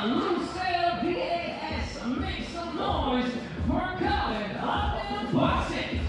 Lusail, make some noise for Colin up and box it.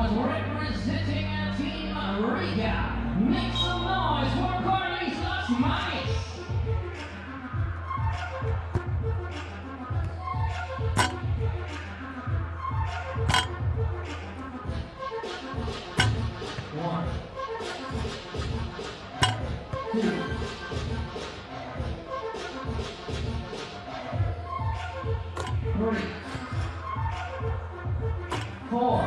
Representing Team Riga, make some noise for Carly's Las Manis. One, two, three, four,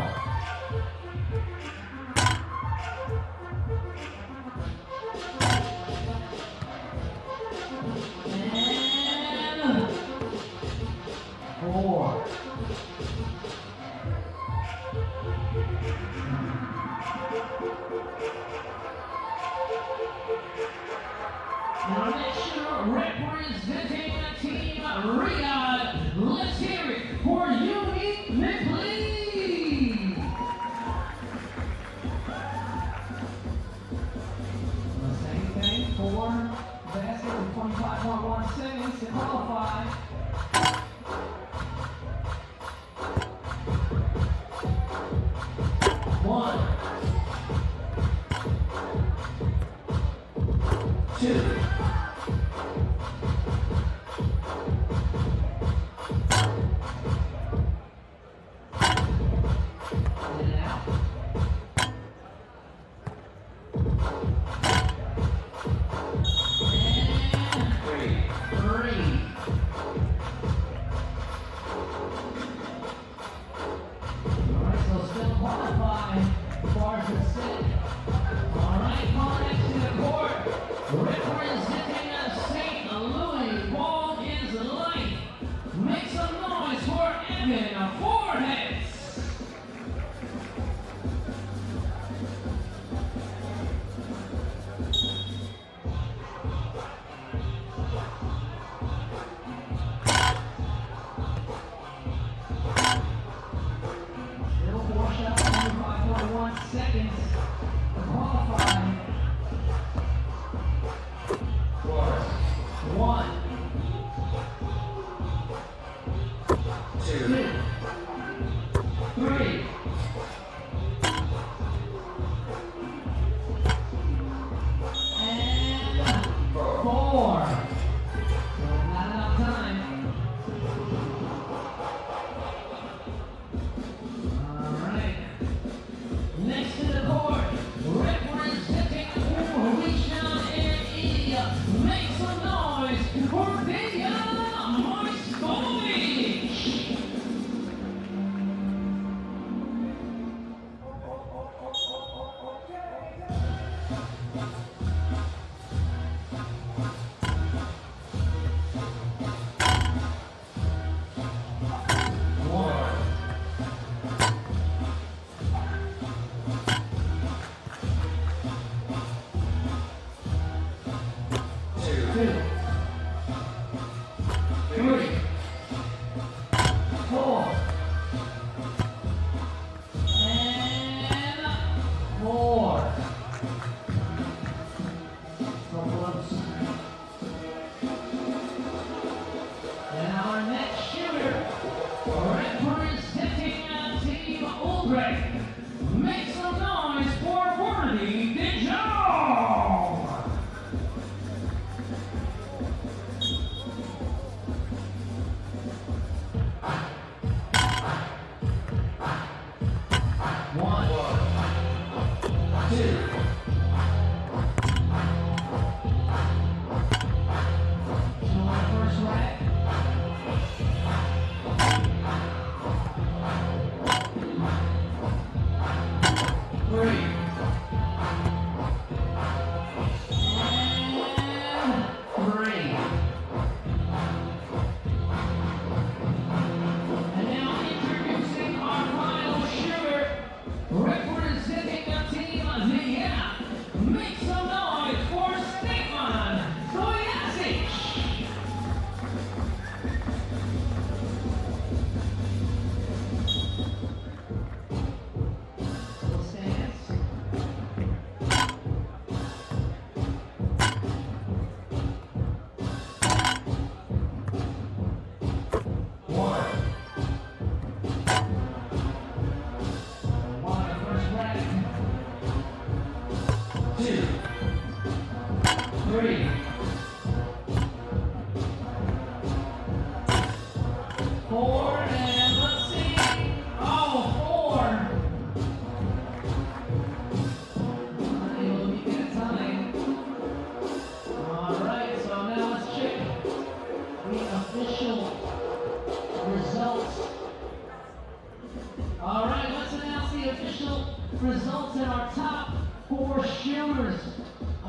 2.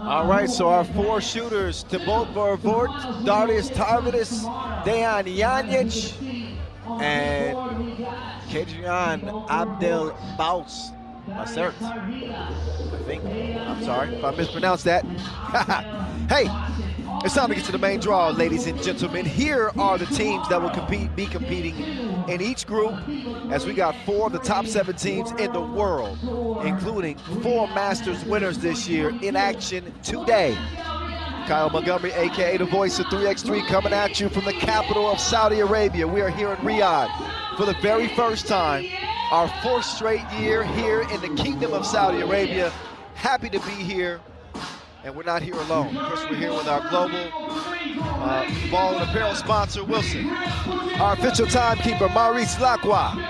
All right, so our 4 shooters, Thibaut Vervoort, Darius Tarvidis, Dejan Janjic, and Kedrian Abdel Baus. I think. I'm sorry if I mispronounced that. Hey, it's time to get to the main draw, ladies and gentlemen. Here are the teams that will be competing in each group, as we got 4 of the top 7 teams in the world, including 4 Masters winners this year in action today. Kyle Montgomery, aka the voice of 3x3, coming at you from the capital of Saudi Arabia. We are here in Riyadh for the very first time, our 4th straight year here in the Kingdom of Saudi Arabia. Happy to be here And we're not here alone. Of course, we're here with our global ball and apparel sponsor, Wilson. Our official timekeeper, Maurice Lacroix.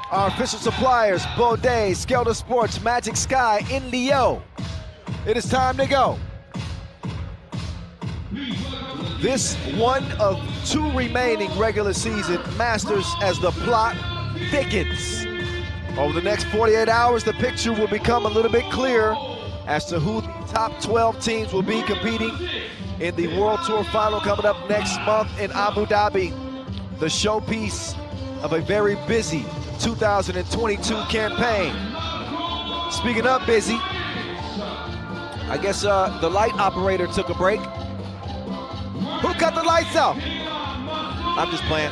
Our official suppliers, Baudet, Skelter Sports, Magic Sky in Leo. It is time to go. This one of 2 remaining regular season Masters as the plot thickens. Over the next 48 hours, the picture will become a little bit clearer as to who the top 12 teams will be competing in the World Tour Final coming up next month in Abu Dhabi. The showpiece of a very busy 2022 campaign. Speaking of busy, I guess the light operator took a break. Who cut the lights out? I'm just playing.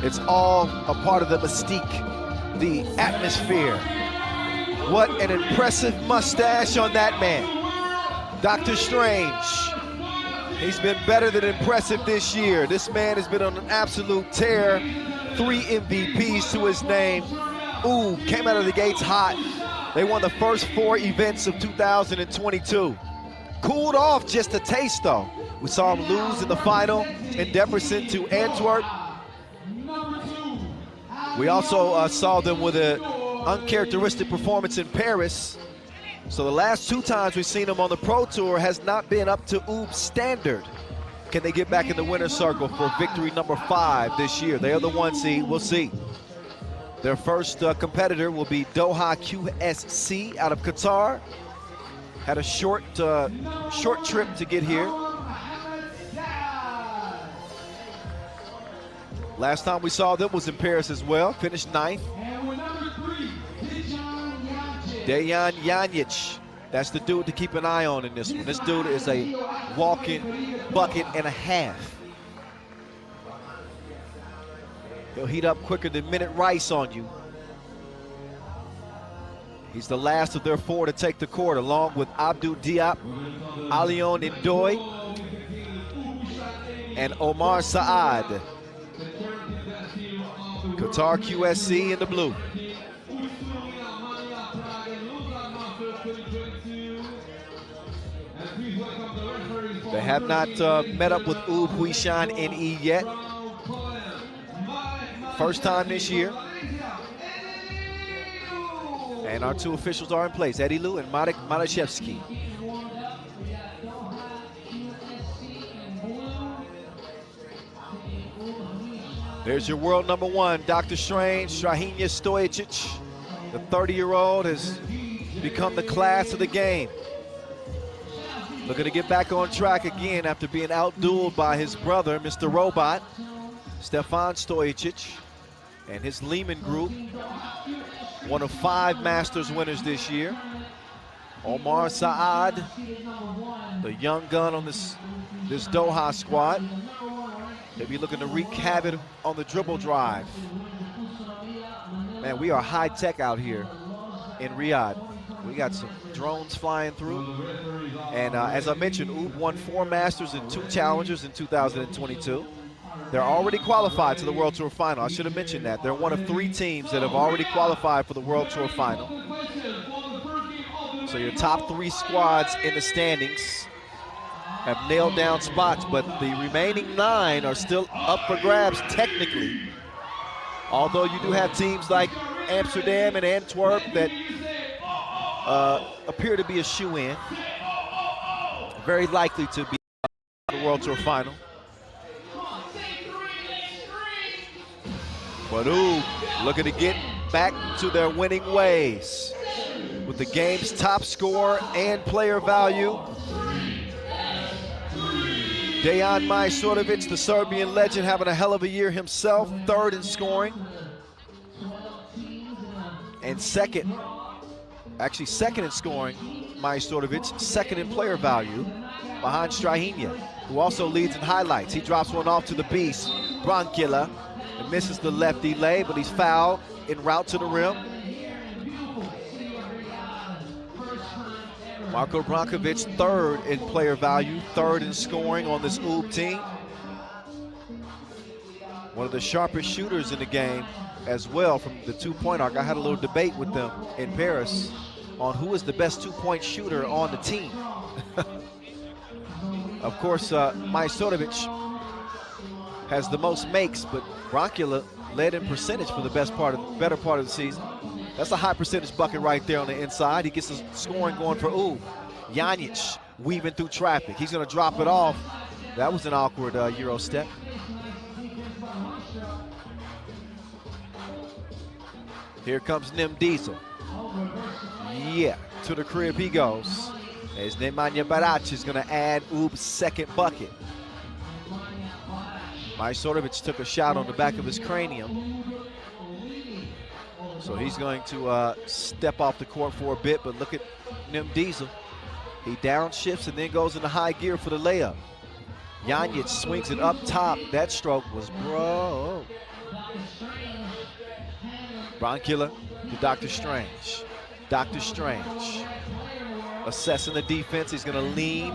It's all a part of the mystique, the atmosphere. What an impressive mustache on that man. Dr. Strange. He's been better than impressive this year. This man has been on an absolute tear. 3 MVPs to his name. Ooh, came out of the gates hot. They won the first 4 events of 2022. Cooled off just a taste though. We saw him lose in the final in Debrecen to Antwerp. We also saw them with an uncharacteristic performance in Paris. So the last 2 times we've seen them on the Pro Tour has not been up to Oob's standard. Can they get back in the winner's circle for victory number 5 this year? They are the 1 seed, we'll see. Their first competitor will be Doha QSC out of Qatar. Had a short trip to get here. Last time we saw them was in Paris as well, finished 9th. Dejan Janjic, that's the dude to keep an eye on in this one. This dude is a walking bucket and a half. He'll heat up quicker than Minute Rice on you. He's the last of their 4 to take the court, along with Abdou Diop, Alion Ndoye, and Omar Saad. Qatar QSC in the blue. They have not met up with Huishan NE yet. First time this year. And our 2 officials are in place, Eddie Liu and Marek Malashevsky. There's your world number 1, Dr. Strange, Strahinja Stojicic. The 30-year-old has become the class of the game. Looking to get back on track again after being outdueled by his brother, Mr. Robot, Stefan Stojicic, and his Lehman group. One of 5 Masters winners this year. Omar Saad, the young gun on this Doha squad. They'll be looking to wreak havoc on the dribble drive. Man, we are high tech out here in Riyadh. We got some drones flying through. And as I mentioned, Oob won 4 Masters and 2 Challengers in 2022. They're already qualified to the World Tour Final. I should have mentioned that. They're one of 3 teams that have already qualified for the World Tour Final. So your top 3 squads in the standings have nailed down spots, but the remaining 9 are still up for grabs technically. Although you do have teams like Amsterdam and Antwerp that appear to be a shoe-in. Very likely to be the World Tour Final. But Oob looking to get back to their winning ways with the game's top scorer and player value. Dejan Majstorovic, the Serbian legend, having a hell of a year himself, 3rd in scoring. And second in scoring, Majstorovic, 2nd in player value, behind Strahinja, who also leads in highlights. He drops one off to the beast, Brankila, and misses the lefty lay, but he's fouled en route to the rim. Marko Brankovic, 3rd in player value, 3rd in scoring on this Oob team. One of the sharpest shooters in the game as well from the 2-point arc. I had a little debate with them in Paris on who is the best two-point shooter on the team. Of course, Majstorovic has the most makes, but Brankula led in percentage for the better part of the season. That's a high percentage bucket right there on the inside. He gets the scoring going for Janjic weaving through traffic. He's going to drop it off. That was an awkward Euro step. Here comes Nim Diesel. Yeah, to the crib he goes. As Nemanja Barac is going to add Oob's second bucket. Majstorovic took a shot on the back of his cranium. So he's going to step off the court for a bit, but look at Nim Diesel. He downshifts and then goes into high gear for the layup. Janjic swings it up top. That stroke was broke. Brankula to Dr. Strange. Dr. Strange assessing the defense. He's going to lean.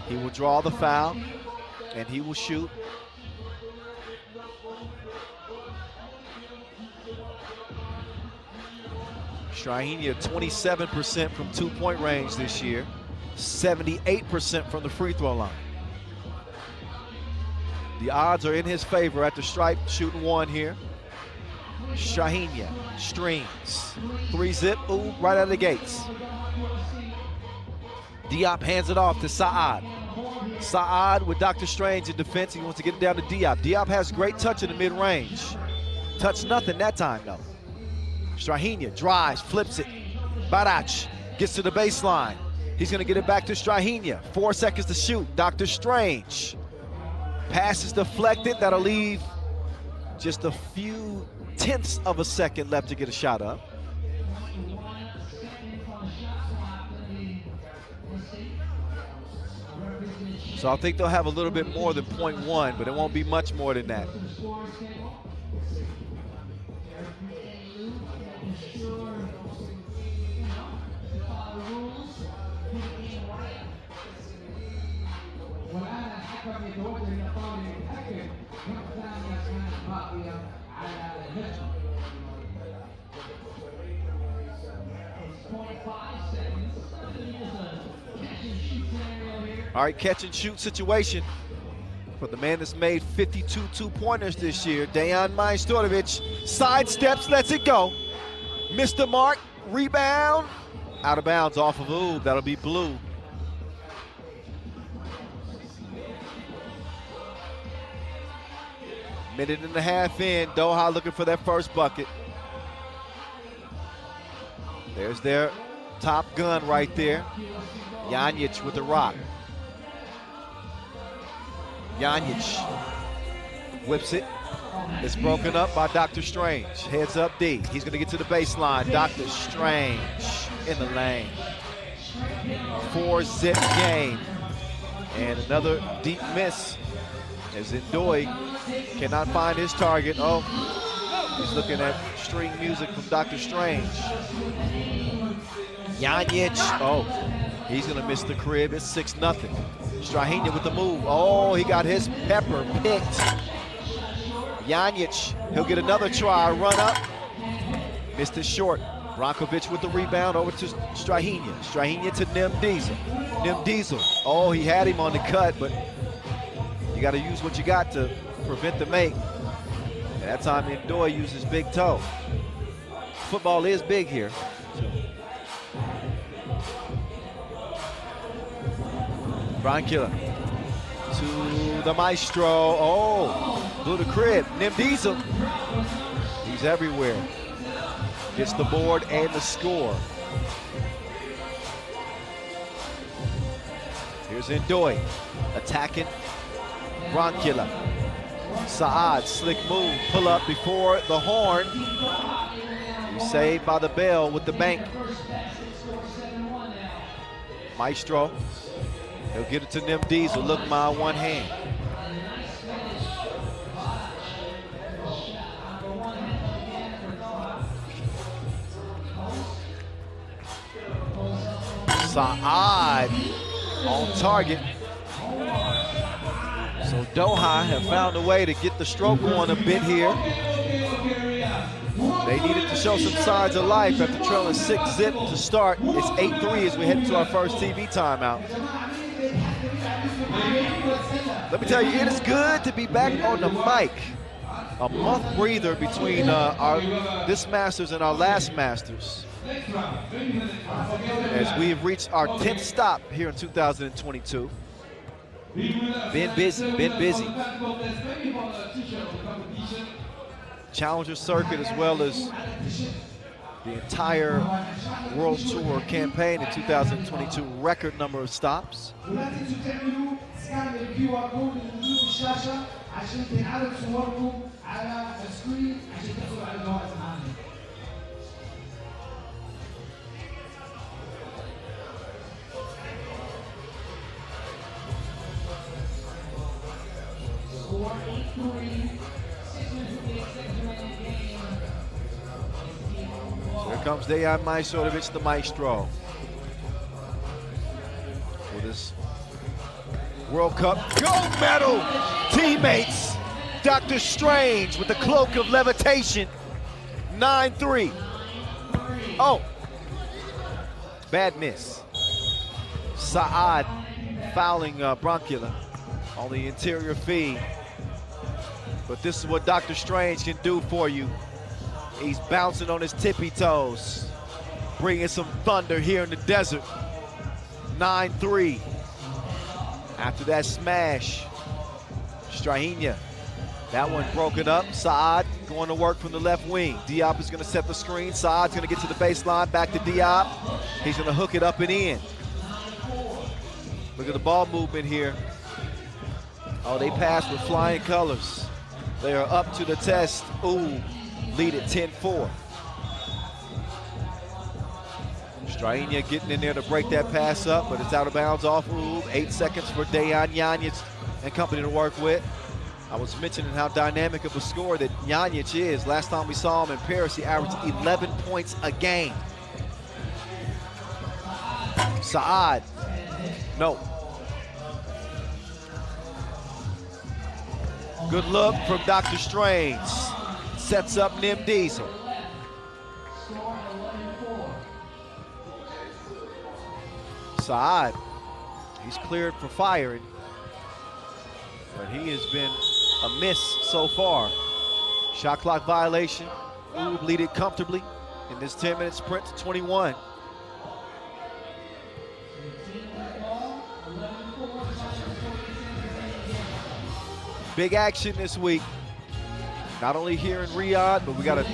He will draw the foul, and he will shoot. Strahinja 27% from two-point range this year, 78% from the free throw line. The odds are in his favor at the stripe, shooting one here. Strahinja strings, 3-zip, right out of the gates. Diop hands it off to Saad. Saad with Dr. Strange in defense. He wants to get it down to Diop. Diop has great touch in the mid-range. Touch nothing that time, though. Strahinja drives, flips it. Barac gets to the baseline. He's going to get it back to Strahinja. 4 seconds to shoot. Dr. Strange. Pass is deflected. That'll leave just a few tenths of a second left to get a shot up. So I think they'll have a little bit more than 0.1, but it won't be much more than that. All right, catch and shoot situation for the man that's made 52 two-pointers this year, Dejan Majstorovic. Sidesteps, lets it go. Missed the mark, rebound. Out of bounds off of Oob, that'll be blue. Minute and a half in, Doha looking for that first bucket. There's their top gun right there. Janjic with the rock. Janjic whips it. It's broken up by Dr. Strange. Heads up D. He's going to get to the baseline. Dr. Strange in the lane. 4-zip game. And another deep miss as Ndoye cannot find his target. Oh, he's looking at string music from Dr. Strange. Janjic, oh, he's going to miss the crib. It's 6-0. Strahinja with the move. Oh, he got his pepper picked. Janjic, he'll get another try, run up. Missed it short. Brankovic with the rebound over to Strahinja. Strahinja to Nim Diesel. Nim Diesel, oh, he had him on the cut, but you got to use what you got to prevent the make. And that time Ndoye used his big toe. Football is big here. Brankula to the maestro. Oh, blew the crib. Nim Diesel. He's everywhere. Gets the board and the score. Here's Ndoye attacking Brankula. Saad, slick move, pull up before the horn. He's saved by the bell with the bank. Maestro. He'll get it to Nim Diesel. Look, my one hand. Saad on target. So Doha have found a way to get the stroke going a bit here. They needed to show some signs of life after trailing 6-zip to start. It's 8-3 as we head into our first TV timeout. Let me tell you, it is good to be back on the mic. A month breather between this Masters and our last Masters, as we have reached our 10th stop here in 2022. Been busy. Challenger circuit as well as the entire World Tour campaign in 2022, record number of stops. Here comes Dejan Majstorovic, the maestro, with his World Cup gold medal teammates. Dr. Strange with the cloak of levitation. 9-3. Oh, bad miss. Saad fouling Bronchula on the interior feed. But this is what Dr. Strange can do for you. He's bouncing on his tippy toes, bringing some thunder here in the desert. 9-3. After that smash, Strahinja, that one broken up. Saad going to work from the left wing. Diop is going to set the screen. Saad's going to get to the baseline, back to Diop. He's going to hook it up and in. Look at the ball movement here. Oh, they passed with flying colors. They are up to the test. Ooh, lead at 10-4. Strahinja getting in there to break that pass up, but it's out of bounds off Ooh. 8 seconds for Dejan Janjic and company to work with. I was mentioning how dynamic of a scorer that Janjic is. Last time we saw him in Paris, he averaged 11 points a game. Saad, no. Good look from Dr. Strange. Sets up Nim Diesel. Saad, he's cleared for firing, but he has been a miss so far. Shot clock violation. Oob lead it comfortably in this 10-minute sprint to 21. Big action this week. Not only here in Riyadh, but we got a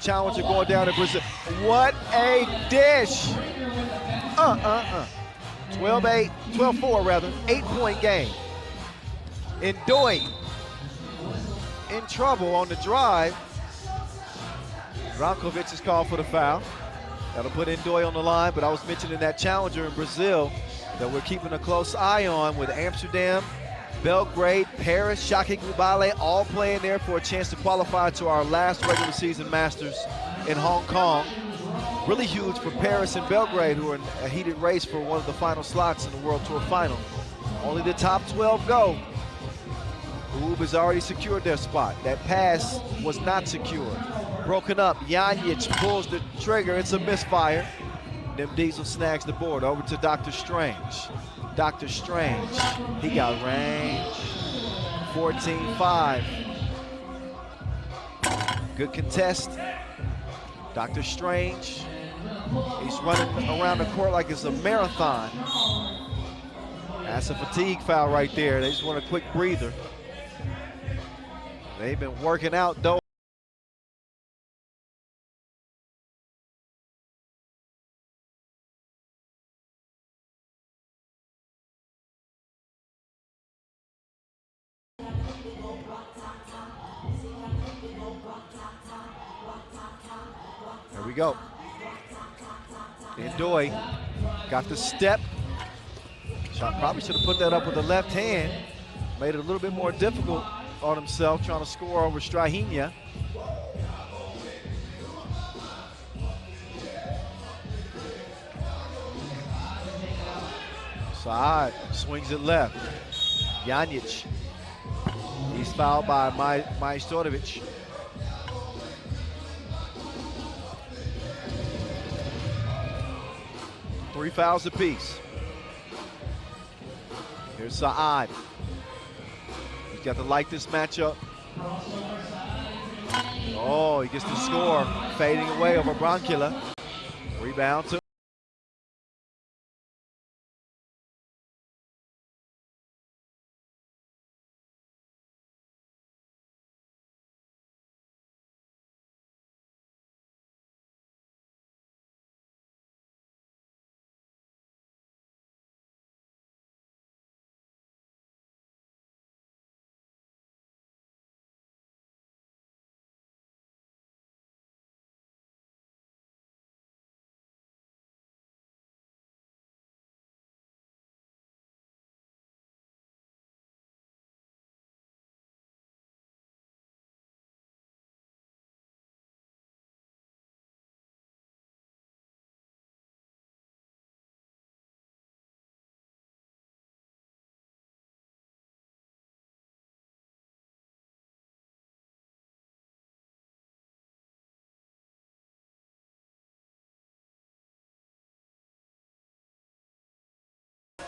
challenger going down in Brazil. What a dish! 12-8, 12-4 rather, 8-point game. Ndoye in trouble on the drive. Brankovic is called for the foul. That'll put Ndoye on the line, but I was mentioning that challenger in Brazil that we're keeping a close eye on, with Amsterdam, Belgrade, Paris, Shaki Gubale all playing there for a chance to qualify to our last regular season Masters in Hong Kong. Really huge for Paris and Belgrade, who are in a heated race for one of the final slots in the World Tour final. Only the top 12 go. Oob has already secured their spot. That pass was not secure. Broken up, Janjic pulls the trigger, it's a misfire. Nim Diesel snags the board, over to Dr. Strange. Dr. Strange, he got range. 14-5. Good contest. Dr. Strange, he's running around the court like it's a marathon. That's a fatigue foul right there. They just want a quick breather. They've been working out though. There we go. Ndoye got the step. Shot probably should have put that up with the left hand. Made it a little bit more difficult on himself, trying to score over Strahinja. Saad swings it left. Janjic, he's fouled by Majstorovic. 3 fouls apiece. Here's Saad. He's got to like this matchup. Oh, he gets the score. Fading away over Broncula. Rebound to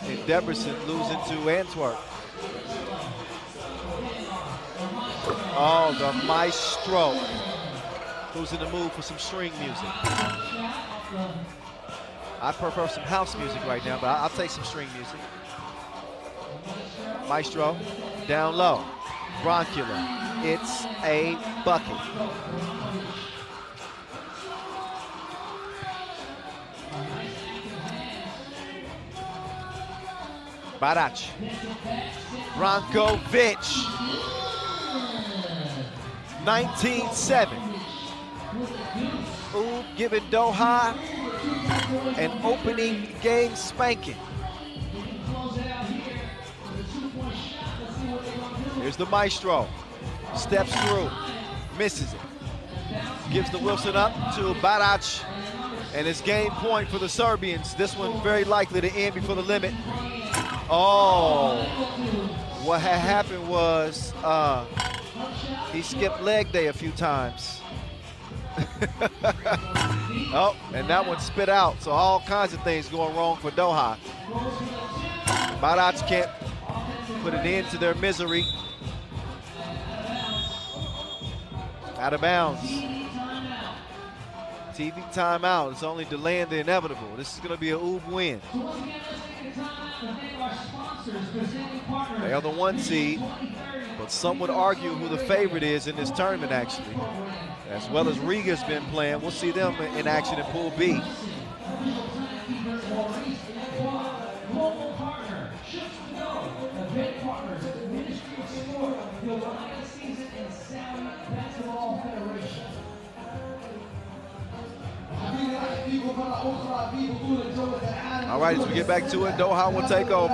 and Debrecen losing to Antwerp. Oh, the maestro. Who's in the mood for some string music? I prefer some house music right now, but I'll take some string music. Maestro, down low. Broncula, it's a bucket. Barac, Brankovic, 19-7. Ooh, giving Doha an opening game spanking. Here's the maestro, steps through, misses it. Gives the Wilson up to Barac, and it's game point for the Serbians. This one very likely to end before the limit. Oh, what had happened was he skipped leg day a few times. Oh, and that one spit out. So all kinds of things going wrong for Doha. Barac can't put an end to their misery. Out of bounds. TV timeout. It's only delaying the inevitable. This is going to be a oob win. They are the 1 seed, but some would argue who the favorite is in this tournament, actually. As well as Riga's been playing, we'll see them in action in Pool B. All right, as we get back to it, Doha will take over.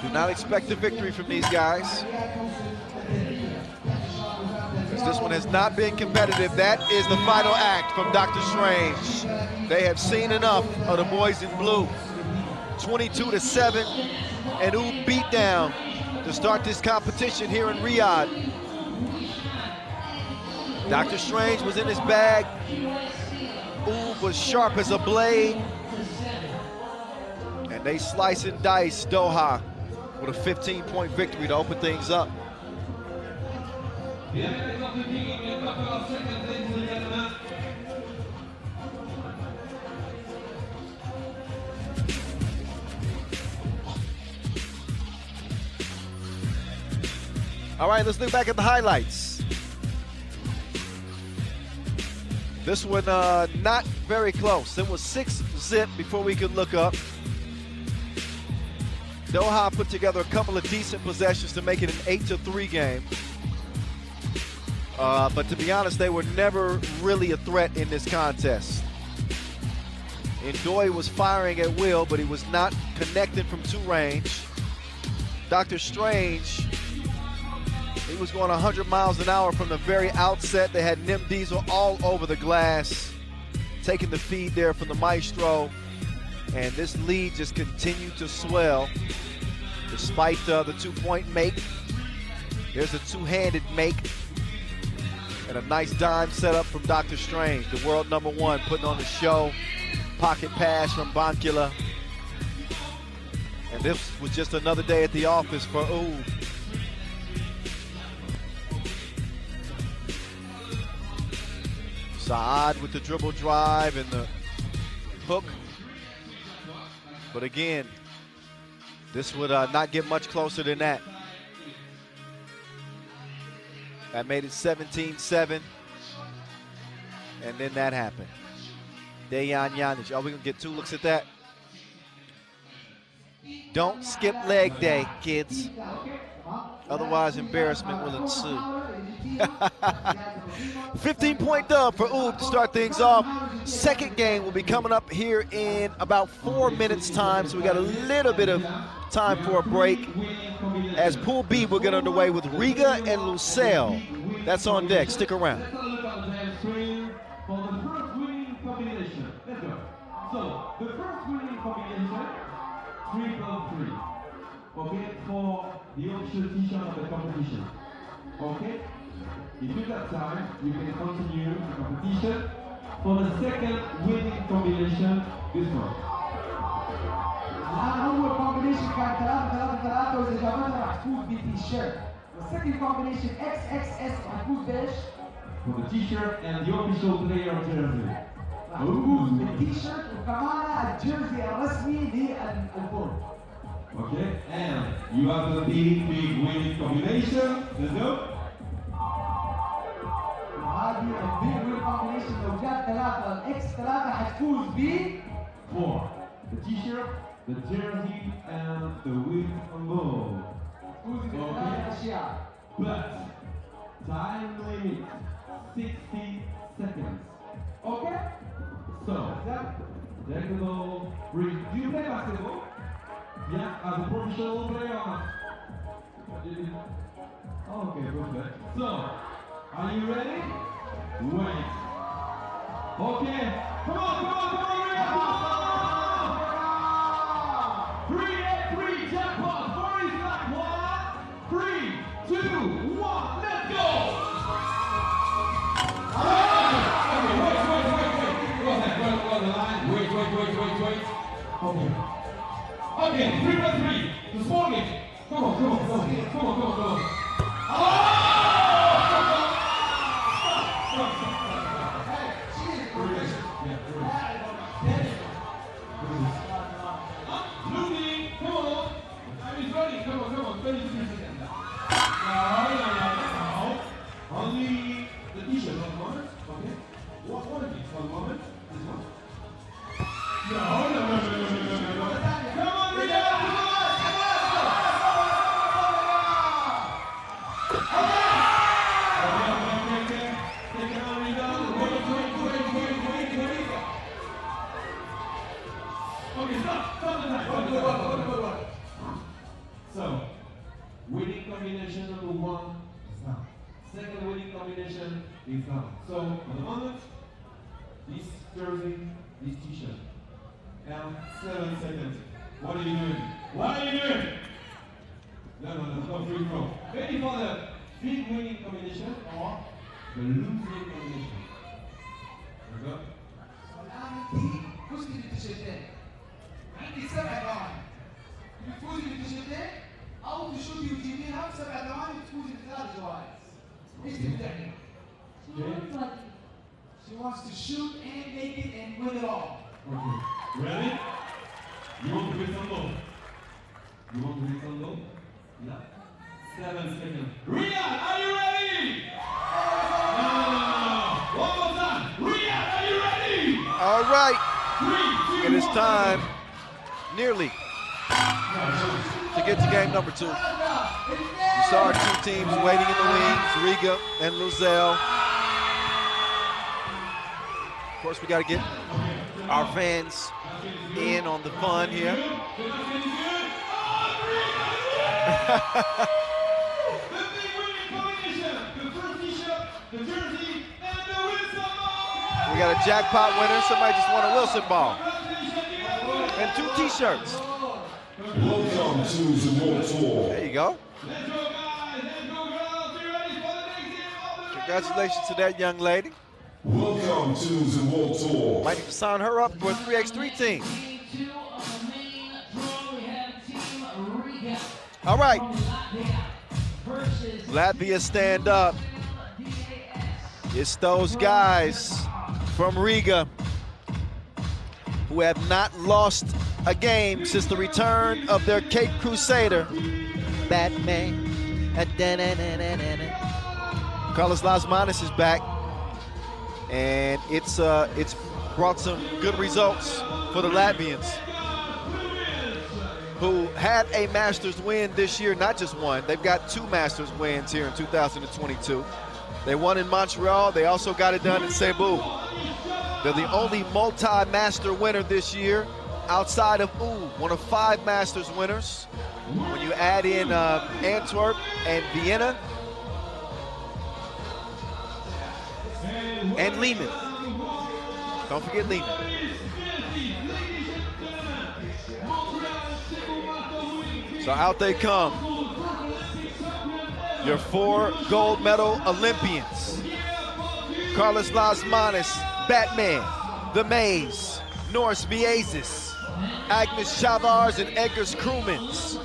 Do not expect a victory from these guys, because this one has not been competitive. That is the final act from Dr. Strange. They have seen enough of the boys in blue. 22-7, and ooh, beat down to start this competition here in Riyadh. Dr. Strange was in his bag. Ooh was sharp as a blade. And they slice and dice Doha with a 15-point victory to open things up. All right, let's look back at the highlights. This one not very close. It was 6-zip before we could look up. Doha put together a couple of decent possessions to make it an 8-3 game. But to be honest, they were never really a threat in this contest. Ndoye was firing at will, but he was not connecting from 2 range. Dr. Strange, he was going 100 miles an hour from the very outset. They had Nim Diesel all over the glass, taking the feed there from the maestro. And this lead just continued to swell despite the 2-point make. There's a 2-handed make. And a nice dime setup from Dr. Strange, the world #1, putting on the show. Pocket pass from Bankula. And this was just another day at the office for Oob. Saad with the dribble drive and the hook. But again, this would not get much closer than that. That made it 17-7. And then that happened. Dejan Janic. Oh, we're going to get 2 looks at that. Don't skip leg day, kids. Otherwise, embarrassment will ensue. 15-point dub for Oob to start things off. Second game will be coming up here in about 4 minutes' time, so we got a little bit of time for a break. As Pool B will get underway with Riga and Lusail. That's on deck. Stick around. So, the first winning combination, 3x3. Okay, for the official t-shirt of the competition. Okay? If you got time, you can continue the competition. For the second winning combination, this one. الآن أول combination كان 3-3-3 وإذا جابتها راح تفوز بالتيشيرت. والسكند combination XXS راح تفوز بإيش؟ For the t-shirt and the official player jersey. راح تفوز بالتيشيرت وكمان الجيرزي الرسمي للفرن. Okay, and you have the big winning combination. Let's go. وهذه البيج وين combination لو جات 3 الإكس 3 حتفوز ب 4. The t-shirt, the jersey, and the win combo. تفوز ب3 أشياء. But time limit 60 seconds. Okay? So, technical brief. Do you play basketball? Yeah, as a professional player or not? Okay, perfect. So, are you ready? Wait. Okay, come on, Riga! 3x3 jackpot, 40 slack 1, 3, 2, 1, let's go! Okay, wait. Go ahead, go the line. Wait. Okay, 3x3, the small game. Come on. Losing, come on. Time is running, come on, 23 seconds. No. Only the t-shirt, 1 moment. Okay. What is it? 1 moment. This one. No. Come on, Riga! Okay. Take it on, Riga. Wait. Okay, stop the time. Go. So, winning combination number 1 is done. Second winning combination is done. So, for the moment, this jersey, this t-shirt. And 7 seconds. What are you doing? No, free throw. Ready for the big winning combination or the losing combination? Let's go. الآن أنت فزتي بالتيشيرتين. عندي 7 ثواني. بتفوزي بالتيشيرتين أو تشوتي وتجيبينها ب7 ثواني بتفوزي ب3 جوائز. إيش تبي تعمل؟ She wants to shoot and make it and win it all. Okay. Ready? You want to win some low? Yeah. 7 seconds. Riyadh, are you ready? No. One more time. Riyadh, are you ready? All right. 3, 2, It is 1. time, nearly, to get to game number 2. You saw our 2 teams waiting in the wings, Riga and Lusail. Of course, we got to get our fans in on the fun here. We got a jackpot winner. Somebody just won a Wilson ball. And 2 t-shirts. Welcome to the World Tour. There you go. Congratulations to that young lady. Welcome to the World Tour. Might need to sign her up for a 3x3 team. All right. Latvia stand up. It's those guys from Riga who have not lost a game since the return of their Cape Crusader, Batman. Carlos Lasmanis is back, and it's brought some good results for the Latvians, who had a Masters win this year, not just one. They've got 2 Masters wins here in 2022. They won in Montreal. They also got it done in Cebu. They're the only multi-master winner this year outside of one of 5 Masters winners. When you add in Antwerp and Vienna and Lehman. Don't forget Lehman. So out they come. Your 4 gold medal Olympians. Carlos Lasmanis, Batman, The Maze, Norris Miezis, Agnes Chavars, and Edgar Krumens.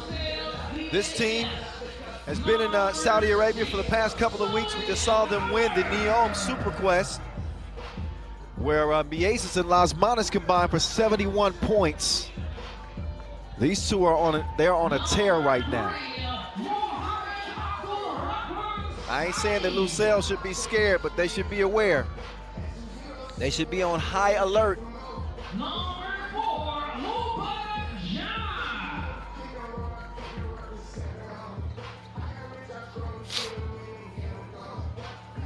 This team has been in Saudi Arabia for the past couple of weeks. We just saw them win the Neom Super Quest, where Miezis and Lasmanis combined for 71 points. These two are on a tear right now. I ain't saying that Lusail should be scared, but they should be aware. They should be on high alert.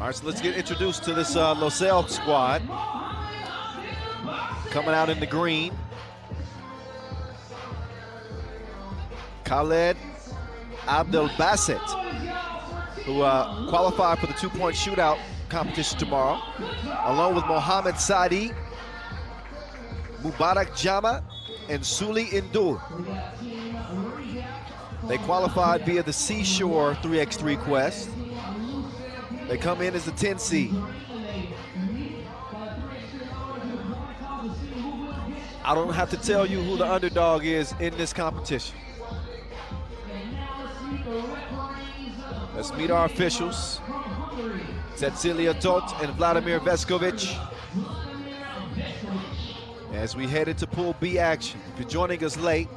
All right, so let's get introduced to this Lusail squad. Coming out in the green. Khaled Abdelbasset, who qualified for the 2-point shootout competition tomorrow, along with Mohamed Sadi, Mubarak Jama, and Suli Indur. They qualified via the Seashore 3x3 quest. They come in as the 10 seed. I don't have to tell you who the underdog is in this competition. Let's meet our officials. Cecilia Tot and Vladimir Veskovic. As we head into Pool B action. If you're joining us late,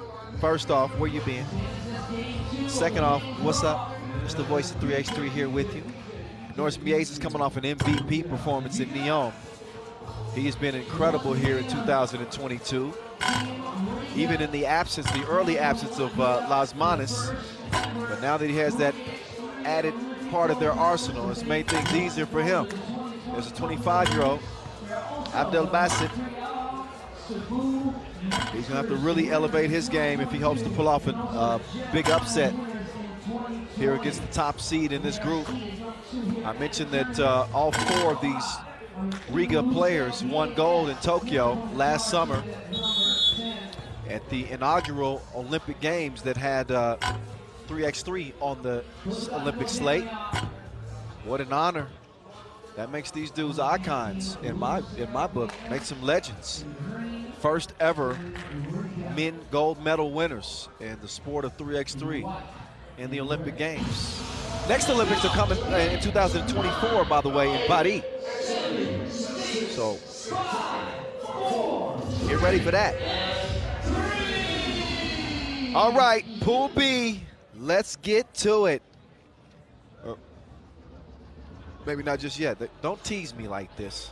first off, where you been? Second off, what's up? It's the voice of 3x3 here with you. Norris Miezis is coming off an MVP performance in Neom. He's been incredible here in 2022. Even in the early absence of Lasmanis. But now that he has that added part of their arsenal, it's made things easier for him. There's a 25-year-old, Abdelbasset. He's gonna have to really elevate his game if he hopes to pull off a big upset here against the top seed in this group. I mentioned that all 4 of these Riga players won gold in Tokyo last summer at the inaugural Olympic Games that had 3x3 on the Olympic slate. What an honor. That makes these dudes icons in my book, makes them legends. First ever men gold medal winners in the sport of 3x3 in the Olympic Games. Next Olympics are coming in 2024, by the way, in Paris. So get ready for that. All right, Pool B, let's get to it. Maybe not just yet. Don't tease me like this.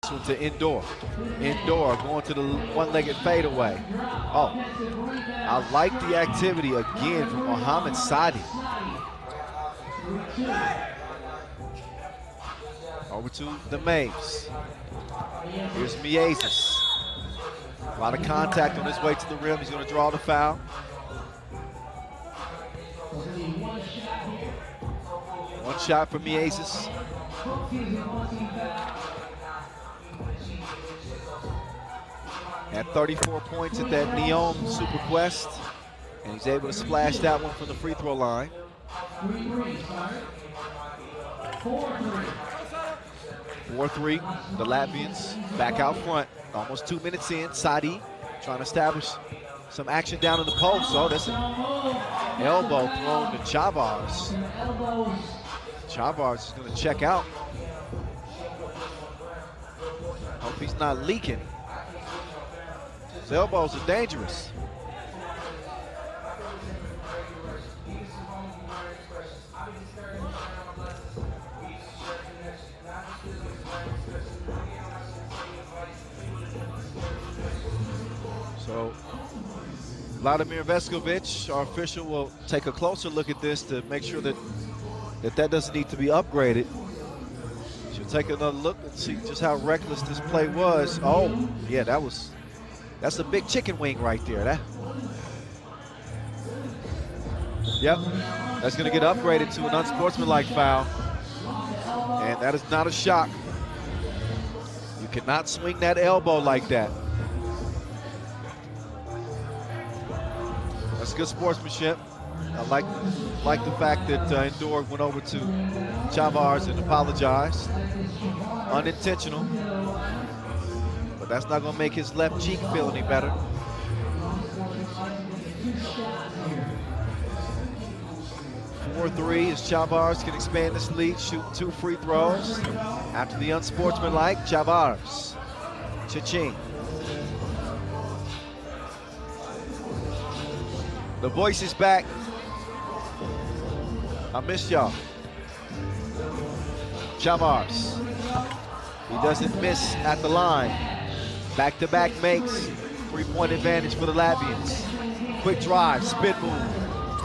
This one to Indoor. Indoor going to the one-legged fadeaway. Oh, I like the activity again from Mohamed Sadi. Over to the Maves. Here's Miezes. A lot of contact on his way to the rim. He's going to draw the foul. One shot for Miezes. Had 34 points at that Neom Super Quest, and he's able to splash that one from the free throw line. 4-3, the Latvians back out front. Almost 2 minutes in. Sadi trying to establish some action down in the post. Oh, that's an elbow thrown to Chavars. Chavars is going to check out. Hope he's not leaking. His elbows are dangerous. So Vladimir Veskovic, our official, will take a closer look at this to make sure that that doesn't need to be upgraded. She'll take another look and see just how reckless this play was. Oh, yeah, that's a big chicken wing right there. Yep, that's gonna get upgraded to an unsportsmanlike foul. And that is not a shock. You cannot swing that elbow like that. That's good sportsmanship. I like the fact that Indoor went over to Chavars and apologized. Unintentional. But that's not gonna make his left cheek feel any better. Four 4-3 as Chavars can expand this lead, shoot 2 free throws. After the unsportsmanlike, Chavars. Cha-ching. The voice is back. I missed y'all. Chavars. He doesn't miss at the line. Back-to-back makes. 3-point advantage for the Latvians. Quick drive, spin move.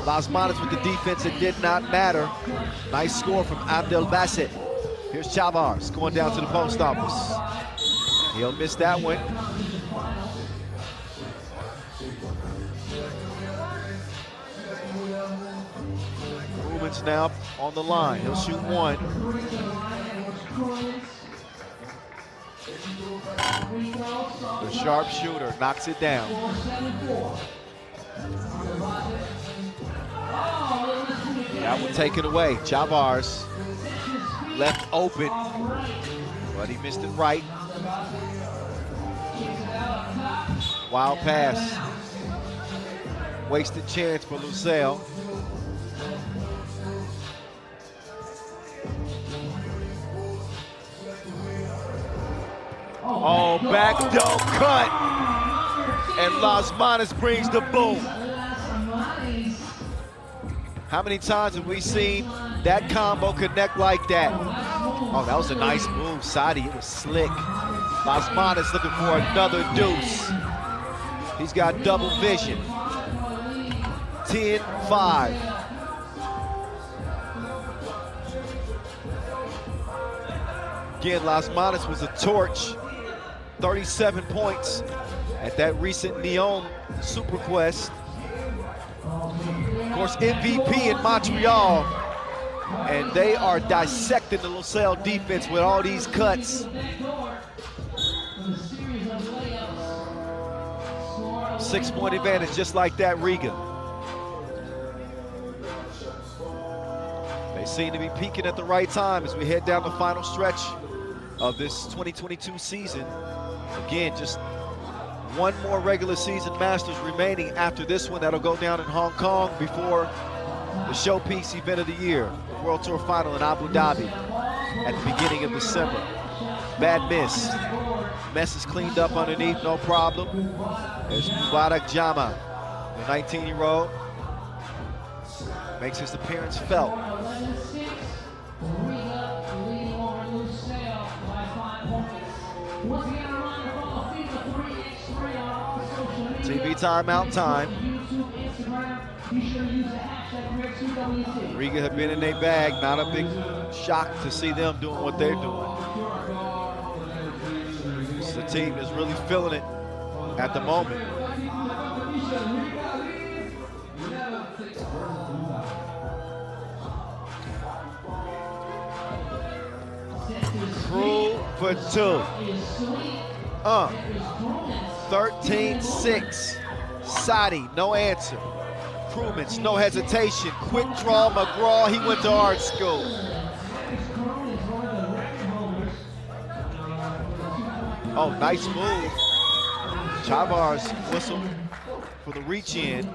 Lasmanis with the defense, it did not matter. Nice score from Abdel Bassett. Here's Chavars going down to the post office. He'll miss that one. Rubens now on the line. He'll shoot 1. The sharpshooter knocks it down. That one taken away. Chavars left open, but he missed it right. Wild pass. Wasted chance for Lusail. Oh, back don't cut. And Lasmanis brings the boom. How many times have we seen that combo connect like that? Oh, that was a nice move, Sadi. It was slick. Lasmanis looking for another deuce. He's got double vision. 10-5. Again, Lasmanis was a torch. 37 points at that recent Neom Super Quest. Of course, MVP in Montreal, and they are dissecting the Lusail defense with all these cuts. 6-point advantage just like that, Riga. They seem to be peaking at the right time as we head down the final stretch of this 2022 season. Again, just one more regular season Masters remaining after this one. That'll go down in Hong Kong before the showpiece event of the year, the World Tour Final in Abu Dhabi at the beginning of December. Bad miss. Mess is cleaned up underneath, no problem. There's Mubarak Jama, the 19-year-old. Makes his appearance felt. timeout time. Riga have been in their bag. Not a big shock to see them doing what they're doing. It's a team that's really feeling it at the moment. Crew for 2. 13-6. Sadi, no answer. Crewmans, no hesitation. Quick draw, McGraw, he went to art school. Oh, nice move. Chavar's whistle for the reach in.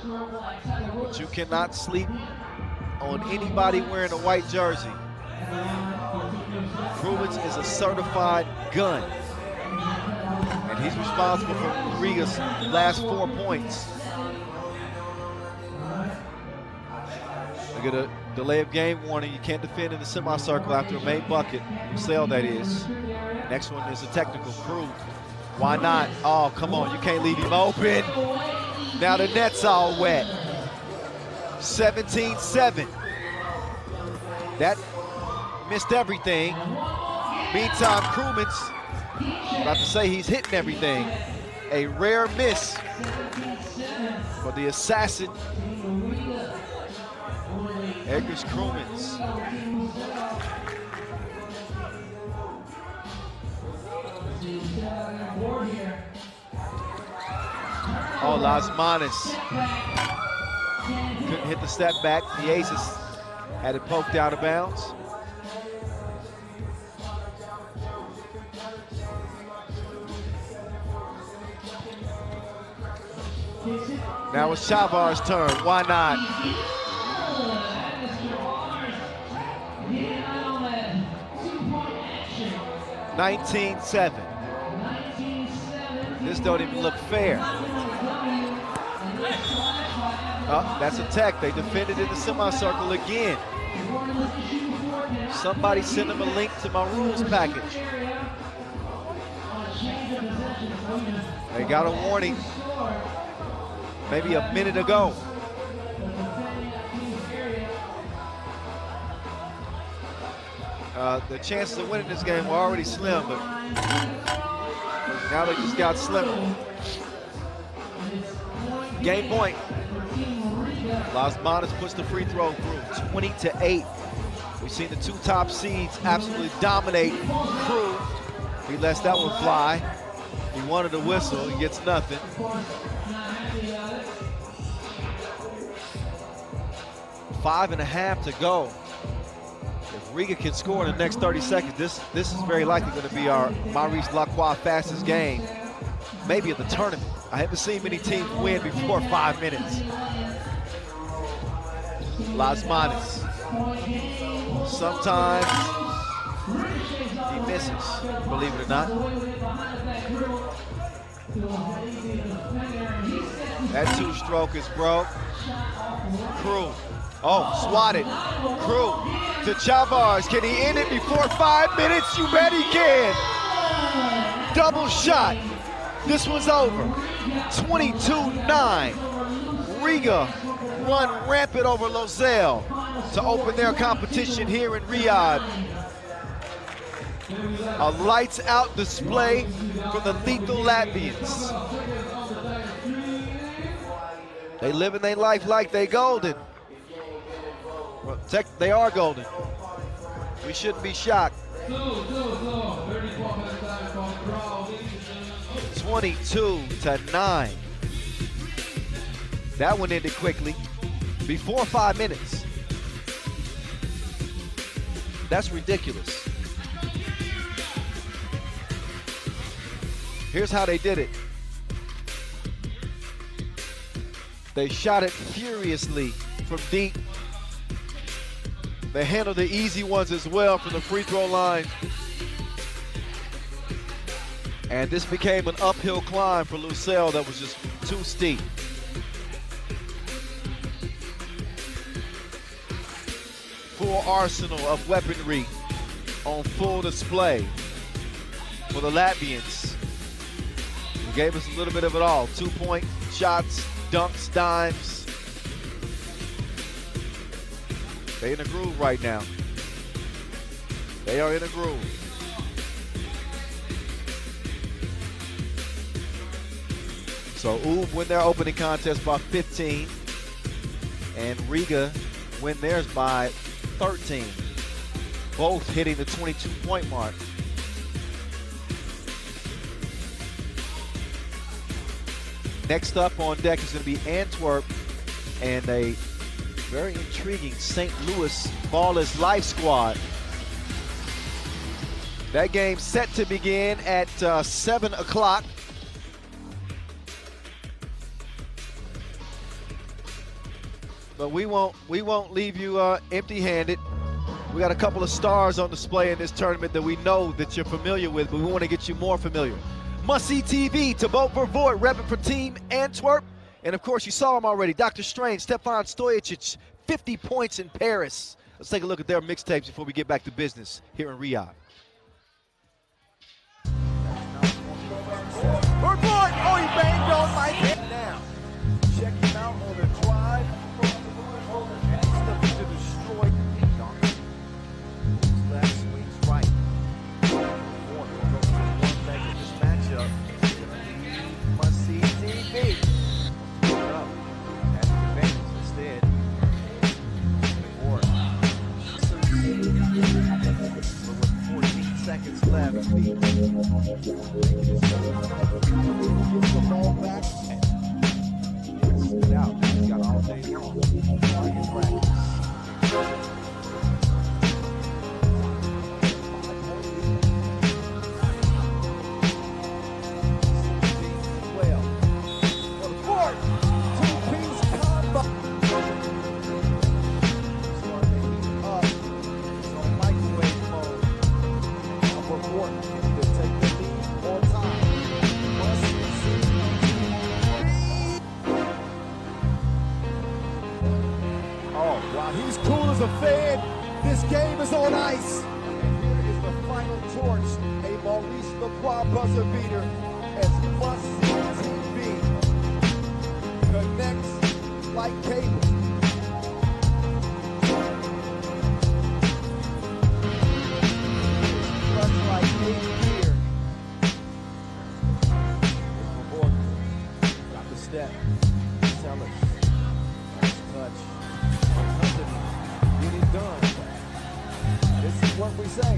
But you cannot sleep on anybody wearing a white jersey. Crewmans is a certified gun. And he's responsible for Riga's last 4 points. Look at a delay of game warning. You can't defend in the semicircle after a made bucket. Lusail, that is. Next one is a technical. Crew. Why not? Oh, come on. You can't leave him open. Now the net's all wet. 17-7. That missed everything. Meantime, Crewman's about to say he's hitting everything. A rare miss for the assassin, Edgar's Crewmans. Oh, Las Manas couldn't hit the step back. The Aces had it poked out of bounds. Now it's Chavar's turn. Why not? $19-7. This don't even look fair. Oh, that's a tech. They defended in the semicircle again. Somebody send them a link to my rules package. They got a warning maybe a minute ago. The chances of winning this game were already slim, but now they just got slimmer. Game point. Las Manas puts the free throw through, 20-8. We've seen the 2 top seeds absolutely dominate Crew. He lets that one fly. He wanted a whistle, he gets nothing. 5.5 to go. If Riga can score in the next 30 seconds, this is very likely going to be our Maurice Lacroix fastest game, maybe at the tournament. I haven't seen many teams win before 5 minutes. Las Manas. Sometimes he misses, believe it or not. That 2-stroke is broke. Crew. Oh, swatted. Crew to Chavars. Can he end it before 5 minutes? You bet he can. Double shot. This one's over. 22-9. Riga run rampant over Lusail to open their competition here in Riyadh. A lights out display from the lethal Latvians. They living their life like they golden. Well, they are golden. We shouldn't be shocked. 22-9. That one ended quickly, before 5 minutes. That's ridiculous. Here's how they did it. They shot it furiously from deep. They handled the easy ones as well from the free throw line. And this became an uphill climb for Lusail that was just too steep. Full arsenal of weaponry on full display for the Latvians. He gave us a little bit of it all. 2-point shots, dunks, dimes. They in a groove right now. They are in a groove. So UB win their opening contest by 15. And Riga win theirs by 13. Both hitting the 22-point mark. Next up on deck is going to be Antwerp and a very intriguing St. Louis Ball is Life squad. That game set to begin at 7 o'clock. But we won't leave you empty-handed. We got a couple of stars on display in this tournament that we know that you're familiar with, but we want to get you more familiar. Must-see TV, Thibaut Vervoort, repping for Team Antwerp. And of course, you saw him already, Dr. Strange, Stefan Stojicic, 50 points in Paris. Let's take a look at their mixtapes before we get back to business here in Riyadh. Vervoort, oh, he banged on my head. Now, check him out on the drive. And he's looking to destroy Donkey. Left swings right. Vervoort will go to one leg of this matchup. Must-see TV. Put up. Has the advantage instead. Vervoort. But with 14 seconds left, gets the ball back and gets it out. He's got all day long. Target practice. Well, for the fourth, two-piece combo. Starting up. It's on microwave mode. Now Vervoort to take the lead on time. Oh, while he's cool as a fan, this game is on ice. And here is the final torch, a Maurice Lacroix buzzer beater as Must-See TV connects like cable. Clutch like eight here. Vervoort got the step. Tell us. Nice touch. Get it done. This is what we say.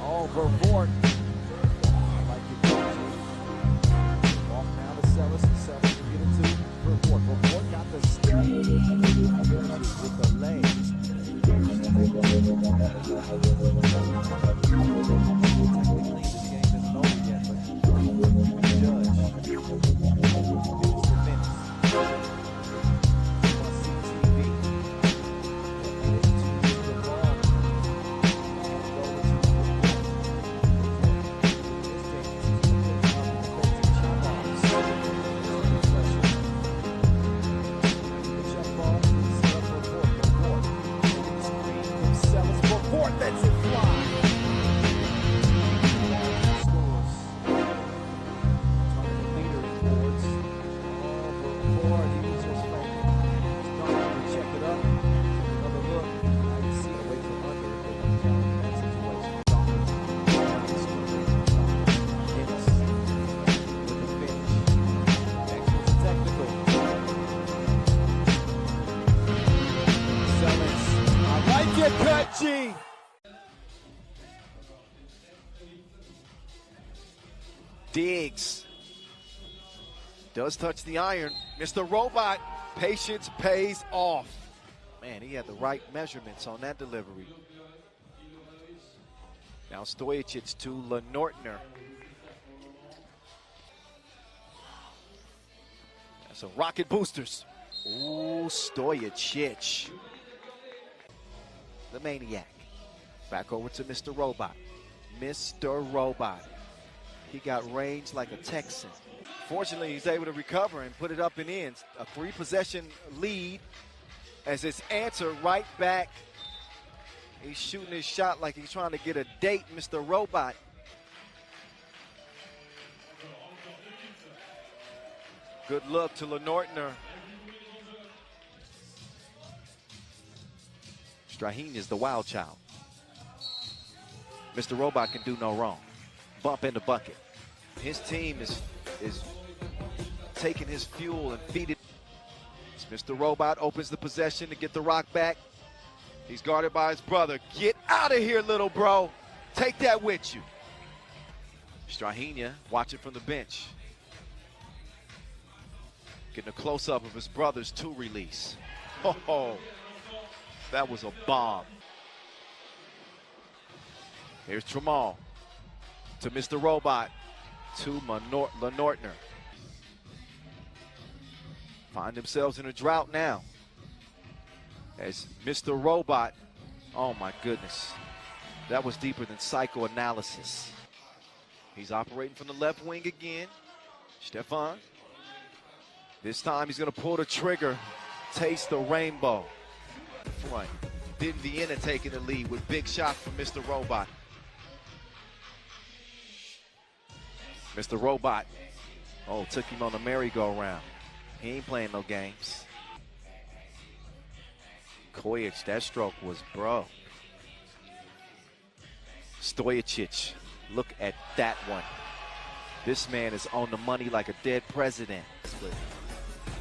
Oh, Vervoort. I like it. Off now to Celis, and Celis will get it to Vervoort. Vervoort got the step. With the legs. Technically, this game isn't over yet, but judge. Lets it fly. Scores. Turning the leader towards. Oh, Vervoort, he was just faking. Starting to check it up. Another look. Now you see away from under if they don't count in that situation. Hits with the finish. Next was a technical. Celis. I like your cut, G. Diggs does touch the iron. Mr. Robot, patience pays off. Man, he had the right measurements on that delivery. Now Stojicic to Lenortner. That's some rocket boosters. Ooh, Stojicic. The maniac. Back over to Mr. Robot. Mr. Robot. He got range like a Texan. Fortunately, he's able to recover and put it up and in. A 3-possession lead as it's answered right back He's shooting his shot like he's trying to get a date, Mr. Robot. Good look to Lenortner. Straheen is the wild child. Mr. Robot can do no wrong. Bump in the bucket. His team is taking his fuel and feeding. Mr. Robot opens the possession to get the rock back. He's guarded by his brother. Get out of here, little bro. Take that with you. Straheen watching from the bench. Getting a close-up of his brother's two release. Oh, that was a bomb. Here's Tramal to Mr. Robot to Lenortner. Find themselves in a drought now. As Mr. Robot, oh my goodness. That was deeper than psychoanalysis. He's operating from the left wing again. Stefan. This time he's gonna pull the trigger, taste the rainbow. Front. Then Vienna taking the lead with big shot from Mr. Robot. Mr. Robot, oh, took him on the merry-go-round. He ain't playing no games. Kojic, that stroke was bro. Stojicic, look at that one. This man is on the money like a dead president.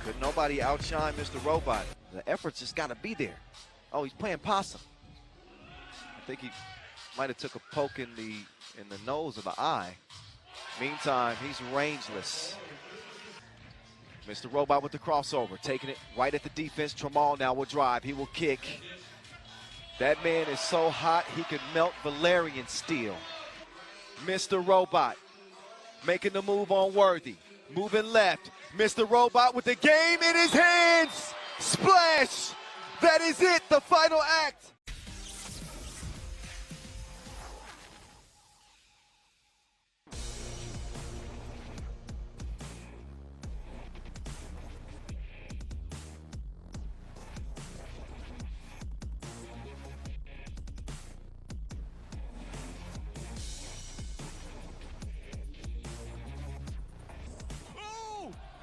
Could nobody outshine Mr. Robot? The effort's just gotta be there. Oh, he's playing possum. I think he might have took a poke in the nose or the eye. Meantime, he's rangeless. Mr. Robot with the crossover, taking it right at the defense. Tramal now will drive, he will kick. That man is so hot, he could melt Valerian steel. Mr. Robot making the move on Worthy. Moving left. Mr. Robot with the game in his hands. Splash. That is it, the final act.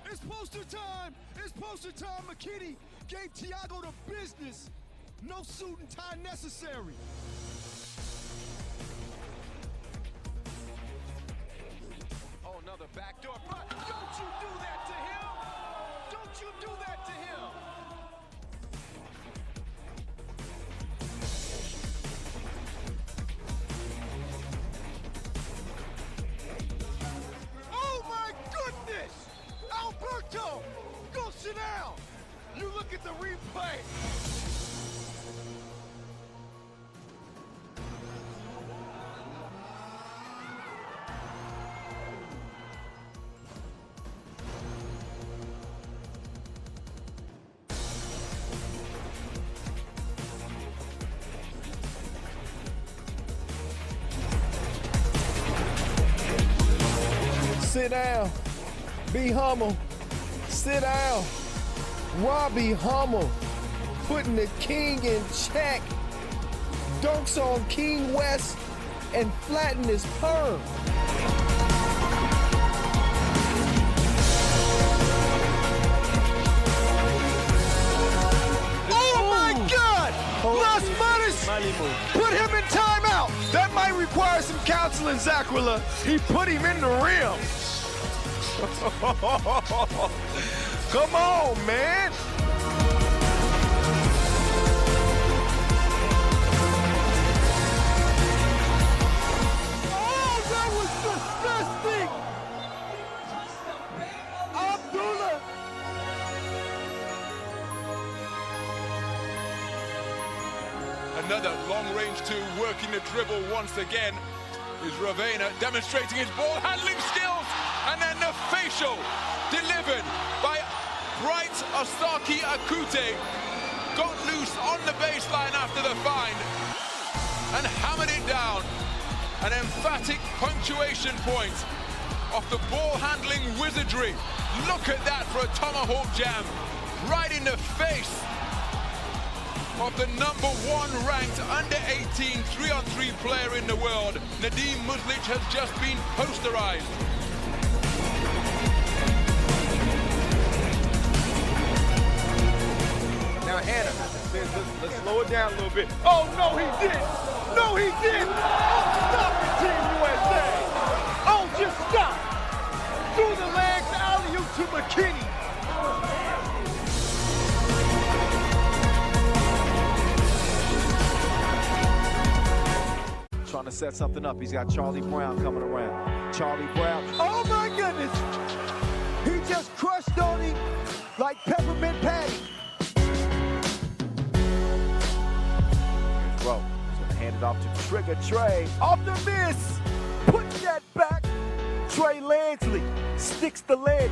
It's poster time! It's poster time! McKinney gave Thiago the business. No suit and tie necessary. Oh, another backdoor. But don't you do that to him! Don't you do that to him! Oh my goodness! Alberto! Go sit down! You look at the replay! Sit down. Be humble. Sit down. Robbie Hummel putting the king in check. Dunks on King West and flatten his perm. Oh my God! Las Manos put him in timeout. That might require some counseling, Zaquila. He put him in the rim. Come on, man. Oh, that was disgusting. Abdullah. Another long-range two, working the dribble once again, is Ravena demonstrating his ball handling skills, and then the facial delivered by Bright Ostaki Akute. Got loose on the baseline after the find and hammered it down. An emphatic punctuation point off the ball handling wizardry. Look at that for a tomahawk jam, right in the face of the #1 ranked under-18 3-on-3 player in the world. Nadim Muslic has just been posterized. Now Hannah says, let's slow it down a little bit. Oh, no, he didn't. No, he didn't. Oh, stop it, Team USA. Oh, just stop. Through the legs, alley-oop to McKinney. Trying to set something up. He's got Charlie Brown coming around. Charlie Brown. Oh, my goodness. He just crushed on him like peppermint patty. Here's He's going to hand it off to Trigger Trey. Off the miss. Put that back. Trey Lansley sticks the landing.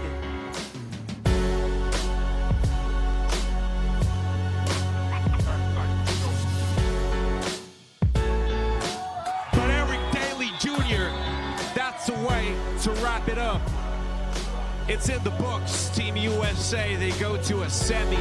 That's the way to wrap it up. It's in the books. Team USA, they go to a semi.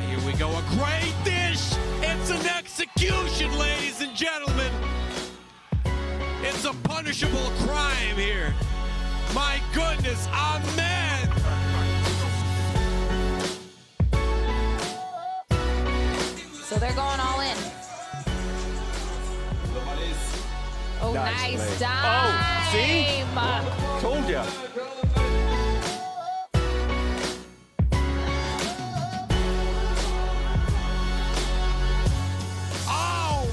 Here we go, a great dish. It's an execution, ladies and gentlemen. It's a punishable crime here. My goodness, amen. So they're going all in. Oh, nice time. Oh, see? Told ya.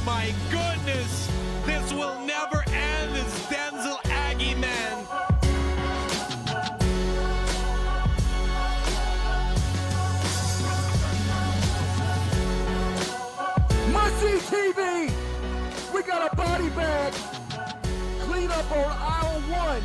My goodness, this will never end, this Denzel Aggie man. Mushy TV, we got a body bag. Clean up on aisle 1.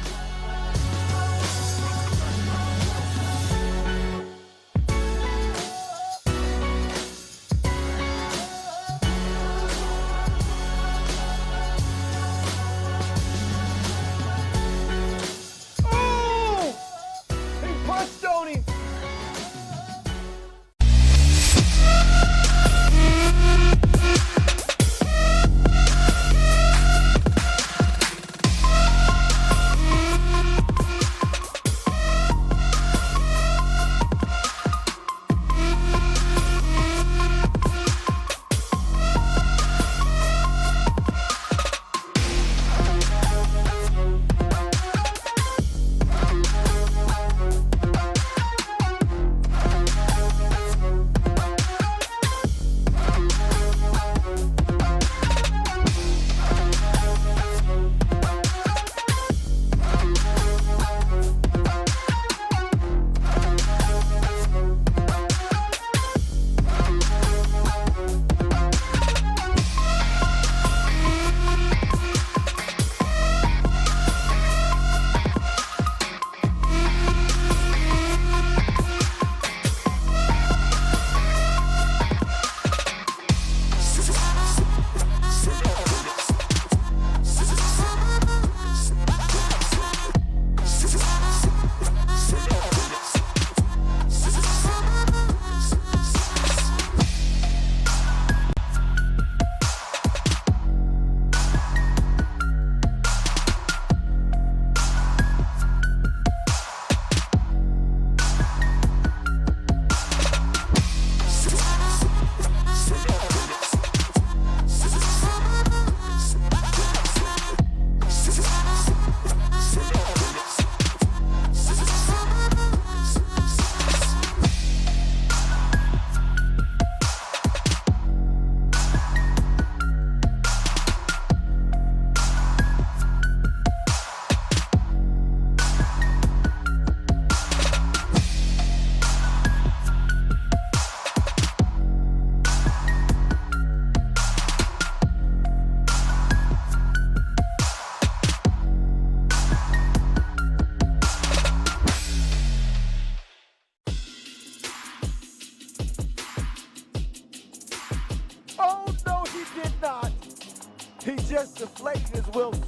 He just deflated his Wilson.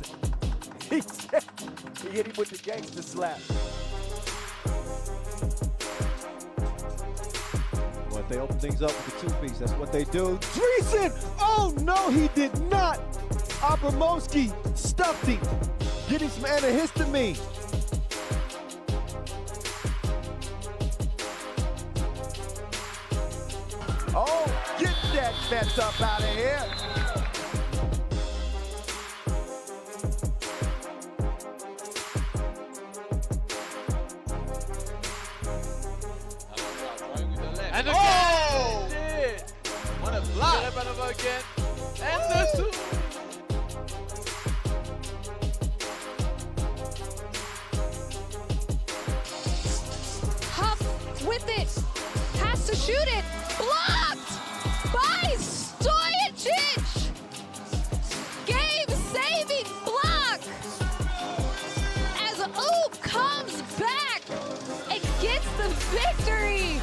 He hit him with the gangster slap. But they open things up with the two-piece. That's what they do. Dreesen! Oh, no, he did not. Abramowski stuffed him. Get him some antihistamine. Oh, get that mess up out of here. And again, oh! Did. What a block. Again. And the two. Huff with it. Has to shoot it. Blocked by Stojacic. Game-saving block. As Oop comes back and gets the victory.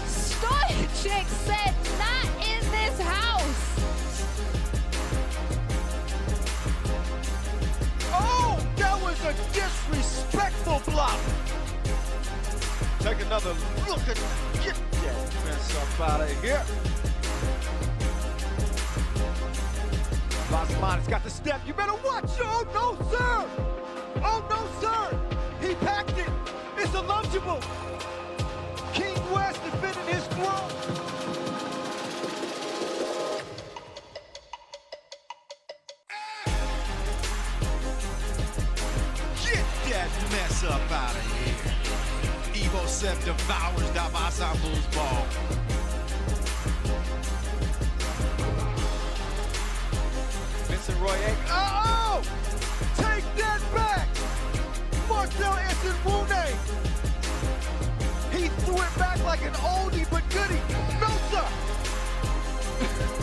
Stojacic said, not in this house. Oh, that was a disrespectful block. Take another look at get that mess up out of here. Vasmani's got the step. You better watch. Oh, no, sir. Oh, no, sir. He packed it. It's eligible. King West defending his throne. Get that mess up out of here. Evo Seth devours Davasambu's ball. Vincent Roy. Oh! Take that back! Marcel Esenwune. He threw it back like an oldie but goodie. No, sir!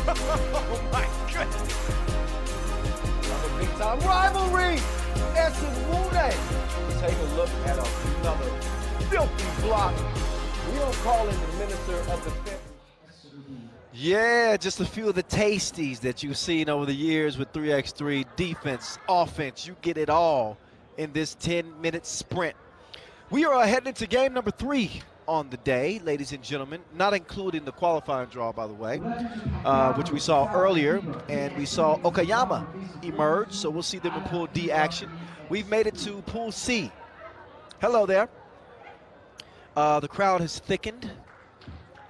Oh, my goodness. Another big-time rivalry. Esenwune. Take a look at another filthy block. We don't call him the minister of defense. Yeah, just a few of the tasties that you've seen over the years with 3x3. Defense, offense, you get it all in this 10-minute sprint. We are heading into game number 3 on the day, ladies and gentlemen, not including the qualifying draw, by the way, which we saw earlier, and we saw Okayama emerge, so we'll see them in Pool D action. We've made it to Pool C. Hello there. The crowd has thickened.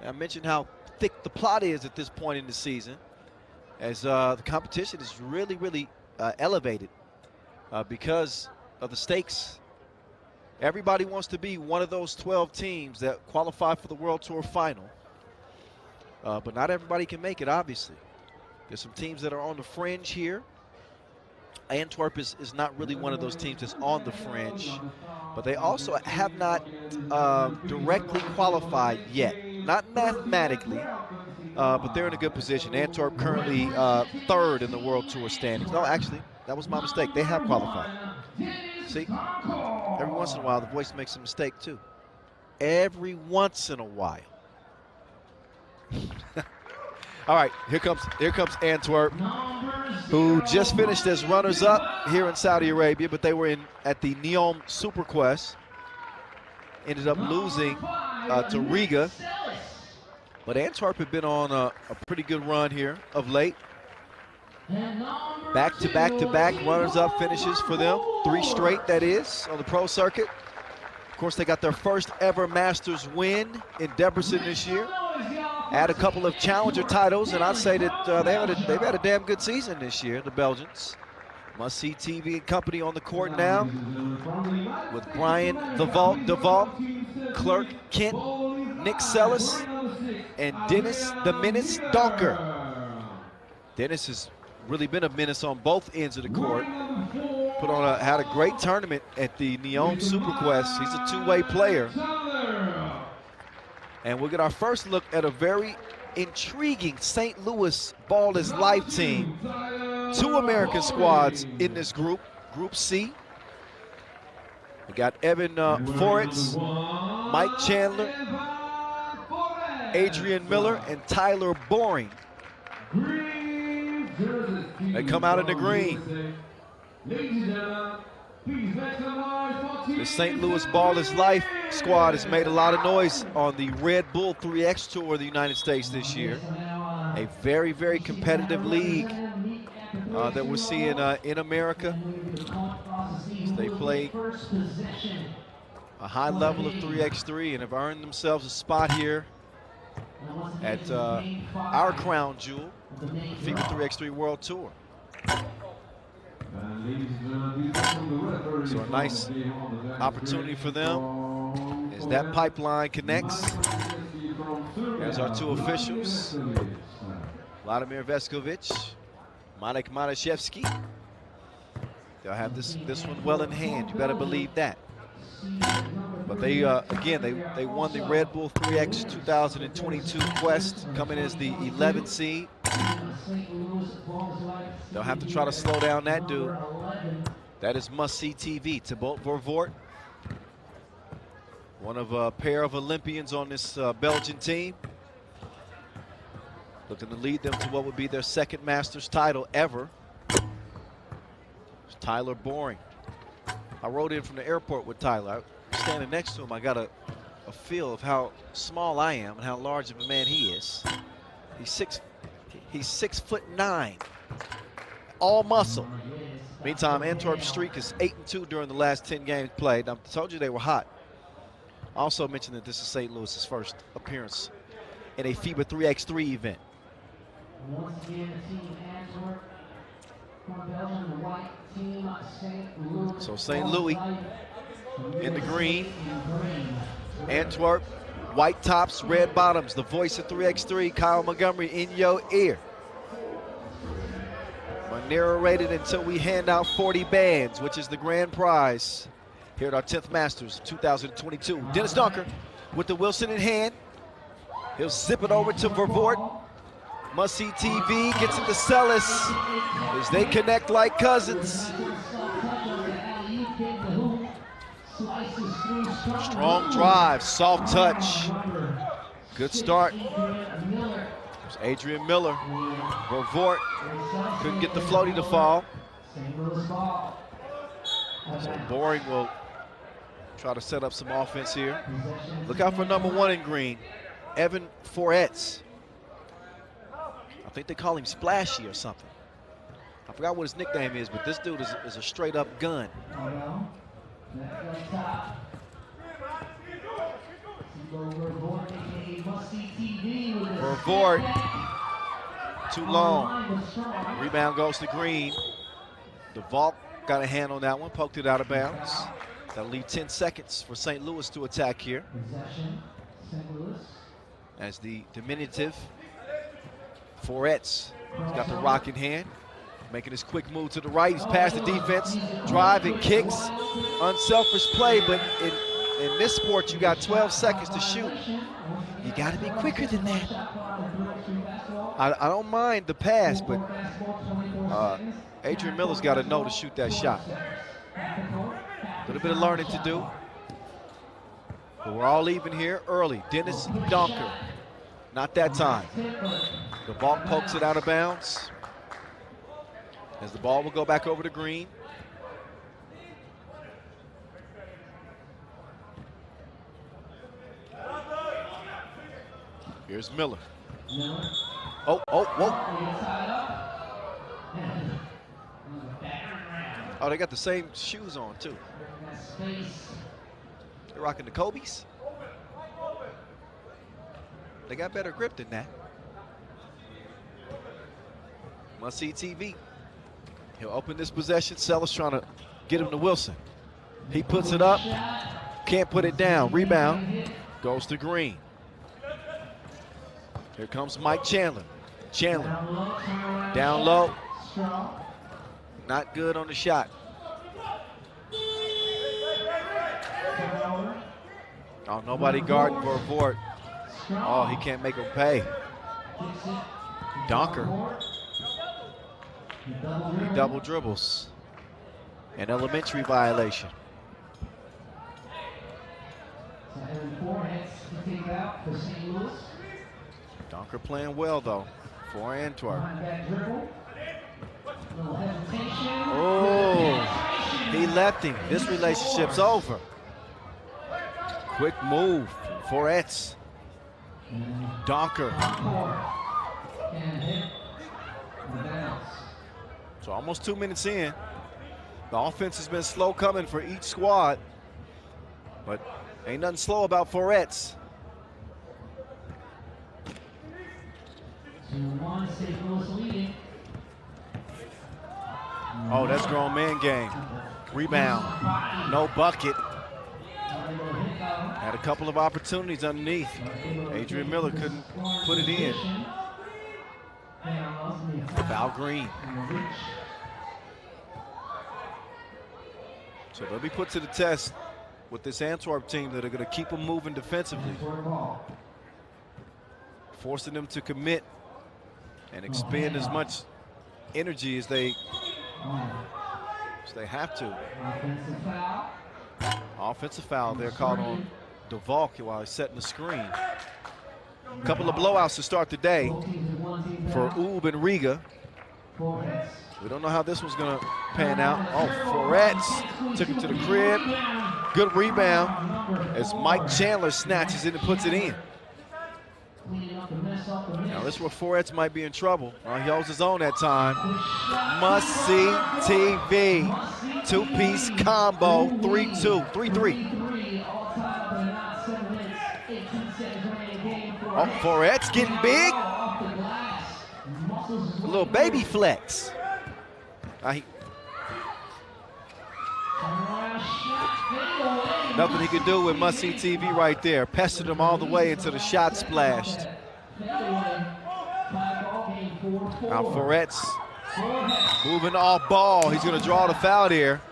I mentioned how thick the plot is at this point in the season, as the competition is really, really elevated because of the stakes. Everybody wants to be one of those 12 teams that qualify for the World Tour final, but not everybody can make it, obviously. There's some teams that are on the fringe here. Antwerp is not really one of those teams that's on the fringe, but they also have not directly qualified yet. Not mathematically, but they're in a good position. Antwerp currently 3rd in the World Tour standings. No, actually, that was my mistake. They have qualified. See, every once in a while, the voice makes a mistake, too. Every once in a while. All right, here comes Antwerp, who just finished as runners-up here in Saudi Arabia, but they were at the Neom Super Quest. Ended up losing to Riga. But Antwerp had been on a pretty good run here of late. Back-to-back runners-up finishes for them. 3 straight, that is, on the pro circuit. Of course, they got their first ever Masters win in Debrecen this year. Add a couple of challenger titles, and I'd say that they've had a damn good season this year, the Belgians. Must-see TV and company on the court now with Brian the Vault DeVault, Clerk Kent, Nick Sellis, and Dennis the Menace Donker. Dennis has really been a menace on both ends of the court. Had a great tournament at the Neom Super Quest. He's a two-way player. And we'll get our first look at a very intriguing St. Louis Ball is Life team. 2 American squads in this group, Group C. We got Evan Foritz, Mike Chandler, Adrian Miller, and Tyler Boring. They come out in the green. The St. Louis Ball is Life squad has made a lot of noise on the Red Bull 3x Tour of the United States this year. A very, very competitive league that we're seeing in America. They play a high level of 3x3 and have earned themselves a spot here at our crown jewel, the FIBA 3x3 World Tour. So a nice opportunity for them as that pipeline connects. There's our two officials, Vladimir Veskovic, Marek Maraszewski. They'll have this one well in hand. You better believe that. But they, again, they won the Red Bull 3x 2022 Quest, coming as the 11th seed. They'll have to try to slow down that dude. That is must-see TV. Thibaut Vervoort, one of a pair of Olympians on this Belgian team, looking to lead them to what would be their second Masters title ever. It's Tyler Boring. I rode in from the airport with Tyler. I, standing next to him, I got a feel of how small I am and how large of a man he is. He's 6'9", all muscle. Meantime, Antwerp's streak is 8-2 during the last 10 games played. I told you they were hot. I also mentioned that this is St. Louis's first appearance in a FIBA 3x3 event. Once again, the team Antwerp from Belgium, the white team St. Louis. So St. Louis in the green. Antwerp, white tops, red bottoms. The voice of 3x3, Kyle Montgomery, in your ear. We're narrated until we hand out 40 bands, which is the grand prize here at our 10th Masters 2022. Dennis Dunker with the Wilson in hand. He'll zip it over to Vervoort. Must-see TV gets it to Sellis as they connect like cousins. Strong drive, soft touch. Good start. There's Adrian Miller. Vervoort couldn't get the floaty to fall. So Boring will try to set up some offense here. Look out for number 1 in green, Evan Foretz. I think they call him Splashy or something. I forgot what his nickname is, but this dude is a straight up gun. Vervoort, too long. Rebound goes to Green. DeVault got a hand on that one, poked it out of bounds. That'll leave 10 seconds for St. Louis to attack here. As the diminutive Foretz has got the rock in hand, making his quick move to the right. He's past the defense, drive and kicks. Unselfish play, but in this sport, you got 12 seconds to shoot. You got to be quicker than that. I don't mind the pass, but Adrian Miller's got to know to shoot that shot. A little bit of learning to do. But we're all even here early. Dennis Donker, not that time. The ball pokes it out of bounds as the ball will go back over to Green. Here's Miller. Oh, whoa. Oh, they got the same shoes on, too. They're rocking the Kobe's. They got better grip than that. Must-see TV. He'll open this possession. Sellis trying to get him to Wilson. He puts it up. Can't put it down. Rebound goes to Green. Here comes Mike Chandler. Chandler down low. Not good on the shot. Oh, nobody guarding Vervoort. Oh, he can't make him pay. Donker. He double dribbles. An elementary violation. Donker playing well, though, for Antwerp. lefty. This relationship's over. Quick move for Etz. Donker. So almost 2 minutes in. The offense has been slow coming for each squad, but ain't nothing slow about Foretz. 2-1, St. Louis leading. Oh, that's grown man game. Rebound, no bucket. Had a couple of opportunities underneath. Adrian Miller couldn't put it in. Foul green. So they'll be put to the test with this Antwerp team that are going to keep them moving defensively, forcing them to commit and expend as much energy as they have to. Offensive foul there called on DeValk while he's setting the screen. A couple of blowouts to start the day for Ub and Riga. We don't know how this one's going to pan out. Oh, Foretz took him to the crib. Good rebound as Mike Chandler snatches it and puts it in. Now this is where Foretz might be in trouble. He holds his own that time. Must see TV. Two-piece combo, 3-2, 3-3. Oh, Foretz getting big. A little baby flex. Nothing he could do with must-see TV right there. Pestered him all the way into the shot splashed. Now Foretz moving off ball. He's going to draw the foul here.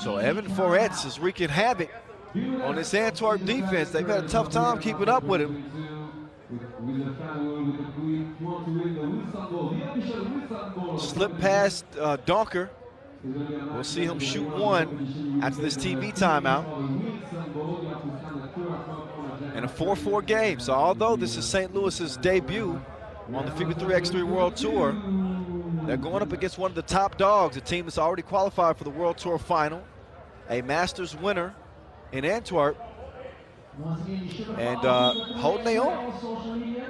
So Evan Foretz is wreaking havoc on this Antwerp defense. They've had a tough time keeping up with him. Slip past Donker. We'll see him shoot one after this TV timeout. And a 4-4 game. So although this is St. Louis's debut on the FIBA 3x3 World Tour, they're going up against one of the top dogs, a team that's already qualified for the World Tour final, a Masters winner in Antwerp, and holding their own.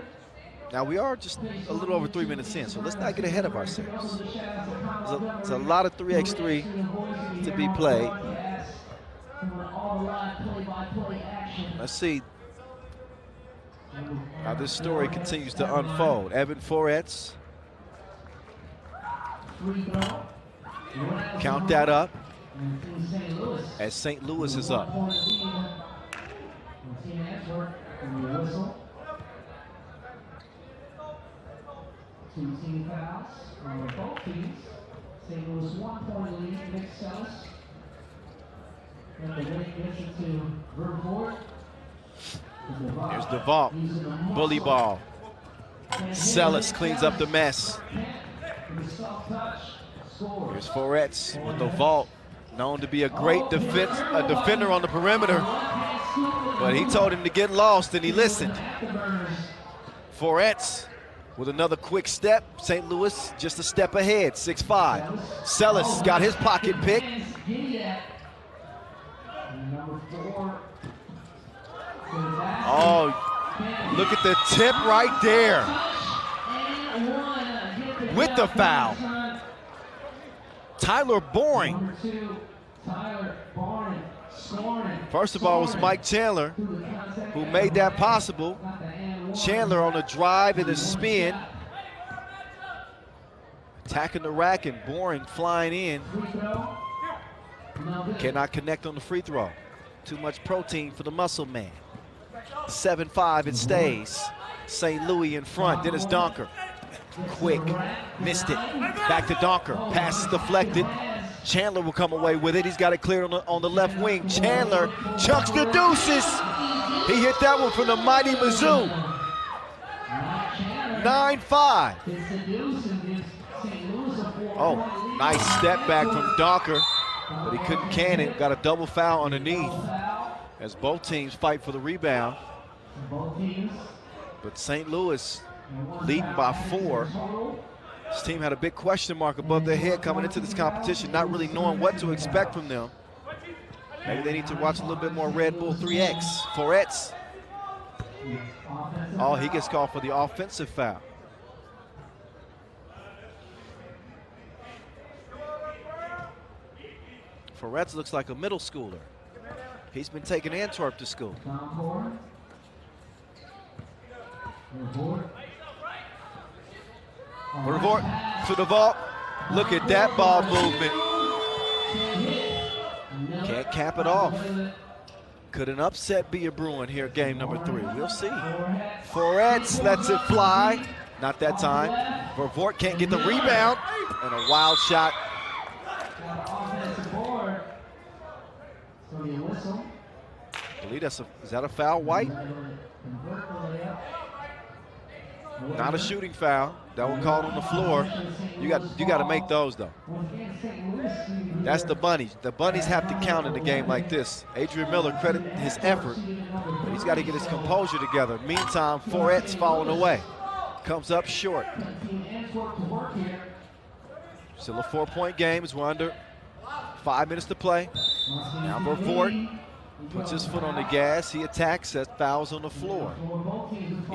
Now we are just a little over 3 minutes in, so let's not get ahead of ourselves. There's a lot of 3x3 to be played. Let's see how this story continues to unfold. Evan Foretz. Count that up as St. Louis is up. Two team fouls on both teams. St. Louis 1 point lead, Nick Sellis. And the win gets it to Vervoort. Here's DeValk, bully ball. Sellis cleans up the mess. Here's Foretz with the vault, known to be a great defender on the perimeter. But he told him to get lost and he listened. Foretz with another quick step. St. Louis just a step ahead, 6'5". Sellis got his pocket pick. Oh, look at the tip right there. With the foul. Tyler Boring. First of all, it was Mike Chandler who made that possible. Chandler on a drive and a spin. Attacking the rack and Boring flying in. Cannot connect on the free throw. Too much protein for the muscle man. 7-5, it stays. St. Louis in front. Dennis Donker. Quick, missed it. Back to Donker. Pass is deflected. Chandler will come away with it. He's got it cleared on the left wing. Chandler chucks the deuces. He hit that one from the mighty Mizzou. 9-5. Oh, nice step back from Donker, but he couldn't can it. Got a double foul underneath as both teams fight for the rebound. But St. Louis leading by 4. This team had a big question mark above their head coming into this competition, not really knowing what to expect from them. Maybe they need to watch a little bit more Red Bull 3X, 4X. Oh, he gets called for the offensive foul. Foretz looks like a middle schooler. He's been taking Antwerp to school. Revort to the vault. Look at that ball movement. Can't cap it off. Could an upset be a brewing here, game number 3? We'll see. Foretz lets it fly. Not that time. Revort can't get the rebound. And a wild shot. I believe that's is that a foul, White? Not a shooting foul. That one called on the floor. You got to make those though. That's the Bunnies. The Bunnies have to count in a game like this. Adrian Miller, credit his effort, but he's got to get his composure together. Meantime, Foretz falling away. Comes up short. Still a 4-point game as we're under 5 minutes to play. Now Revort puts his foot on the gas. He attacks, sets fouls on the floor.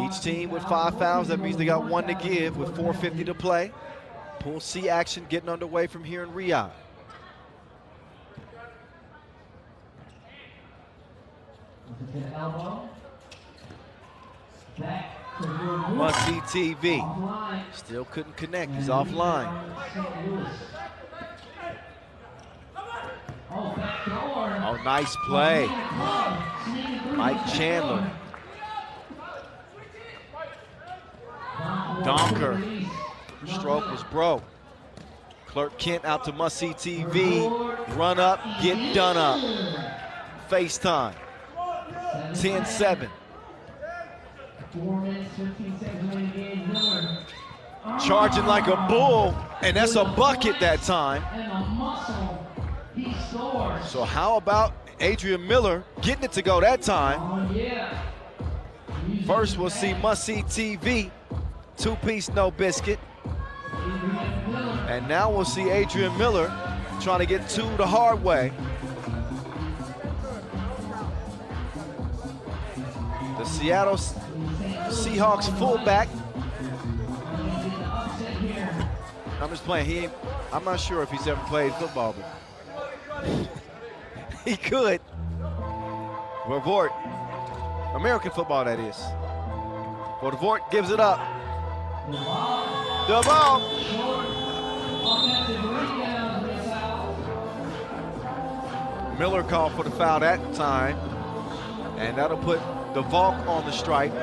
Each team with 5 fouls. That means they got 1 to give with 4:50 to play. Pool C action getting underway from here in Riyadh. Must-see TV. Still couldn't connect. He's offline. Oh, nice play. Mike Chandler. Donker. Stroke was broke. Clark Kent out to Must-see TV. Run up, get done up. FaceTime. 10-7. Charging like a bull, and that's a bucket that time. So how about Adrian Miller getting it to go that time? First we'll see Must-see TV, 2-piece no biscuit. And now we'll see Adrian Miller trying to get 2 the hard way. The Seattle Seahawks fullback. I'm just playing. I'm not sure if he's ever played football, but he could. Revort. American football, that is. But Revort gives it up. The ball. Miller called for the foul that time. And that'll put the Volk on the strike.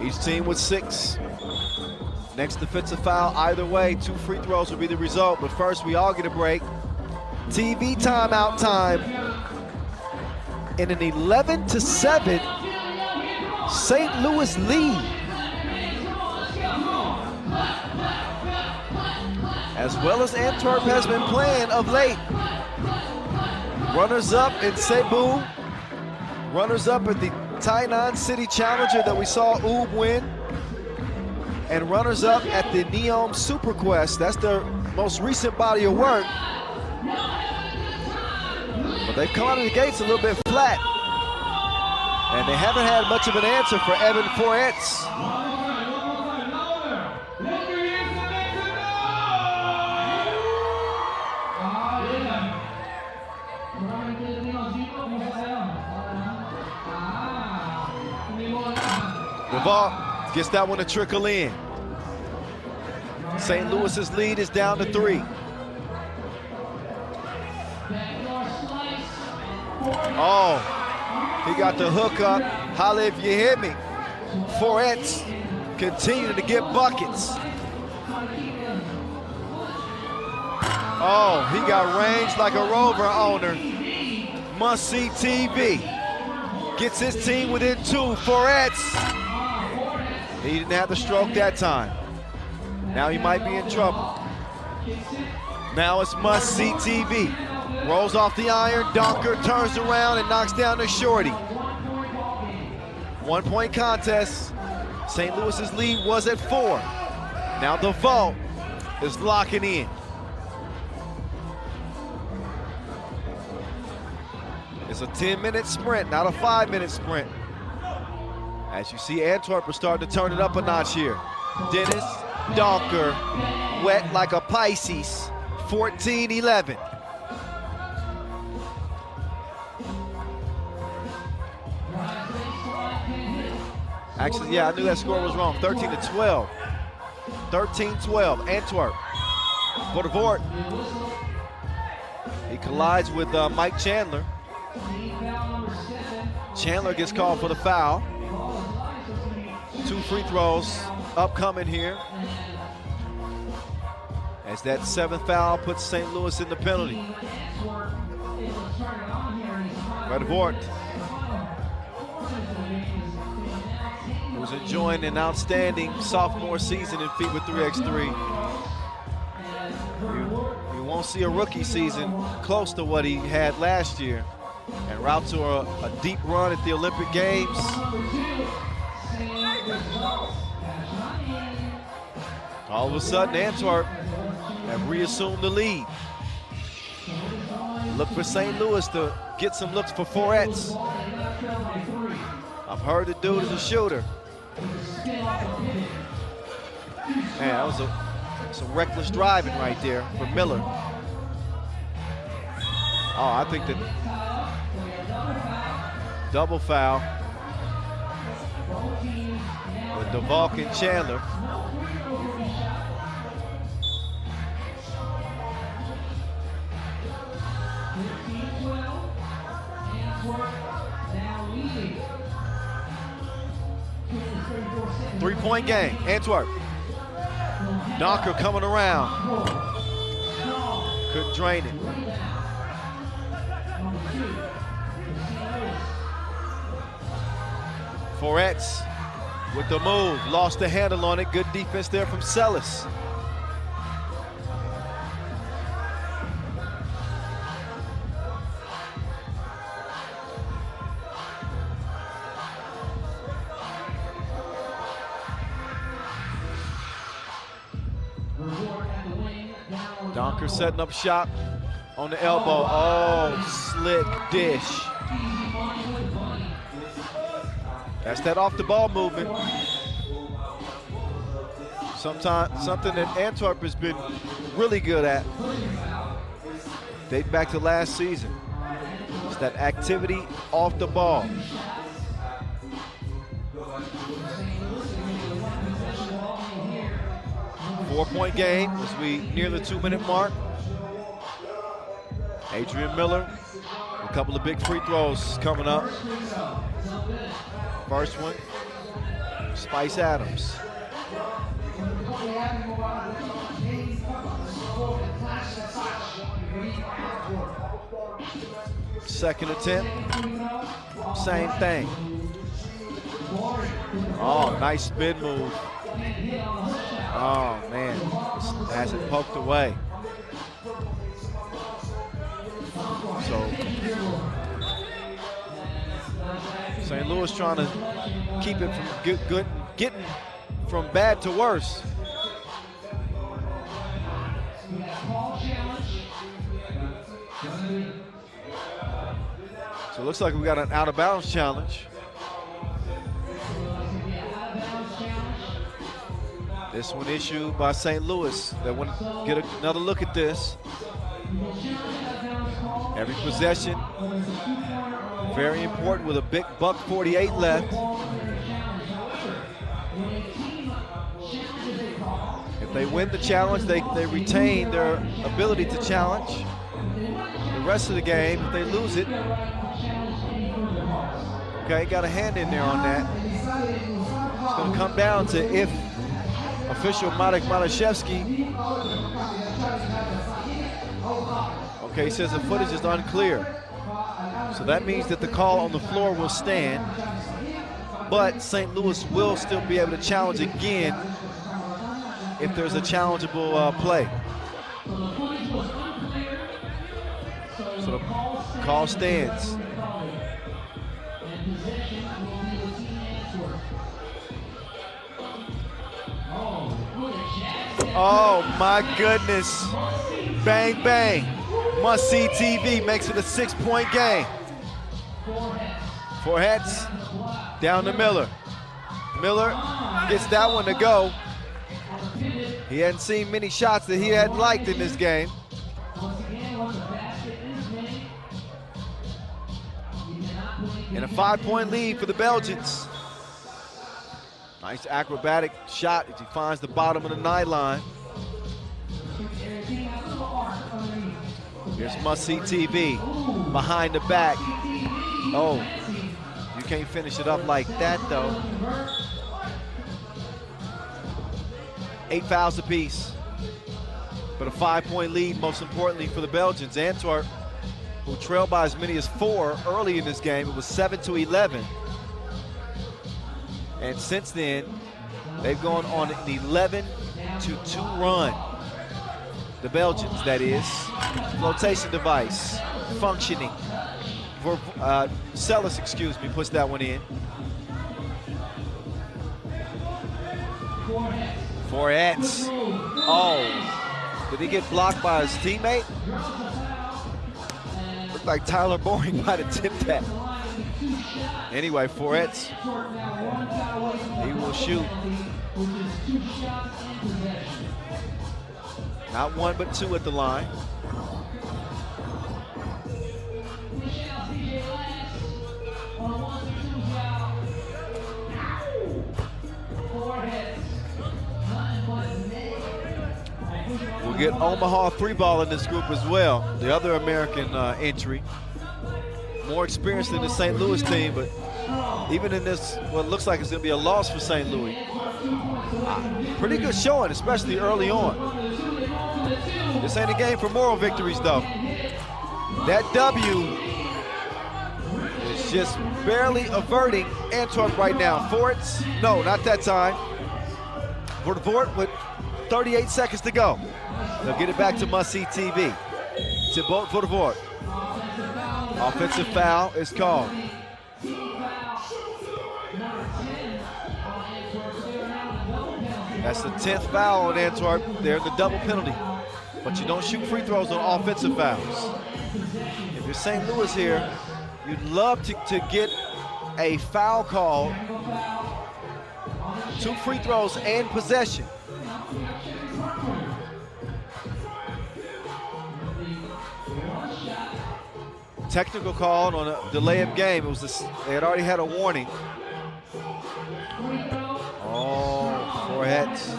Each team with 6. Next defensive foul, either way, 2 free throws will be the result. But first, we all get a break. TV timeout time. In an 11-7 St. Louis lead. As well as Antwerp has been playing of late. Runners up in Cebu. Runners up at the Tainan City Challenger that we saw Oob win. And runners up at the Neom Super Quest. That's their most recent body of work. But they've come out of the gates a little bit flat. And they haven't had much of an answer for Evan Foretz. Revort gets that one to trickle in. St. Louis's lead is down to 3. Oh, he got the hook up. Holla if you hear me. Foretz continuing to get buckets. Oh, he got range like a Rover owner. Must-see TV. Gets his team within 2. Foretz. He didn't have the stroke that time. Now he might be in trouble. Now it's Must-see TV. Rolls off the iron, Donker turns around and knocks down the shorty. 1-point contest. St. Louis's lead was at 4. Now the vault is locking in. It's a 10-minute sprint, not a 5-minute sprint. As you see, Antwerp is starting to turn it up a notch here. Dennis Donker, wet like a Pisces, 14-11. Actually, yeah, I knew that score was wrong. 13-12. 13-12, Antwerp. For the Vort. He collides with Mike Chandler. Chandler gets called for the foul. 2 free throws upcoming here. As that 7th foul puts St. Louis in the penalty. For the Vort, who's enjoying an outstanding sophomore season in FIBA 3x3. You won't see a rookie season close to what he had last year. And route to a deep run at the Olympic Games. All of a sudden, Antwerp have reassumed the lead. Look for St. Louis to get some looks for Foretz. I've heard the dude is a shooter. Man, that was some reckless driving right there for Miller. Oh, I think that double foul with DeValk and Chandler. Three-point game, Antwerp. Donker coming around. Couldn't drain it. Foretz with the move, lost the handle on it. Good defense there from Celis. Donker setting up shop on the elbow. Oh, slick dish. That's that off the ball movement. Something that Antwerp has been really good at. Dating back to last season. It's that activity off the ball. Four-point game as we near the 2-minute mark. Adrian Miller, a couple of big free throws coming up. First one, Spice Adams. Second attempt, same thing. Oh, nice spin move. Oh man, has it poked away. So St. Louis trying to keep it from getting from bad to worse. So it looks like we got an out of bounds challenge. This one issued by St. Louis. They want to get another look at this. Every possession, very important with a big $1:48 left. If they win the challenge, they retain their ability to challenge the rest of the game. If they lose it, okay, got a hand in there on that. It's going to come down to if official Marek Malashevsky, okay, says the footage is unclear. So that means that the call on the floor will stand, but St. Louis will still be able to challenge again if there's a challengeable play. So the call stands. will be with Team Antwerp. Oh my goodness. Bang, bang. Must see TV makes it a 6-point game. Four heads, down to Miller. Miller gets that one to go. He hadn't seen many shots that he hadn't liked in this game. And a 5-point lead for the Belgians. Nice acrobatic shot as he finds the bottom of the 9 line. Here's must-see TV behind the back. Oh, you can't finish it up like that though. 8 fouls apiece, but a 5-point lead, most importantly for the Belgians. Antwerp, who trailed by as many as 4 early in this game, it was 7-11. And since then, they've gone on an 11-2 run. The Belgians, that is. Flotation device, functioning. Celis, excuse me, puts that one in. Forets. Oh, did he get blocked by his teammate? Looked like Tyler Boring might have tipped that. Anyway, Forets, he will shoot. Not 1, but 2 at the line. We'll get Omaha 3-ball in this group as well, the other American entry. More experienced than the St. Louis team, but even in this, what looks like it's going to be a loss for St. Louis. Pretty good showing, especially early on. This ain't a game for moral victories, though. That W is just barely averting Antwerp right now. Forts, no, not that time. Vort with 38 seconds to go. They'll get it back to must-see TV. Thibaut Vort. Offensive foul is called. That's the 10th foul on Antwerp. They're in the double penalty. But you don't shoot free throws on offensive fouls. If you're St. Louis here, you'd love to get a foul call, 2 free throws and possession. Technical call on a delay of game. It was they had already had a warning. Oh, 4 hits.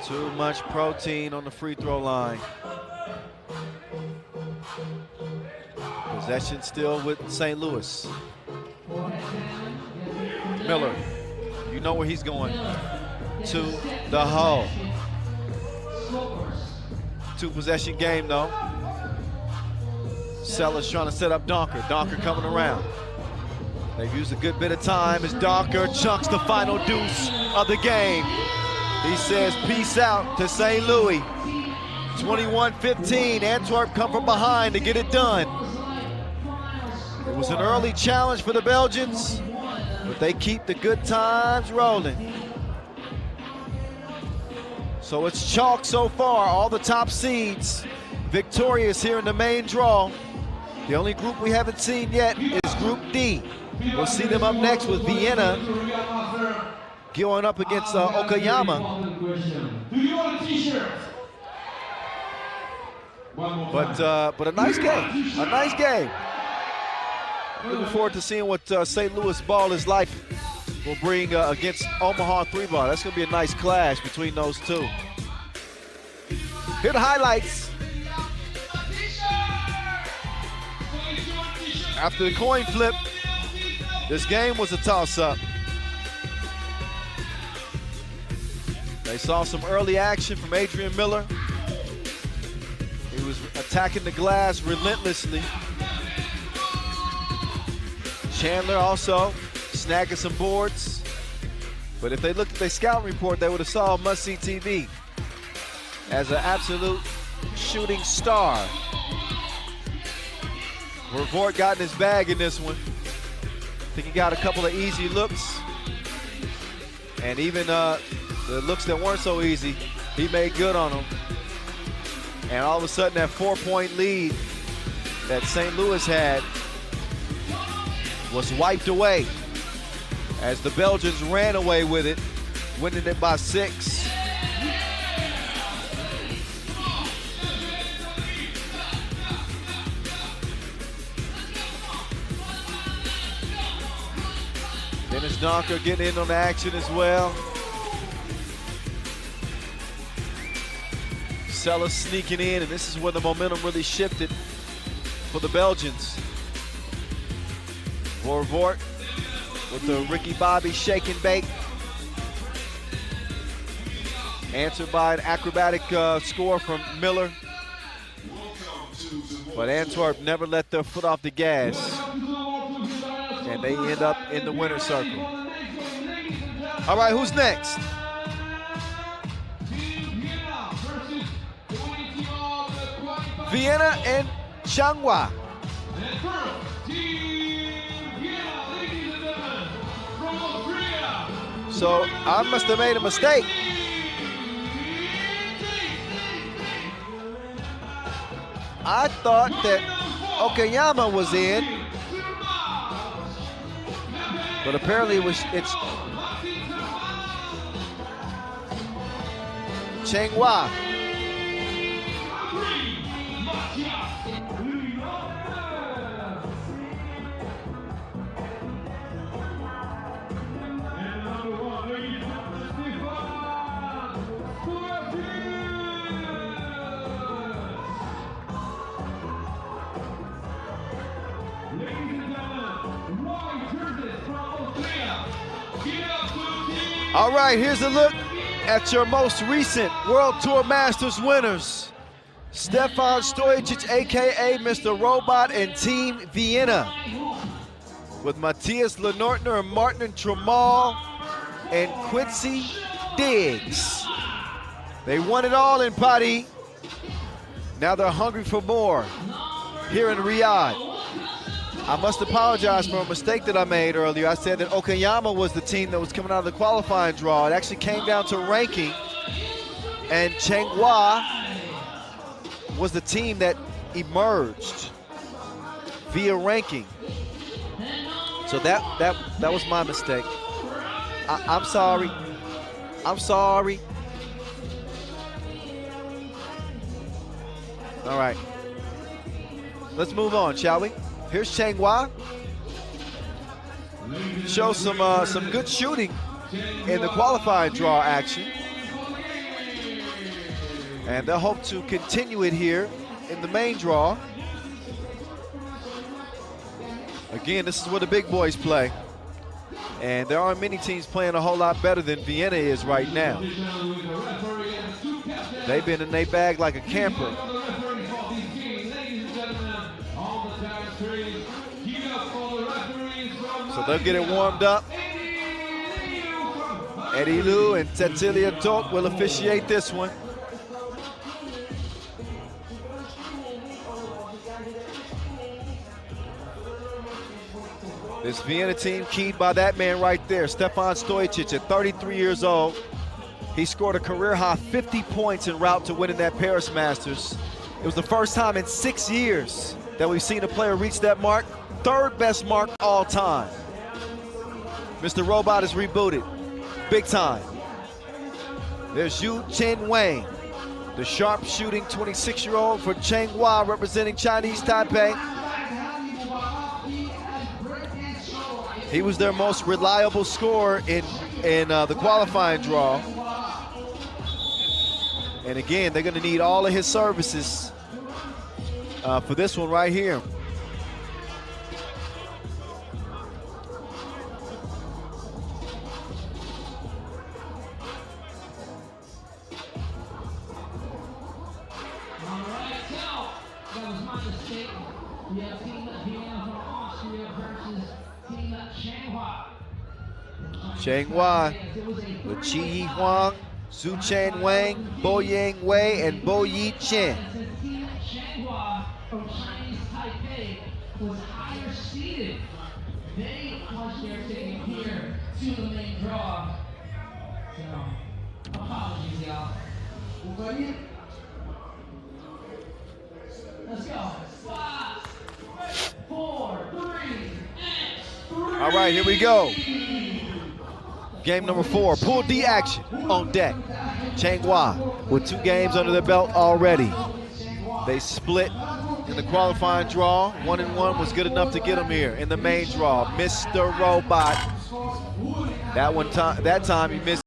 Too much protein on the free throw line. Possession still with St. Louis. Miller, you know where he's going. To the hole. 2-possession game though. Celis trying to set up Donker. Donker coming around. They've used a good bit of time as Donker chunks the final deuce of the game. He says peace out to St. Louis. 21-15, Antwerp come from behind to get it done. It was an early challenge for the Belgians, but they keep the good times rolling. So it's chalk so far, all the top seeds victorious here in the main draw. The only group we haven't seen yet is Group D. We'll see them up next with Vienna going up against Okayama. But a nice game, Looking forward to seeing what St. Louis ball is like. Will bring against Omaha 3-ball. That's going to be a nice clash between those two. Here are the highlights. After the coin flip, this game was a toss-up. They saw some early action from Adrian Miller. He was attacking the glass relentlessly. Chandler also snagging some boards. But if they looked at their scouting report, they would have saw must-see TV as an absolute shooting star. Vort got in his bag in this one. think he got a couple of easy looks. And even the looks that weren't so easy, he made good on them. And all of a sudden, that 4-point lead that St. Louis had was wiped away as the Belgians ran away with it, winning it by 6. Dennis Donker getting in on the action as well. Sellers sneaking in, and this is where the momentum really shifted for the Belgians. Vorvoort with the Ricky Bobby shake and bake. Answered by an acrobatic score from Miller. But Antwerp never let their foot off the gas. And they end up in the winner's circle. All right, who's next? Vienna and Changhua. So I must have made a mistake. I thought that Okayama was in, but apparently it's Changhua. All right, here's a look at your most recent World Tour Masters winners. Stefan Stojacic, AKA Mr. Robot, and Team Vienna, with Matthias Lenortner, Martin Tramal, and Quincy Diggs. They won it all in Paris. Now they're hungry for more here in Riyadh. I must apologize for a mistake that I made earlier. I said that Okayama was the team that was coming out of the qualifying draw. It actually came down to ranking, and Changhua was the team that emerged via ranking. So that was my mistake. I'm sorry. I'm sorry. All right. Let's move on, shall we? Here's Changhua. Shows some good shooting in the qualifying draw action. And they'll hope to continue it here in the main draw. Again, this is where the big boys play. And there aren't many teams playing a whole lot better than Vienna is right now. They've been in their bag like a camper. So they'll get it warmed up. Eddie Lou and Cecilia Tok will officiate this one. This Vienna team keyed by that man right there, Stefan Stojacic, at 33 years old. He scored a career-high 50 points en route to winning that Paris Masters. It was the first time in 6 years that we've seen a player reach that mark. Third best mark all time. Mr. Robot is rebooted, big time. There's Yu Chen Wang, the sharp-shooting 26-year-old for Changhua, representing Chinese Taipei. He was their most reliable scorer in the qualifying draw. And again, they're going to need all of his services for this one right here. Changhua with Chi Yi Huang, Zhu Chen Wang, Bo Yang Wei, and Bo Yi Chen. Changhua from Chinese Taipei was higher seeded. They to the main draw. So, apologies, y'all. Let's go. 5, 4, 3, and 3. All right, here we go. Game number 4, Pool D action on deck. Changhua with 2 games under their belt already. They split in the qualifying draw. 1-1 was good enough to get them here in the main draw. Mr. Robot. That time he missed.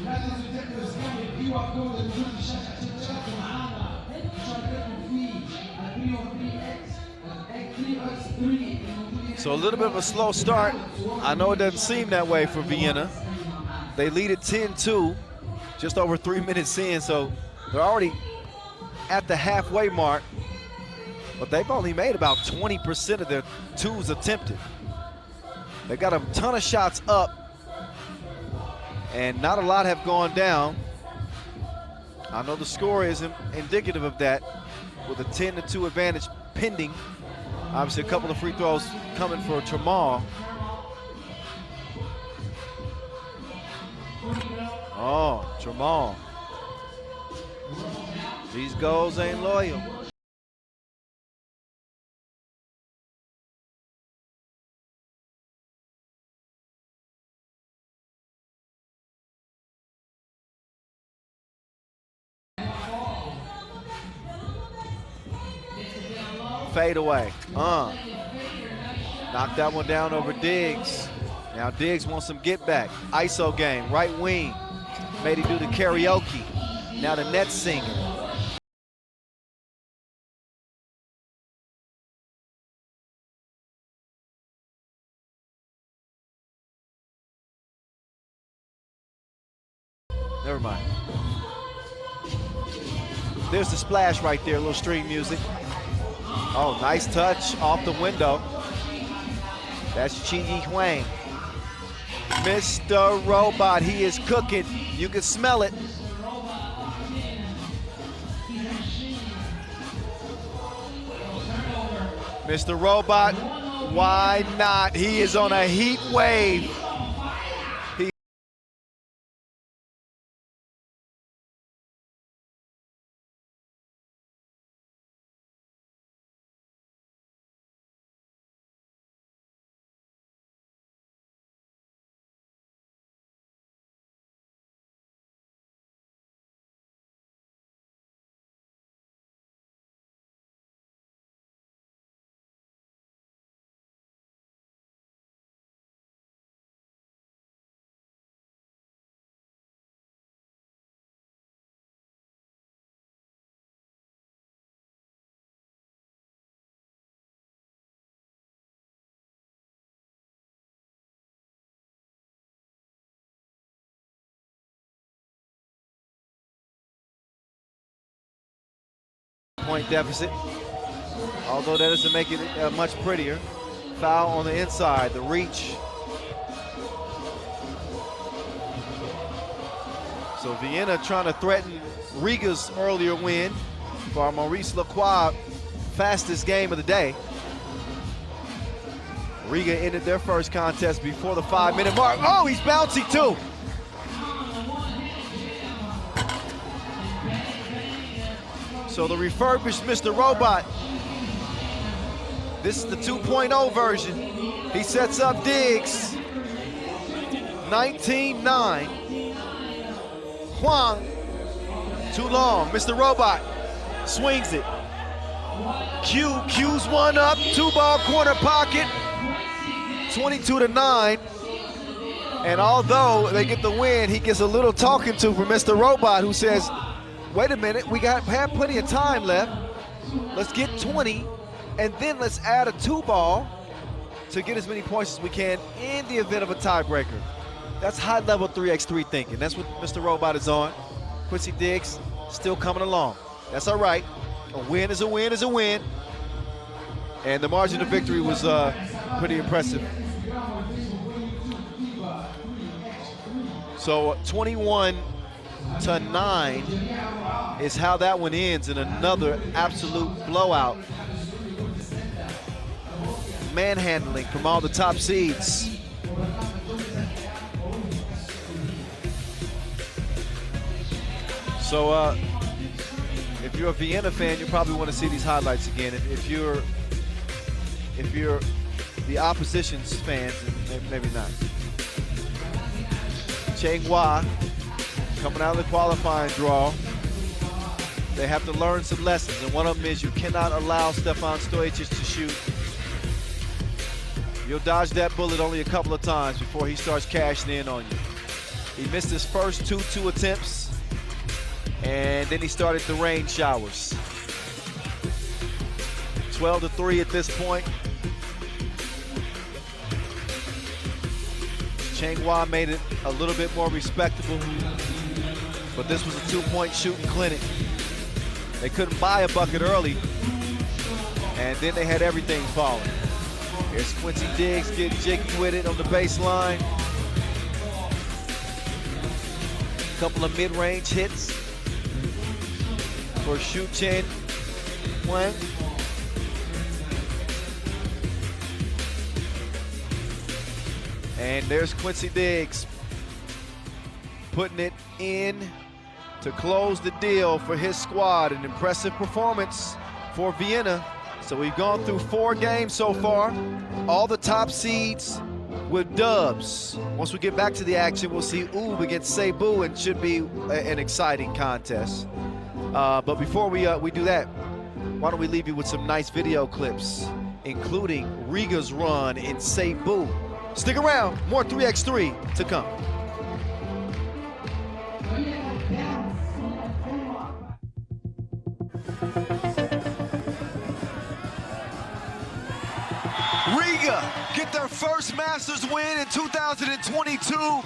لازم تذكروا اسكان الكيو ار كود اللي موجود في الشاشه عشان تشاركوا معانا مشاركتكم في الفيديو 3x3. So a little bit of a slow start. I know it doesn't seem that way for Vienna. They lead at 10-2, just over 3 minutes in, so they're already at the halfway mark, but they've only made about 20% of their twos attempted. They've got a ton of shots up, and not a lot have gone down. I know the score is indicative of that, with a 10-2 advantage pending. Obviously, a couple of free throws coming for Tramal. Oh, Tramal. These goals ain't loyal. Fade away. Knocked that one down over Diggs. Now Diggs wants some get back. ISO game, right wing. Made him do the karaoke. Now the Nets singing. Never mind. There's the splash right there, a little stream music. Oh, nice touch off the window. That's Chi Yi Huang. Mr. Robot, he is cooking. You can smell it. Mr. Robot, why not? He is on a heat wave. Point deficit, although that doesn't make it much prettier. Foul on the inside, the reach. So Vienna trying to threaten Riga's earlier win for Maurice Lacroix, fastest game of the day. Riga ended their first contest before the 5-minute mark. Oh, he's bouncy too. So the refurbished Mr. Robot. This is the 2.0 version. He sets up Diggs. 19-9. Huang, too long. Mr. Robot swings it. Q's one up, 2-ball corner pocket. 22-9. And although they get the win, he gets a little talking to from Mr. Robot, who says, wait a minute, we have plenty of time left. Let's get 20, and then let's add a 2-ball to get as many points as we can in the event of a tiebreaker. That's high-level 3x3 thinking. That's what Mr. Robot is on. Quincy Diggs still coming along. That's all right. A win is a win is a win. And the margin of victory was pretty impressive. So 21-9 is how that one ends in another absolute blowout. Manhandling from all the top seeds. So if you're a Vienna fan, you probably want to see these highlights again. If you're the opposition's fans, maybe not. Changhua coming out of the qualifying draw. They have to learn some lessons, and one of them is you cannot allow Stefan Stojic to shoot. You'll dodge that bullet only a couple of times before he starts cashing in on you. He missed his first 2 attempts, and then he started the rain showers. 12-3 at this point. Changhua made it a little bit more respectable, but this was a 2-point shooting clinic. They couldn't buy a bucket early, and then they had everything falling. Here's Quincy Diggs getting jiggy with it on the baseline. Couple of mid-range hits for Shu Chen Huang. And there's Quincy Diggs putting it in to close the deal for his squad. An impressive performance for Vienna. So we've gone through 4 games so far. All the top seeds with dubs. Once we get back to the action, we'll see Ub against Cebu, and should be an exciting contest. But before we do that, why don't we leave you with some nice video clips, including Riga's run in Cebu. Stick around, more 3x3 to come. Riga get their first Masters win in 2022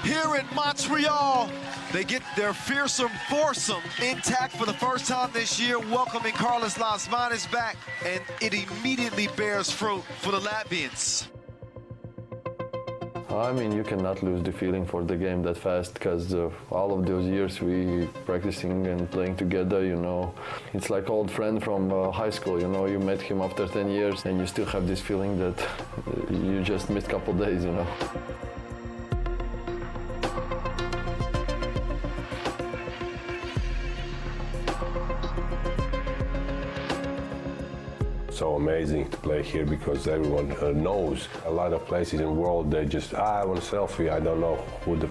here in Montreal. They get their fearsome foursome intact for the first time this year, welcoming Carlos Lasmanis back, and it immediately bears fruit for the Latvians. I mean, you cannot lose the feeling for the game that fast, because all of those years we practicing and playing together, you know. It's like old friend from high school, you know. You met him after 10 years and you still have this feeling that you just missed a couple days, you know. So amazing to play here because everyone knows. A lot of places in the world, they just, I want a selfie, I don't know who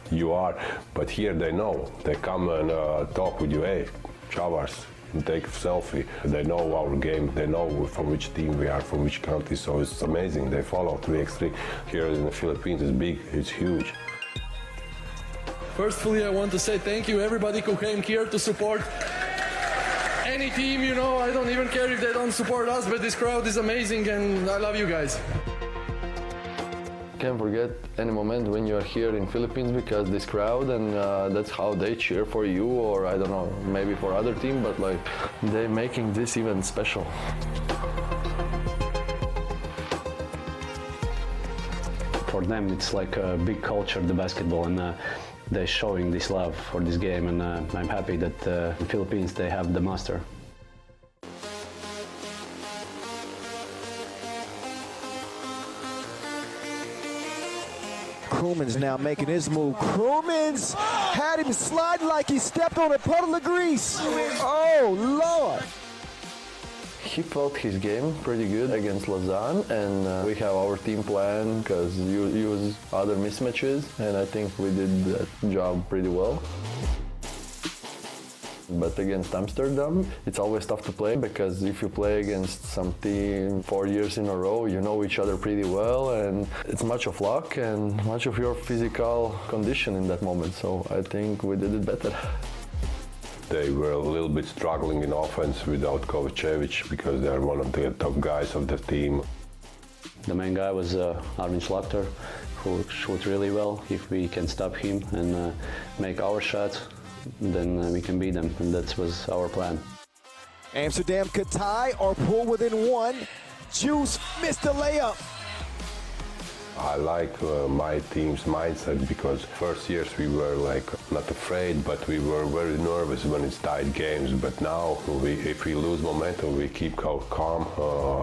you are. But here they know. They come and talk with you, hey, Chavars, take a selfie. They know our game, they know from which team we are, from which country, so it's amazing. They follow 3x3. Here in the Philippines, it's big, it's huge. Firstly, I want to say thank you everybody who came here to support any team, you know. I don't even care if they don't support us, but this crowd is amazing and I love you guys. Can't forget any moment when you are here in Philippines, because this crowd, and that's how they cheer for you, or I don't know, maybe for other team, but like they're making this even special. For them, it's like a big culture, the basketball, and they're showing this love for this game, and I'm happy that in the Philippines they have the master. Crewman's now making his move. Crewman's had him sliding like he stepped on a puddle of grease. Oh, Lord. He felt his game pretty good against Lausanne, and we have our team plan because you use other mismatches, and I think we did that job pretty well. But against Amsterdam, it's always tough to play, because if you play against some team 4 years in a row, you know each other pretty well, and it's much of luck and much of your physical condition in that moment. So I think we did it better. They were a little bit struggling in offense without Kovacevic, because they're one of the top guys of the team. The main guy was Arvin Schlachter, who shot really well. If we can stop him and make our shots, then we can beat them, and that was our plan. Amsterdam could tie or pull within one. Chooks missed the layup. I like my team's mindset, because first years we were like not afraid, but we were very nervous when it's tight games. But now, if we lose momentum, we keep calm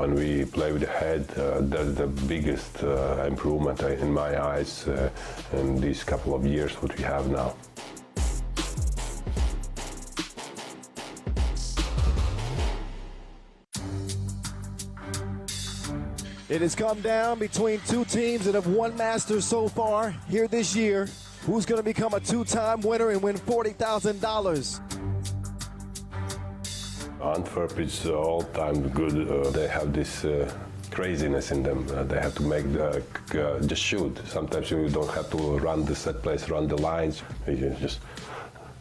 and we play with the head. That's the biggest improvement in my eyes in these couple of years what we have now. It has come down between two teams that have won Masters so far here this year. Who's going to become a two-time winner and win $40,000? Antwerp is all-time good. They have this craziness in them. They have to make just shoot. Sometimes you don't have to run the set plays, run the lines. You just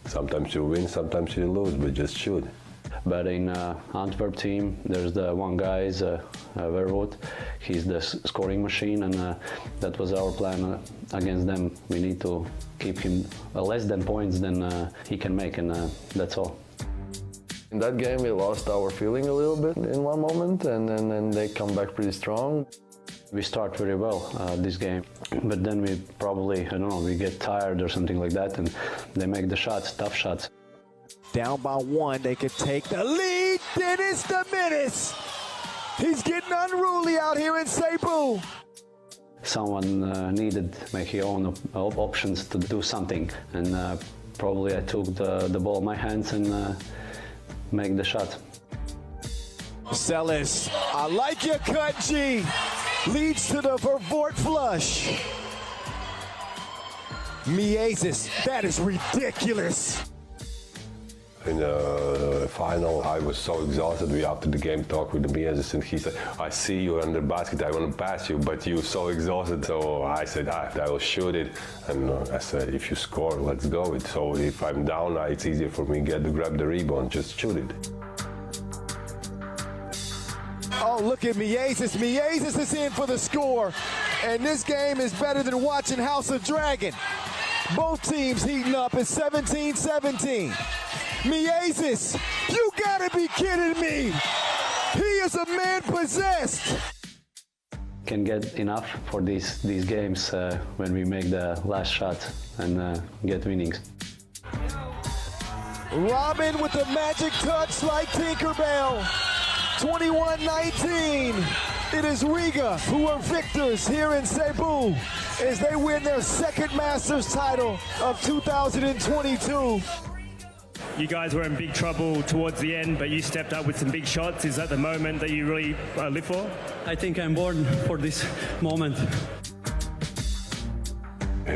sometimes you win, sometimes you lose, but just shoot. But in Antwerp team, there's the one guy, is Verwoerd. He's the scoring machine, and that was our plan against them. We need to keep him less than points than he can make, and that's all. In that game, we lost our feeling a little bit in one moment, and then they come back pretty strong. We start very well this game, but then we probably, I don't know, we get tired or something like that, and they make the shots, tough shots. Down by one, they could take the lead. Dennis the Menace. He's getting unruly out here in Cebu. Someone needed make his own options to do something, and probably I took the ball in my hands and make the shot. Celis, I like your cut, G. Leads to the Verwoerd flush. Miezis, that is ridiculous. In the final, I was so exhausted. We after the game talked with me, and he said, "I see you under the basket. I want to pass you, but you're so exhausted." So I said, "I will shoot it." And I said, "If you score, let's go." So if I'm down, it's easier for me to grab the rebound, just shoot it. Oh, look at Miezis. Miezis is in for the score. And this game is better than watching House of Dragon. Both teams heating up. It's 17-17. Miezis, you gotta be kidding me. He is a man possessed. Can get enough for these games when we make the last shot and get winnings. Robin with the magic touch like Tinkerbell. 21-19. It is Riga who are victors here in Cebu as they win their second Masters title of 2022. You guys were in big trouble towards the end, but you stepped up with some big shots. Is that the moment that you really live for? I think I'm born for this moment.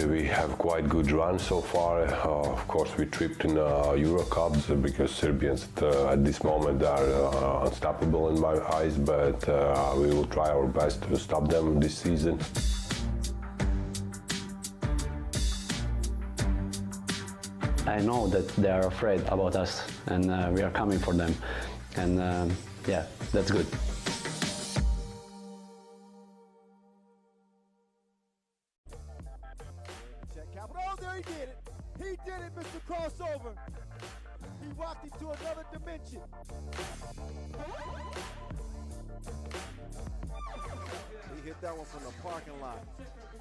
We have quite good run so far. Of course, we tripped in Euro Cups because Serbians at this moment are unstoppable in my eyes, but we will try our best to stop them this season. I know that they are afraid about us, and we are coming for them. And yeah, that's good. Oh, there he did it. He did it, Mr. Crossover. He rocked it to another dimension. He hit that one from the parking lot.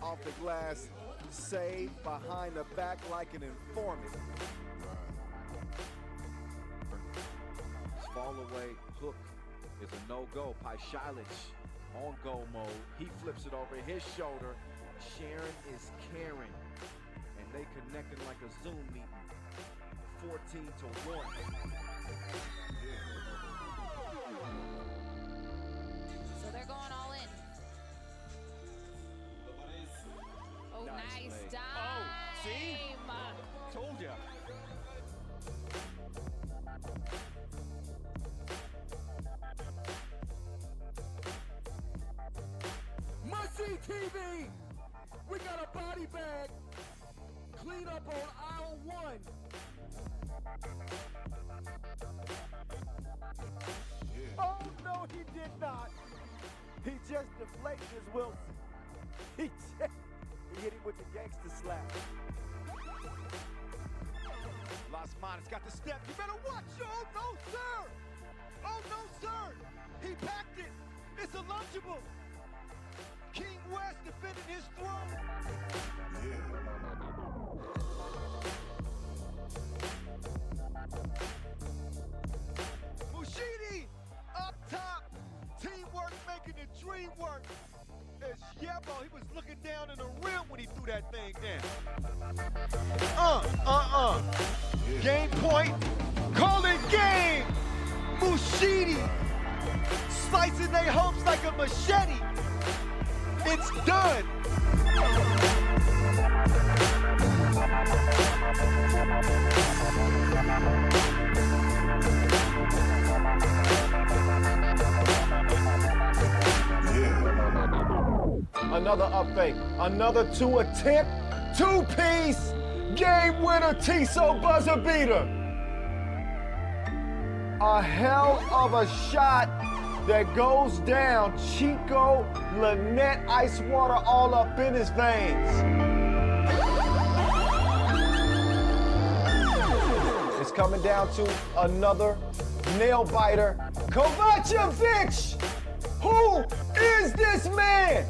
Off the glass, saved behind the back like an informant. Fall away hook is a no-go. Paishalic on go mode. He flips it over his shoulder. Sharon is caring. And they connecting like a Zoom meeting. 14-1. So they're going all in. Oh, nice dive. Oh, see? Told ya. Mercy TV! We got a body bag. Clean up on aisle 1. Oh, no, he did not. He just deflated his Wilson. He hit him with the gangster slap. Las Manos got the step. You better watch. Oh, no, sir. Oh, no, sir. He packed it. It's a Lunchable. King West defending his throne. Mushidi up top. Teamwork making the dream work. As Yebo, he was looking down in the rim when he threw that thing down. Game point. Call it game. Mushidi slicing their hopes like a machete. It's done. Another up fake, another 2 attempt, 2-piece, game winner, Tiso buzzer beater. A hell of a shot that goes down. Chico, Lynette, ice water all up in his veins. It's coming down to another nail biter. Kovacevic! Who is this man?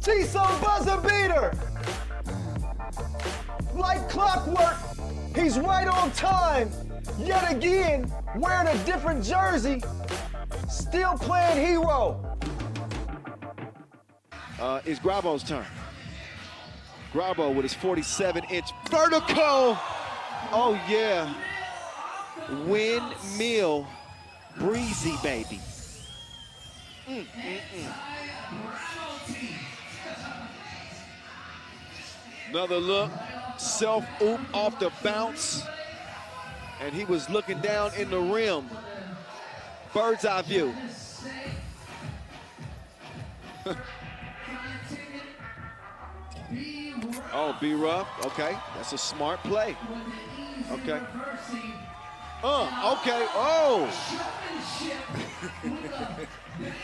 Tiso buzzer beater. Like clockwork, he's right on time. Yet again, wearing a different jersey. Still playing hero. It's Grabo's turn. Grabo with his 47-inch vertical. Oh, yeah. Windmill. Breezy, baby. Another look. Self-oop off the bounce. and he was looking down in the rim. Bird's eye view. Oh, be rough. Okay, that's a smart play. Okay. Okay. Oh.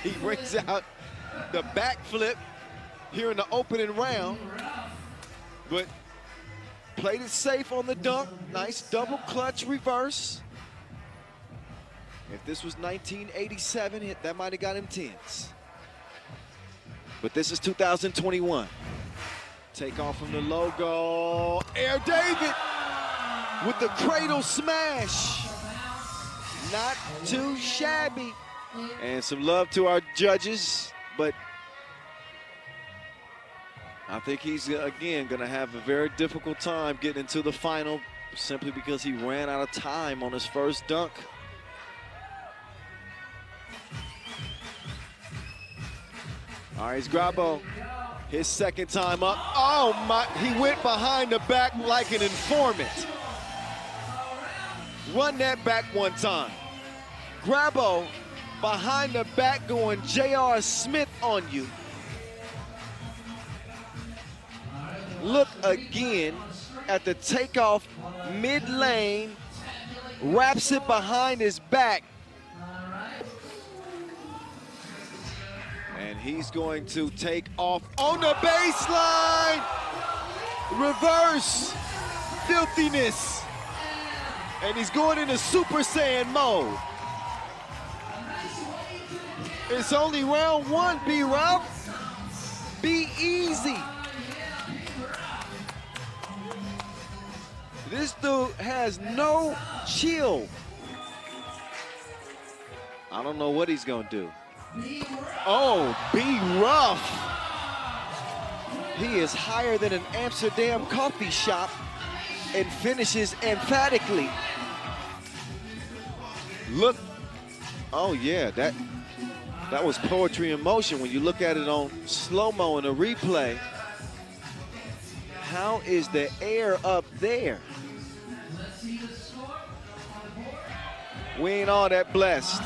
He brings out the backflip here in the opening round, but played it safe on the dunk. Nice double clutch reverse. If this was 1987, that might have got him 10s. But this is 2021. Take off from the logo. Air David with the cradle smash. Not too shabby. And some love to our judges, but I think he's, again, going to have a very difficult time getting into the final simply because he ran out of time on his first dunk. All right, it's Grabo. His second time up. Oh, my, he went behind the back like an informant. Run that back one time. Grabo behind the back going J.R. Smith on you. Look again at the takeoff mid-lane, wraps it behind his back. And he's going to take off on the baseline. Reverse filthiness. And he's going into Super Saiyan mode. It's only round one, be rough. Be easy. This dude has no chill. I don't know what he's gonna do. Oh, be rough. He is higher than an Amsterdam coffee shop and finishes emphatically. Look, oh yeah, that was poetry in motion when you look at it on slow-mo in a replay. How is the air up there? We ain't all that blessed.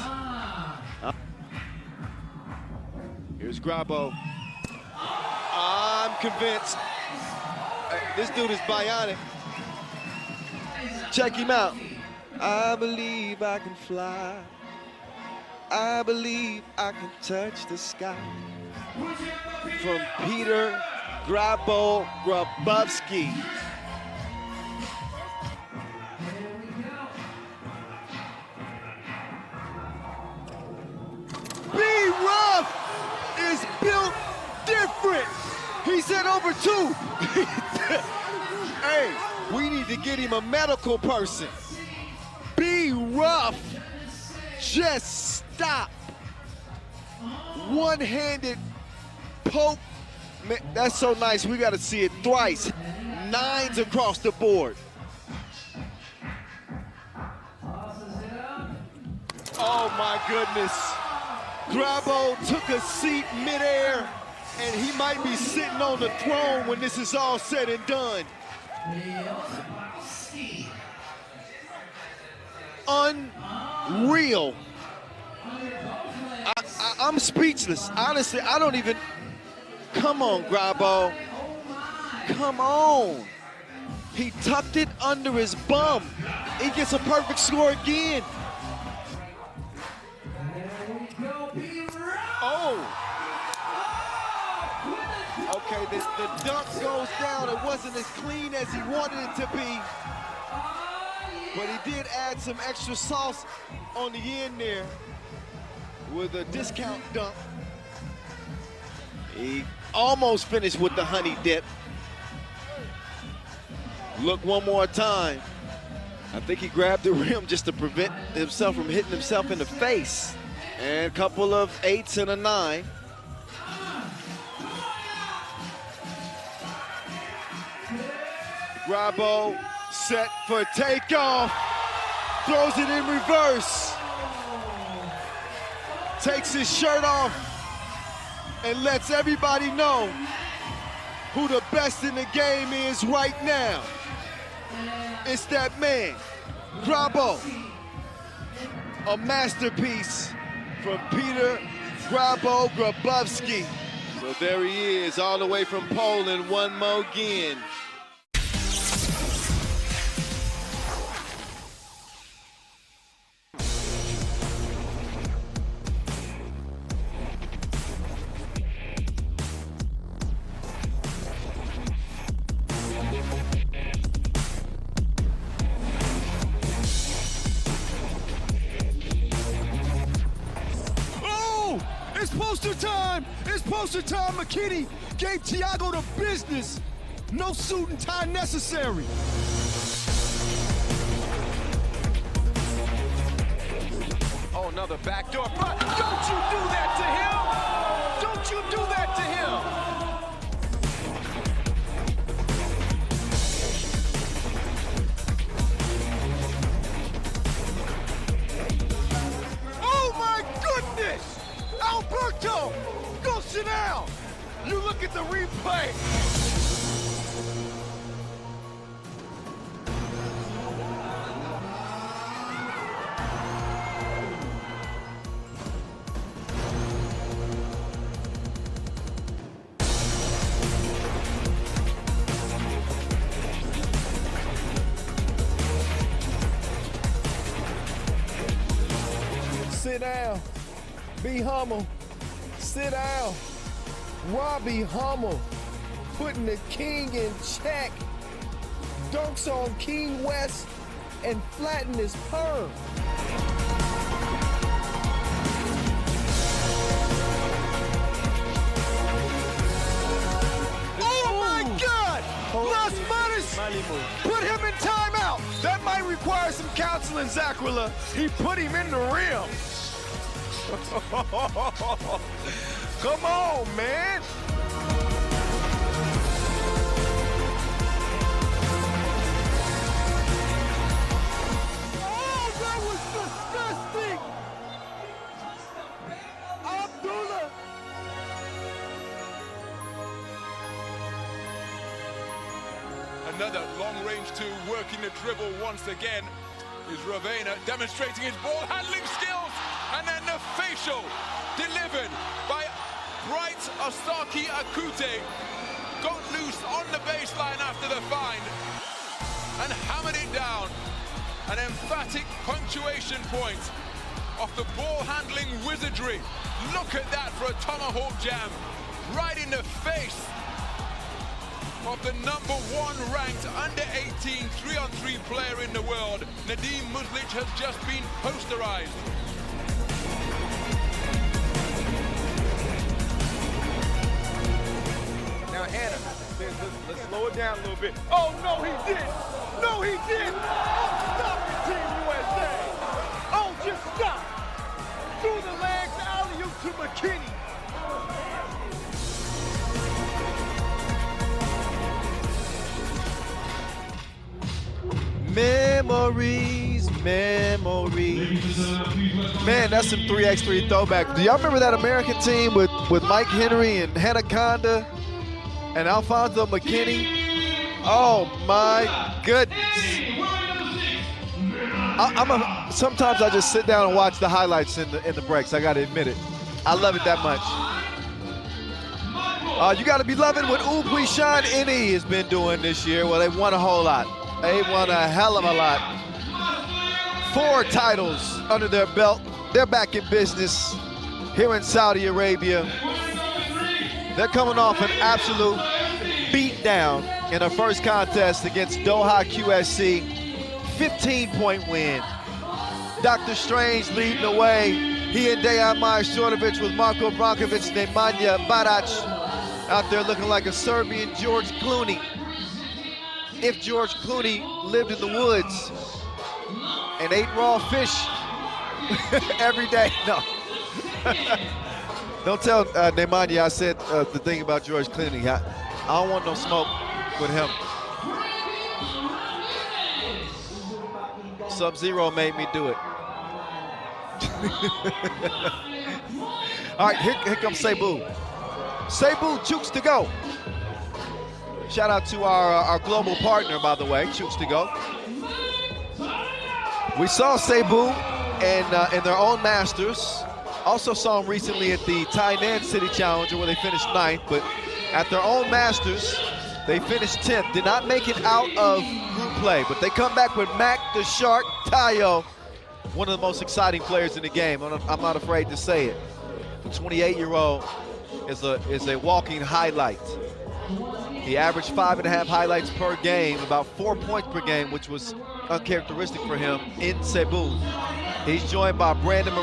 Here's Grabo. I'm convinced. This dude is bionic. Check him out. I believe I can fly. I believe I can touch the sky. From Peter Grabo Grabowski. B-Rough is built different. He said over 2. Hey, we need to get him a medical person. B-Rough, just stop. One-handed poke. Man, that's so nice. We got to see it thrice. 9s across the board. Oh my goodness. Grabo took a seat midair, and he might be sitting on the throne when this is all said and done. Unreal. I'm speechless. Honestly, I don't even. Come on, Grabo. Come on. He tucked it under his bum. He gets a perfect score again. Oh. Okay, the dunk goes down. It wasn't as clean as he wanted it to be. But he did add some extra sauce on the end there with a discount dunk. He almost finished with the honey dip. Look one more time. I think he grabbed the rim just to prevent himself from hitting himself in the face. And a couple of 8s and a 9. Grabo set for takeoff. Throws it in reverse. Takes his shirt off and lets everybody know who the best in the game is right now. It's that man, Grabo. A masterpiece from Peter Grabowski. So there he is, all the way from Poland, one more again. It's poster time! It's poster time! McKinney gave Thiago the business. No suit and tie necessary. Oh, another backdoor. But don't you do that to him! Don't you do that to him! Oh my goodness! Alberto! Go sit down! You look at the replay! Sit down. Be humble. Sit down. Robbie Hummel putting the king in check. Dunks on King West and flatten his perm. Oh my God! Las Manos put him in timeout. That might require some counseling, Zaquila. He put him in the rim. Come on, man. Oh, that was disgusting. Abdullah. Another long-range two working the dribble once again is Ravena demonstrating his ball handling skills, and then the facial delivered by Bright Ostaki Akute, got loose on the baseline after the find and hammered it down. An emphatic punctuation point off the ball handling wizardry. Look at that for a tomahawk jam right in the face of the #1 ranked under-18 3-on-3 player in the world. Nadim Muslic has just been posterized. Now Hannah says, let's slow it down a little bit. Oh, no, he didn't. No, he didn't. Oh, stop it, Team USA. Oh, just stop. Through the legs, alley-oop to McKinney. Memories, memories. Man, that's some 3x3 throwback. Do y'all remember that American team with Mike Henry and Hanaconda and Alfonso McKinney? Oh my goodness. Sometimes I just sit down and watch the highlights in the breaks. I gotta admit it. I love it that much. You gotta be loving what Huishan has been doing this year. Well, they've won a whole lot. They won a hell of a lot. 4 titles under their belt. They're back in business here in Saudi Arabia. They're coming off an absolute beatdown in their first contest against Doha QSC. 15-point win. Dr. Strange leading the way. He and Dejan Majstorovic with Marko Brankovic and Nemanja Barac out there looking like a Serbian George Clooney. If George Clooney lived in the woods and ate raw fish every day. No. Don't tell Nemanja I said the thing about George Clooney. I don't want no smoke with him. Sub-Zero made me do it. All right, here comes Cebu. Cebu, Chooks to go. Shout out to our global partner, by the way, Chooks to go. We saw Cebu in their own Masters. Also saw them recently at the Tainan City Challenger where they finished 9th, but at their own Masters, they finished 10th. Did not make it out of group play, but they come back with Mac the Shark Tayo, one of the most exciting players in the game. I'm not afraid to say it. The 28-year-old is a walking highlight. He averaged 5.5 highlights per game, about 4 points per game, which was uncharacteristic for him in Cebu. He's joined by Brandon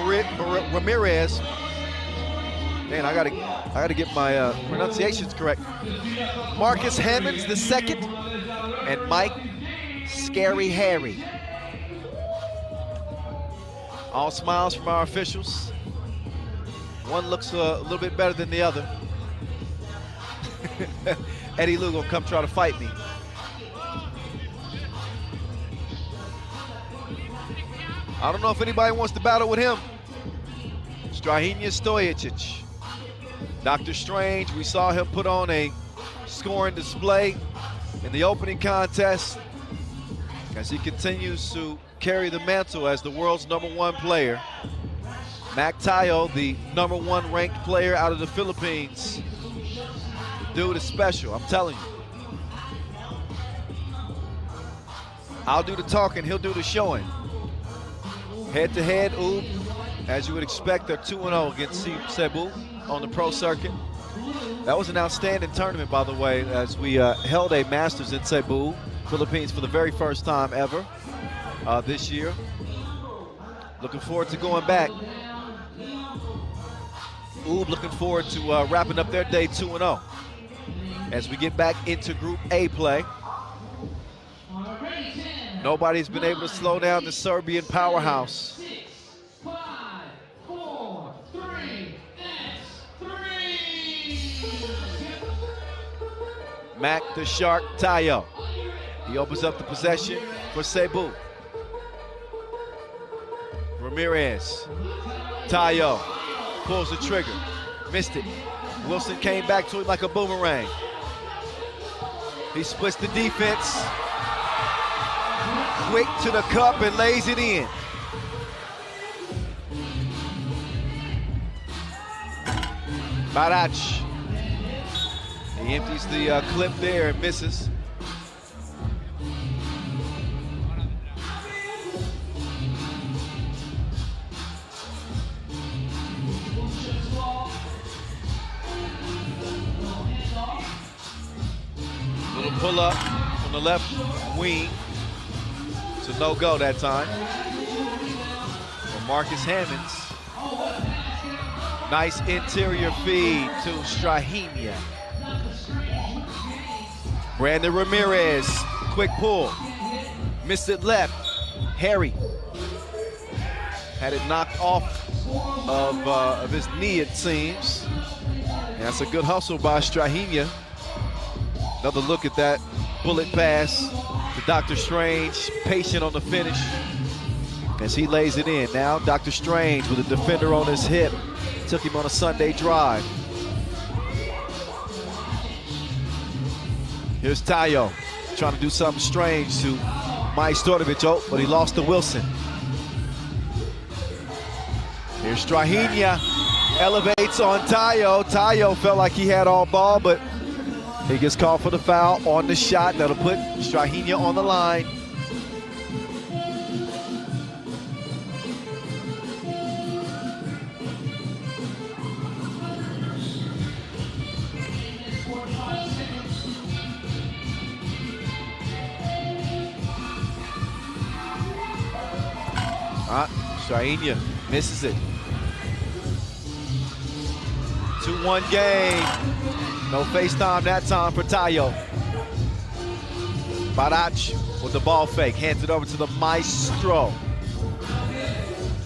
Ramirez. Man, I gotta get my pronunciations correct. Marcus Hammonds II, and Mike Scary Harry. All smiles from our officials. One looks a little bit better than the other. Eddie Lou gonna come try to fight me. I don't know if anybody wants to battle with him. Strahinja Stojicic. Dr. Strange, we saw him put on a scoring display in the opening contest as he continues to carry the mantle as the world's #1 player. Mac Tayo, the #1 ranked player out of the Philippines. The dude is special, I'm telling you. I'll do the talking, he'll do the showing. Head-to-head, as you would expect, they're 2-0 against Cebu on the pro circuit. That was an outstanding tournament, by the way, as we held a Masters in Cebu, Philippines, for the very first time ever this year. Looking forward to going back. Looking forward to wrapping up their day 2-0 as we get back into Group A play. Nobody's been able to slow down the Serbian powerhouse. 6, 5, 4, 3, X3. Mac the Shark Tayo. He opens up the possession for Cebu. Ramirez. Tayo pulls the trigger. Missed it. Wilson came back to him like a boomerang. He splits the defense. Quick to the cup and lays it in. Barach. He empties the clip there and misses. Little pull up from the left wing. It's a no-go that time for Marcus Hammonds. Nice interior feed to Strahinja. Brandon Ramirez, quick pull. Missed it left. Harry had it knocked off of his knee, it seems. And that's a good hustle by Strahinja. Another look at that bullet pass to Dr. Strange, patient on the finish as he lays it in. Now Dr. Strange with a defender on his hip, took him on a Sunday drive. Here's Tayo trying to do something strange to Mike Stordovich, but he lost to Wilson. Here's Strahinja, elevates on Tayo. Tayo felt like he had all ball, but he gets called for the foul on the shot that'll put Strahinja on the line. Strahinja misses it. 2-1 game. No FaceTime that time for Tayo. Barach with the ball fake. Hands it over to the maestro.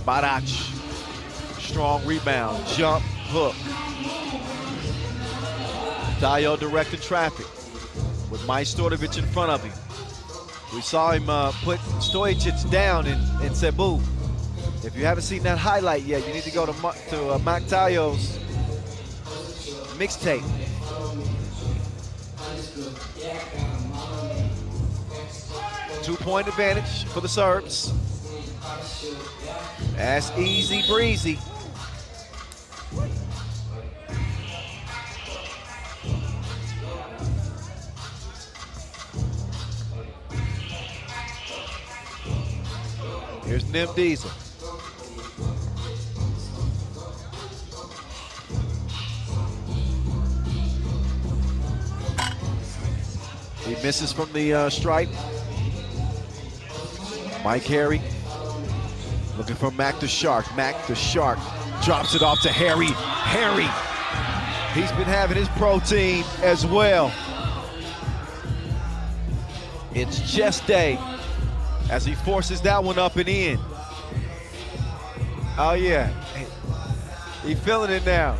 Barach. Strong rebound. Jump, hook. Tayo directed traffic with Mike Stordovich in front of him. We saw him put Stojicic down in Cebu. If you haven't seen that highlight yet, you need to go to Mac Tayo's mixtape. Two-point advantage for the Serbs. That's easy breezy. Here's Nim Diesel. He misses from the stripe. Mike Harry looking for Mac the Shark. Mac the Shark drops it off to Harry. Harry, he's been having his protein as well. It's chest day as he forces that one up and in. Oh yeah, he feeling it now.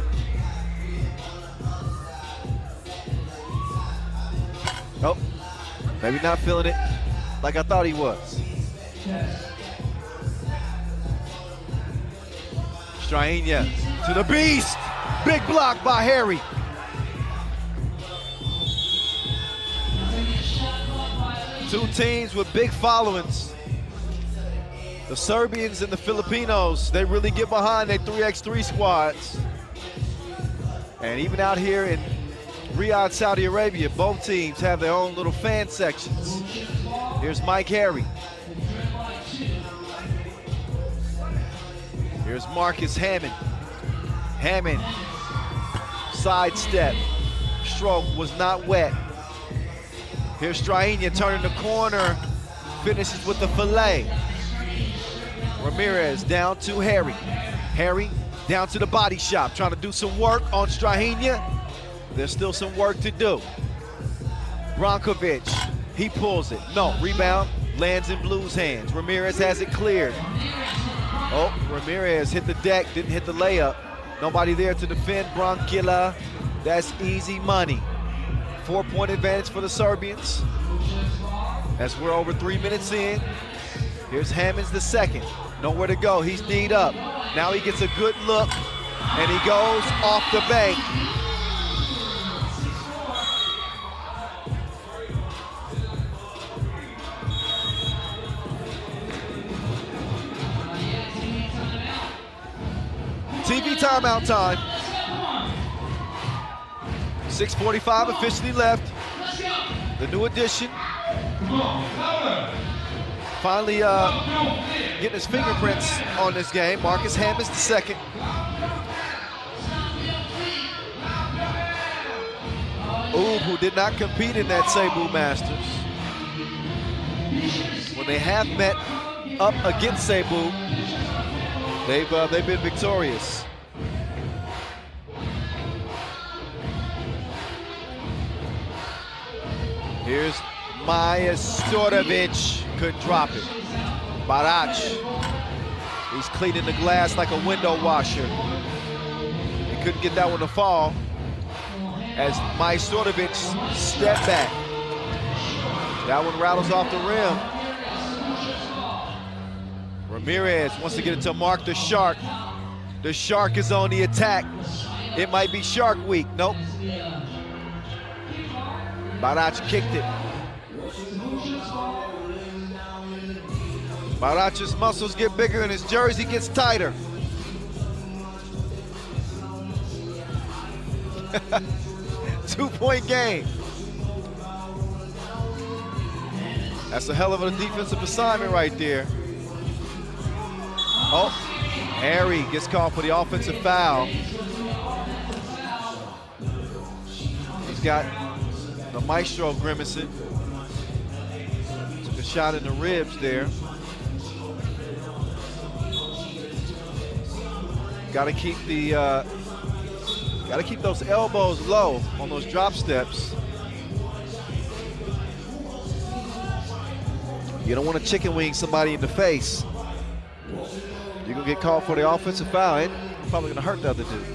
Oh, maybe not feeling it like I thought he was. Strahinja to the beast. Big block by Harry. Two teams with big followings. The Serbians and the Filipinos, they really get behind their 3x3 squads. And even out here in Riyadh, Saudi Arabia, both teams have their own little fan sections. Here's Mike Harry. Here's Marcus Hammond. Hammond, sidestep. Stroke was not wet. Here's Strahinja turning the corner, finishes with the fillet. Ramirez down to Harry. Harry down to the body shop, trying to do some work on Strahinja. There's still some work to do. Brankovic, he pulls it. No, rebound, lands in Blue's hands. Ramirez has it cleared. Oh, Ramirez hit the deck, didn't hit the layup. Nobody there to defend Branquilla. That's easy money. 4-point advantage for the Serbians. As we're over 3 minutes in. Here's Hammonds the second. Nowhere to go, he's D'd up. Now he gets a good look, and he goes off the bank. TV timeout time. 6:45 officially left. The new addition. Finally getting his fingerprints on this game. Marcus Hammonds the second. Oob, who did not compete in that Cebu Masters. When they have met up against Cebu, they've been victorious. Here's Majstorovic, couldn't drop it. Barac, he's cleaning the glass like a window washer. He couldn't get that one to fall as Majstorovic stepped back. That one rattles off the rim. Ramirez wants to get it to Mark the Shark. The Shark is on the attack. It might be Shark Week. Nope. Barac kicked it. Barac's muscles get bigger and his jersey gets tighter. Two-point game. That's a hell of a defensive assignment right there. Oh, Harry gets called for the offensive foul. He's got the maestro grimacing. Took a shot in the ribs there. Got to keep those elbows low on those drop steps. You don't want to chicken wing somebody in the face. You're gonna get called for the offensive foul, and probably gonna hurt the other dude.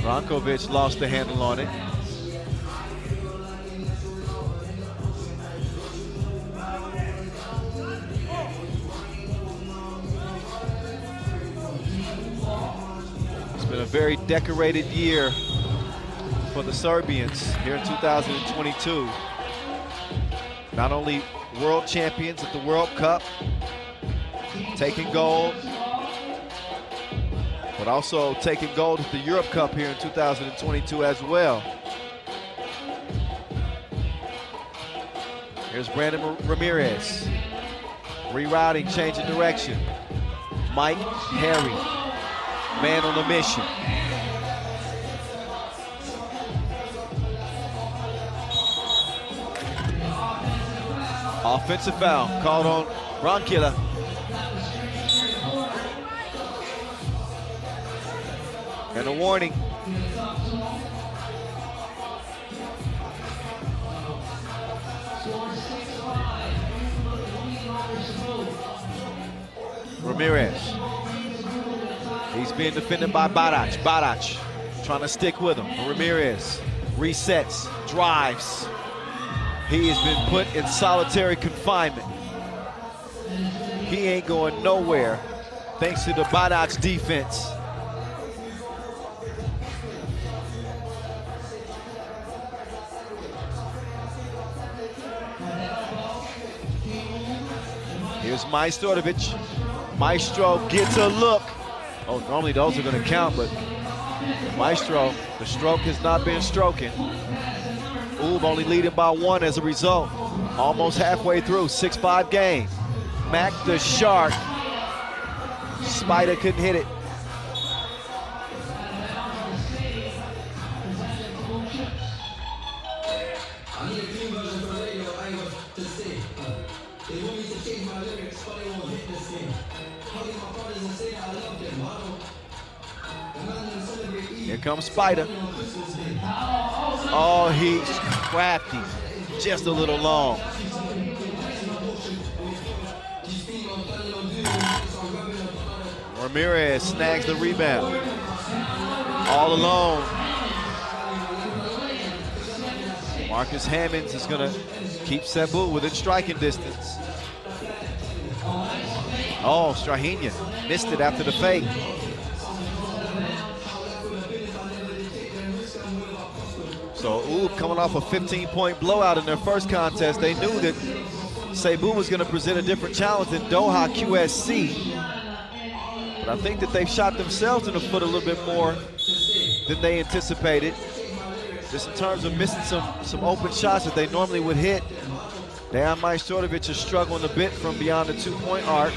Brankovic lost the handle on it. It's been a very decorated year for the Serbians here in 2022. Not only world champions at the World Cup, taking gold, but also taking gold at the Europe Cup here in 2022 as well. Here's Brandon Ramirez, rerouting, changing direction. Mike Harry, man on a mission. Offensive foul called on Ronkila. And a warning. Ramirez. He's being defended by Barac. Barac trying to stick with him. Ramirez resets, drives. He has been put in solitary confinement. He ain't going nowhere thanks to the Barac defense. Here's Majstorovic. Maestro gets a look. Oh, normally those are going to count, but Maestro, the stroke has not been stroking. Oob only leading by 1 as a result. Almost halfway through, 6-5 game. Mac the Shark. Spider couldn't hit it. Here comes Spider. Oh, he's crafty. Just a little long. Ramirez snags the rebound. All alone. Marcus Hammonds is going to keep Cebu within striking distance. Oh, Strahinja missed it after the fake. So Oob coming off a 15-point blowout in their first contest. They knew that Cebu was going to present a different challenge than Doha QSC. But I think that they've shot themselves in the foot a little bit more than they anticipated. Just in terms of missing some open shots that they normally would hit. Dejan Majstorovic is struggling a bit from beyond the 2-point arc.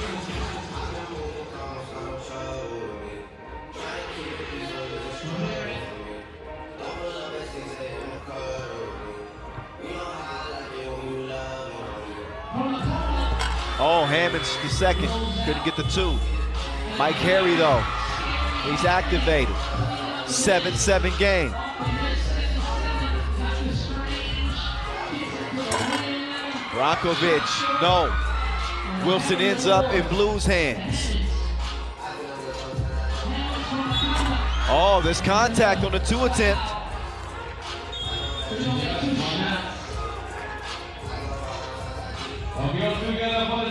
Oh, Hammonds the second, couldn't get the 2. Mike Harry though, he's activated. 7-7 game. Rakovic, no. Wilson ends up in Blues' hands. Oh, there's contact on the 2 attempt.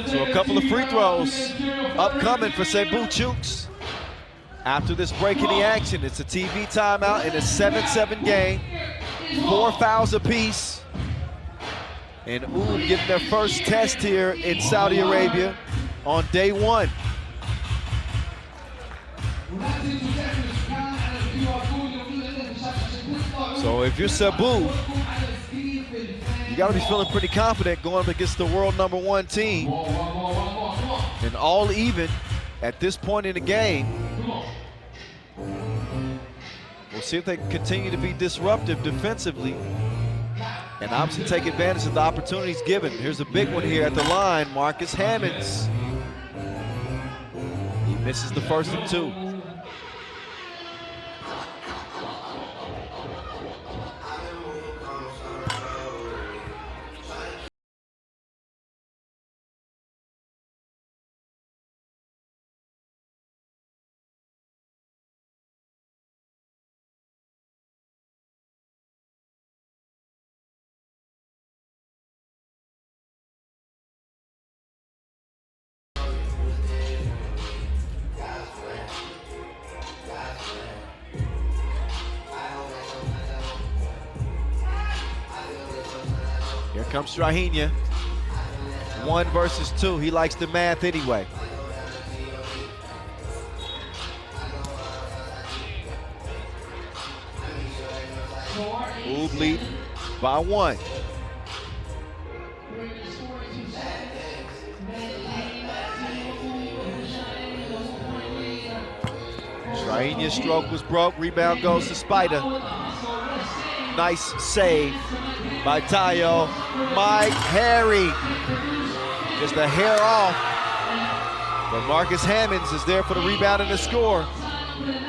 So a couple of free throws upcoming for Cebu Chooks. After this break in the action, it's a TV timeout in a 7-7 game. 4 fouls apiece. And Oob getting their first test here in Saudi Arabia on day 1. So if you're Cebu, you got to be feeling pretty confident going up against the world #1 team. And all even at this point in the game. We'll see if they can continue to be disruptive defensively and obviously take advantage of the opportunities given. Here's a big one here at the line, Marcus Hammonds. He misses the first of 2. Here comes Strahinja. 1 versus 2. He likes the math anyway. Oob lead by 1. Strahinja's stroke was broke. Rebound goes to Spider. Nice save by Tayo. Mike Harry. Just a hair off. But Marcus Hammonds is there for the rebound and the score.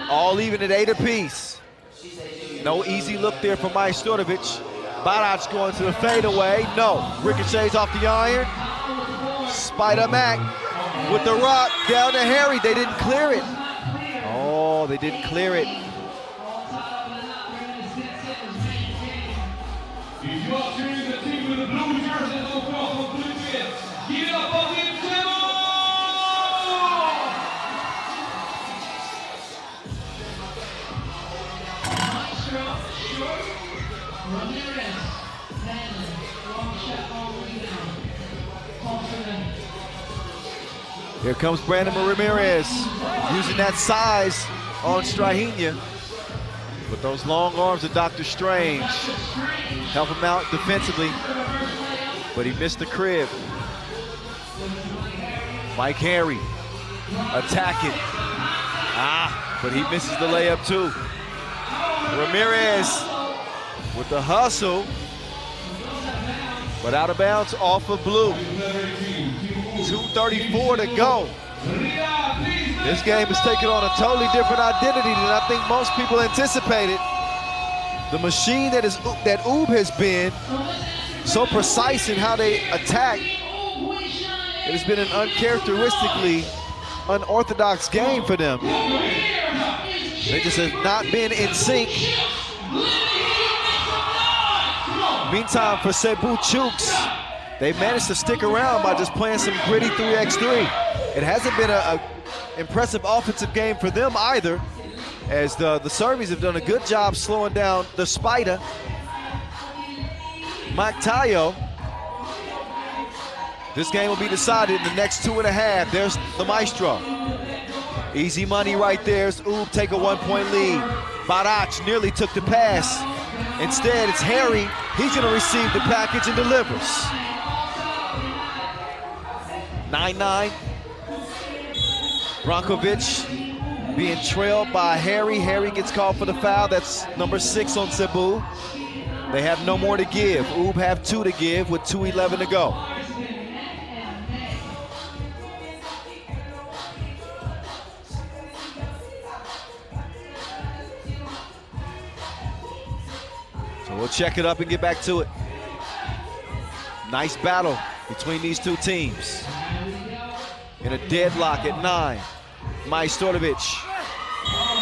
All even at 8 apiece. No easy look there for Majstorovic. Barac going to the fadeaway. No. Ricochets off the iron. Spider Mac with the rock down to Harry. They didn't clear it. Oh, they didn't clear it. If you are cheering the team with the blue jersey, of course, from Blue Jeans, give it up for the Cebu! Here comes Brandon Ramirez using that size on Strahinja. With those long arms of Dr. Strange. Help him out defensively, but he missed the crib. Mike Harry attacking. But he misses the layup too. Ramirez with the hustle, but out of bounds off of Blue. 2:34 to go. This game is taking on a totally different identity than I think most people anticipated. The machine that Oob has been, so precise in how they attack, it has been an uncharacteristically unorthodox game for them. They just have not been in sync. Meantime, for Cebu Chooks, they've managed to stick around by just playing some gritty 3x3. It hasn't been an impressive offensive game for them either, as the Serbians have done a good job slowing down the Spider. Mike Tayo. This game will be decided in the next 2.5. There's the maestro. Easy money right there as Oob take a 1-point lead. Barac nearly took the pass. Instead, it's Harry. He's gonna receive the package and delivers. 9-9. Brankovic being trailed by Harry. Harry gets called for the foul. That's number 6 on Cebu. They have no more to give. Oob have 2 to give with 2:11 to go. So we'll check it up and get back to it. Nice battle between these two teams. In a deadlock at 9. Majstorovic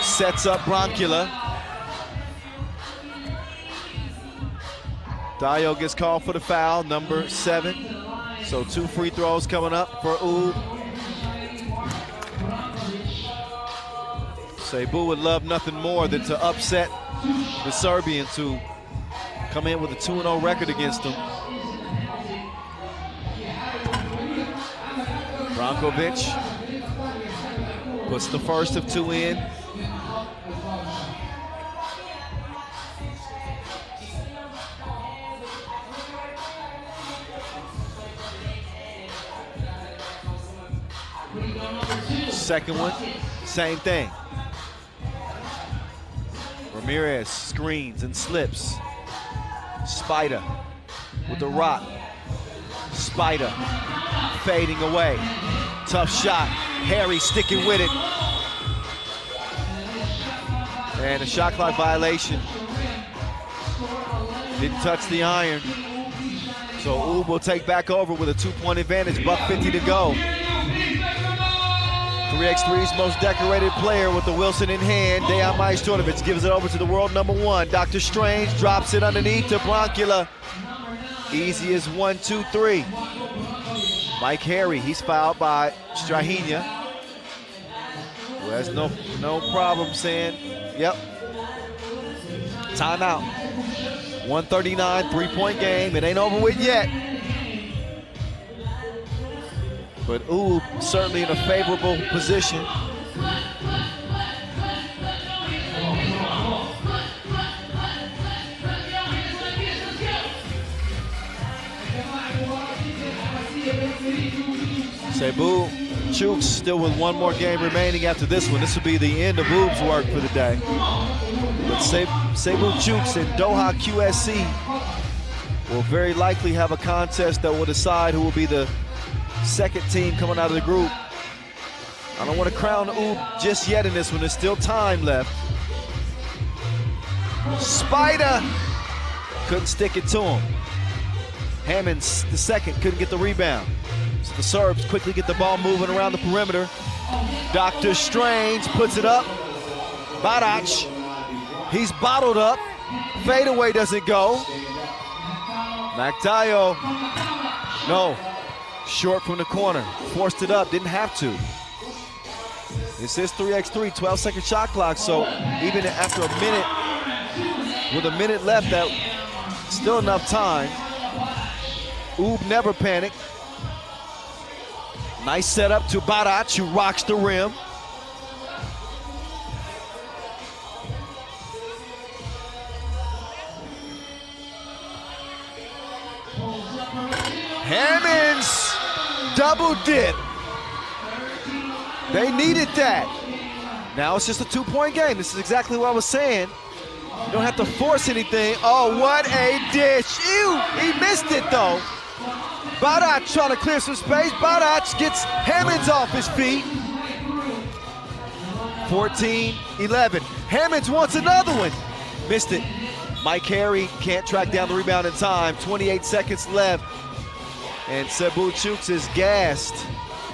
sets up Bronkula. Tayo gets called for the foul, number 7. So 2 free throws coming up for Oob. Cebu would love nothing more than to upset the Serbians, who come in with a 2-0 record against them. Brankovic puts the first of 2 in. Second one, same thing. Ramirez screens and slips. Spider with the rock. Spider fading away. Tough shot. Harry sticking with it. And a shot clock violation. Didn't touch the iron. So Oob will take back over with a 2-point advantage. $1:50 to go. 3x3's most decorated player with the Wilson in hand. Dejan Majstorovic gives it over to the world number 1. Dr. Strange drops it underneath to Bronkula. Easy as 1, 2, 3. Mike Harry, he's fouled by Strahinja, who has no problem saying, yep, timeout. 1:39, 3-point game. It ain't over with yet. But Oob certainly in a favorable position. Cebu, Chooks still with one more game remaining after this one. This will be the end of Oob's work for the day. But Cebu Chooks and Doha QSC will very likely have a contest that will decide who will be the second team coming out of the group. I don't want to crown Oob just yet in this one. There's still time left. Spider couldn't stick it to him. Hammonds, the second, couldn't get the rebound. So the Serbs quickly get the ball moving around the perimeter. Dr. Strange puts it up. Barac, he's bottled up. Fadeaway doesn't go. Mactayo, no, short from the corner. Forced it up, didn't have to. This is 3x3, 12-second shot clock, so even after a minute, with a minute left, that still enough time. Oob never panicked. Nice setup to Barac, who rocks the rim. Hammonds, double dip. They needed that. Now it's just a two-point game. This is exactly what I was saying. You don't have to force anything. Oh, what a dish. Ew, he missed it though. Barac trying to clear some space. Barac gets Hammonds off his feet. 14-11. Hammonds wants another one. Missed it. Mike Harry can't track down the rebound in time. 28 seconds left. And Cebu Chooks is gassed.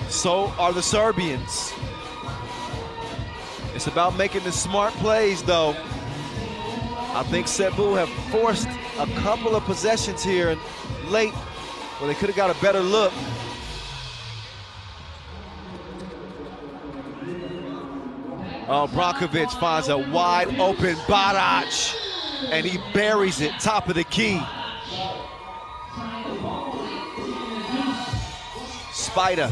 So are the Serbians. It's about making the smart plays though. I think Cebu have forced a couple of possessions here and late where they could have got a better look. Oh, Brankovic finds a wide open Barac and he buries it, top of the key. Spider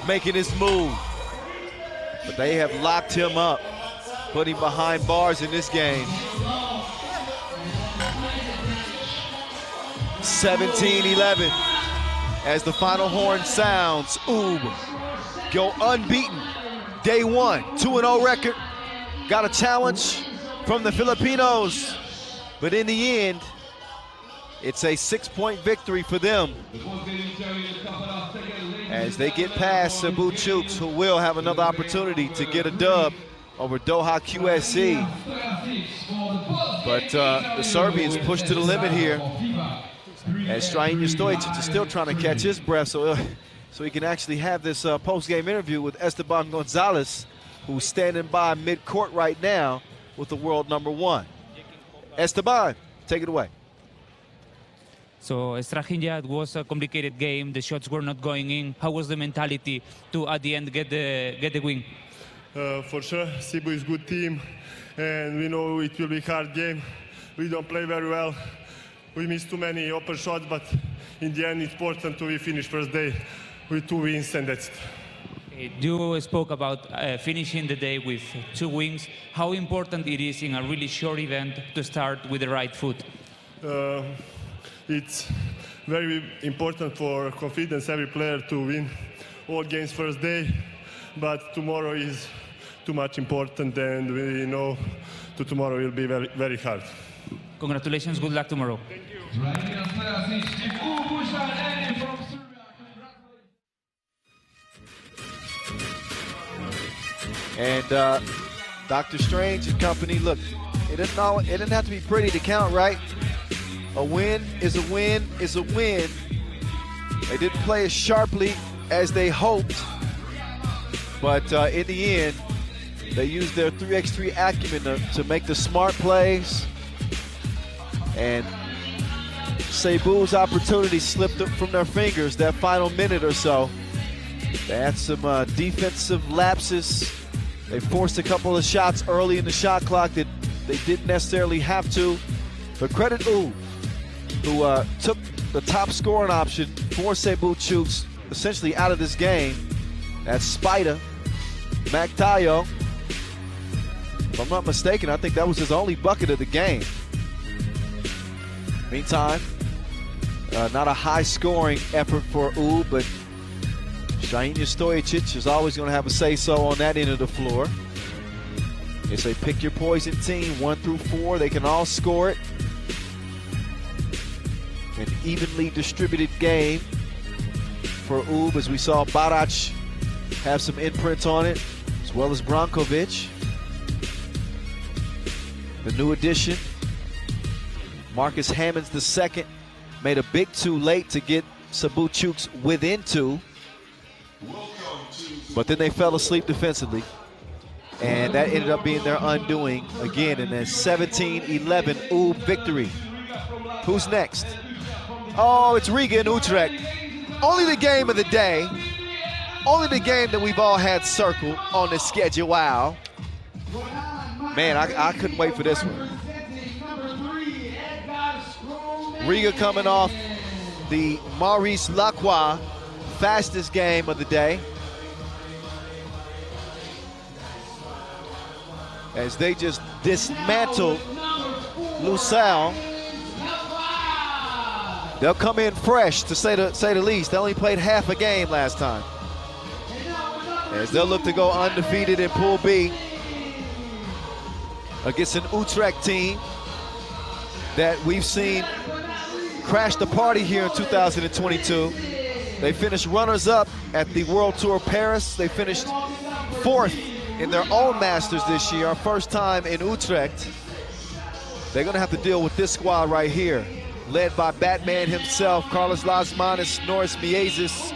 making his move, but they have locked him up, put him behind bars in this game. 17-11 as the final horn sounds. Oob go unbeaten. Day one, 2-0 record. Got a challenge from the Filipinos, but in the end, it's a 6-point victory for them as they get past Cebu Chooks, who will have another opportunity to get a dub over Doha QSC. But the Serbians push to the limit here as Strahinja Stojic is still trying to catch his breath so he can actually have this post-game interview with Esteban Gonzalez, who's standing by mid-court right now with the world #1. Esteban, take it away. So Strahinja, it was a complicated game. The shots were not going in. How was the mentality to, at the end, get the win? For sure, Cebu is a good team, and we know it will be a hard game. We don't play very well. We missed too many open shots, but in the end, it's important to finish first day with 2 wins, and that's it. You spoke about finishing the day with 2 wins. How important it is in a really short event to start with the right foot? It's very important for confidence, every player, to win all games first day, but tomorrow is too much important, and we know tomorrow will be very, very hard. Congratulations, good luck tomorrow. Thank you. And Dr. Strange and company, look, it didn't have to be pretty to count, right? A win is a win is a win. They didn't play as sharply as they hoped, but in the end, they used their 3x3 acumen to make the smart plays, and Cebu's opportunity slipped from their fingers that final minute or so. They had some defensive lapses. They forced a couple of shots early in the shot clock that they didn't necessarily have to. But credit Oob, who took the top scoring option for Cebu Chooks essentially out of this game. That's Spider, Mactayo. If I'm not mistaken, I think that was his only bucket of the game. Meantime, not a high-scoring effort for Ub, but Shahina Stojicic is always going to have a say-so on that end of the floor. It's a pick-your-poison team, 1 through 4. They can all score it. An evenly distributed game for Ub, as we saw Barac have some imprint on it, as well as Brankovic. The new addition, Marcus Hammonds II, made a big 2 late to get Cebu Chooks within 2. But then they fell asleep defensively. And that ended up being their undoing again in a 17-11 Ub victory. Who's next? Oh, it's Riga and Utrecht. Only the game of the day. Only the game that we've all had circled on the schedule. Wow. Man, I couldn't wait for this one. Riga coming off the Maurice Lacroix fastest game of the day, as they just dismantled Lusail. They'll come in fresh, to say the least. They only played half a game last time, as they'll look to go undefeated in Pool B against an Utrecht team that we've seen crash the party here in 2022. They finished runners-up at the World Tour Paris. They finished 4th in their own Masters this year, our first time in Utrecht. They're gonna have to deal with this squad right here, led by Batman himself, Carlos Lasmanis, Norris Miezis,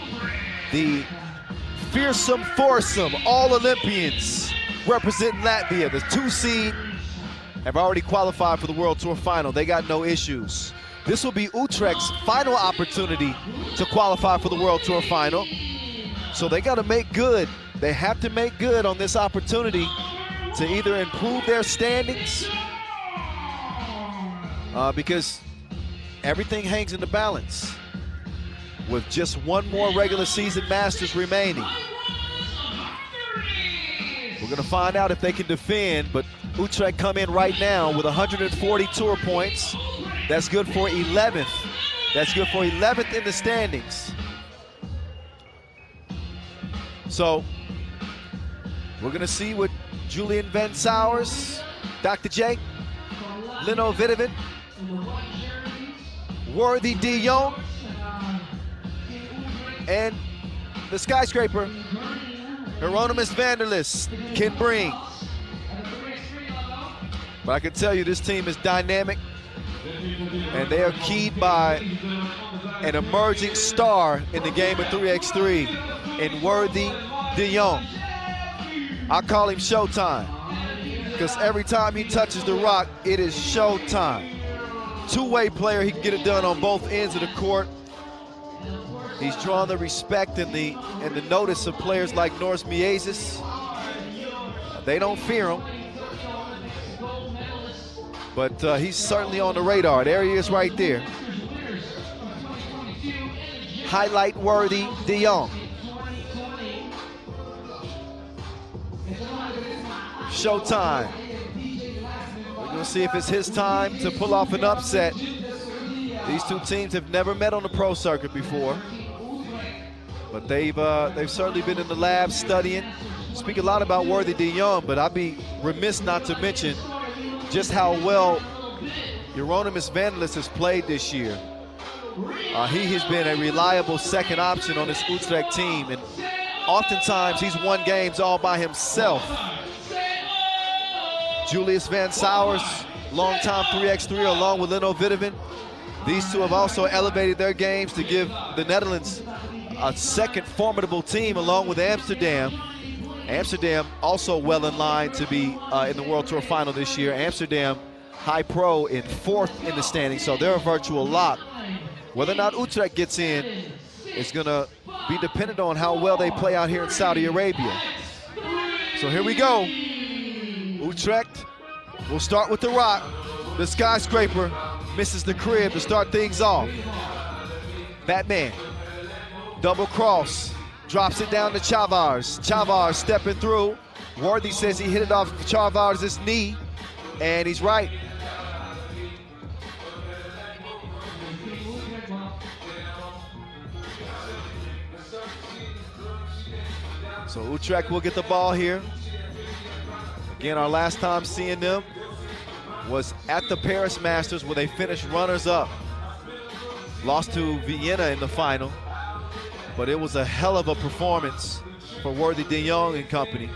the fearsome foursome, all Olympians representing Latvia. The 2 seed have already qualified for the World Tour final. They got no issues. This will be Utrecht's final opportunity to qualify for the World Tour final. So they got to make good. They have to make good on this opportunity to either improve their standings, because everything hangs in the balance with just one more regular season Masters remaining. We're going to find out if they can defend, but Utrecht come in right now with 140 tour points. That's good for 11th. That's good for 11th in the standings. So we're going to see what Julian Van Sowers, Dr. J, Lino Vitamin, Worthy de Jong, and the skyscraper, Hieronymus Vanderlis, can bring. But I can tell you this team is dynamic, and they are keyed by an emerging star in the game of 3x3 in Worthy de Jong. I call him Showtime, because every time he touches the rock, it is showtime. Two-way player, he can get it done on both ends of the court. He's drawn the respect and the notice of players like Norris Miezis. They don't fear him, but he's certainly on the radar. There he is right there. Highlight worthy de Jong. Showtime. We're gonna see if it's his time to pull off an upset. These two teams have never met on the pro circuit before, but they've certainly been in the lab studying. Speak a lot about Worthy de Jong, but I'd be remiss not to mention just how well Hieronymus Vanderlis has played this year. He has been a reliable second option on this Utrecht team, and oftentimes he's won games all by himself. Julius Van Sowers, longtime 3x3, along with Lino Vitamin. These two have also elevated their games to give the Netherlands a second formidable team, along with Amsterdam. Amsterdam also well in line to be in the World Tour final this year. Amsterdam high pro in 4th in the standings, so they're a virtual lock. Whether or not Utrecht gets in is gonna be dependent on how well they play out here in Saudi Arabia. So here we go. Utrecht will start with the rock. The skyscraper misses the crib to start things off. Batman Double cross, drops it down to Chavars. Chavars stepping through. Worthy says he hit it off Chavars' knee, and he's right. So Utrecht will get the ball here. Again, our last time seeing them was at the Paris Masters where they finished runners-up. Lost to Vienna in the final, but it was a hell of a performance for Worthy de Jong and company.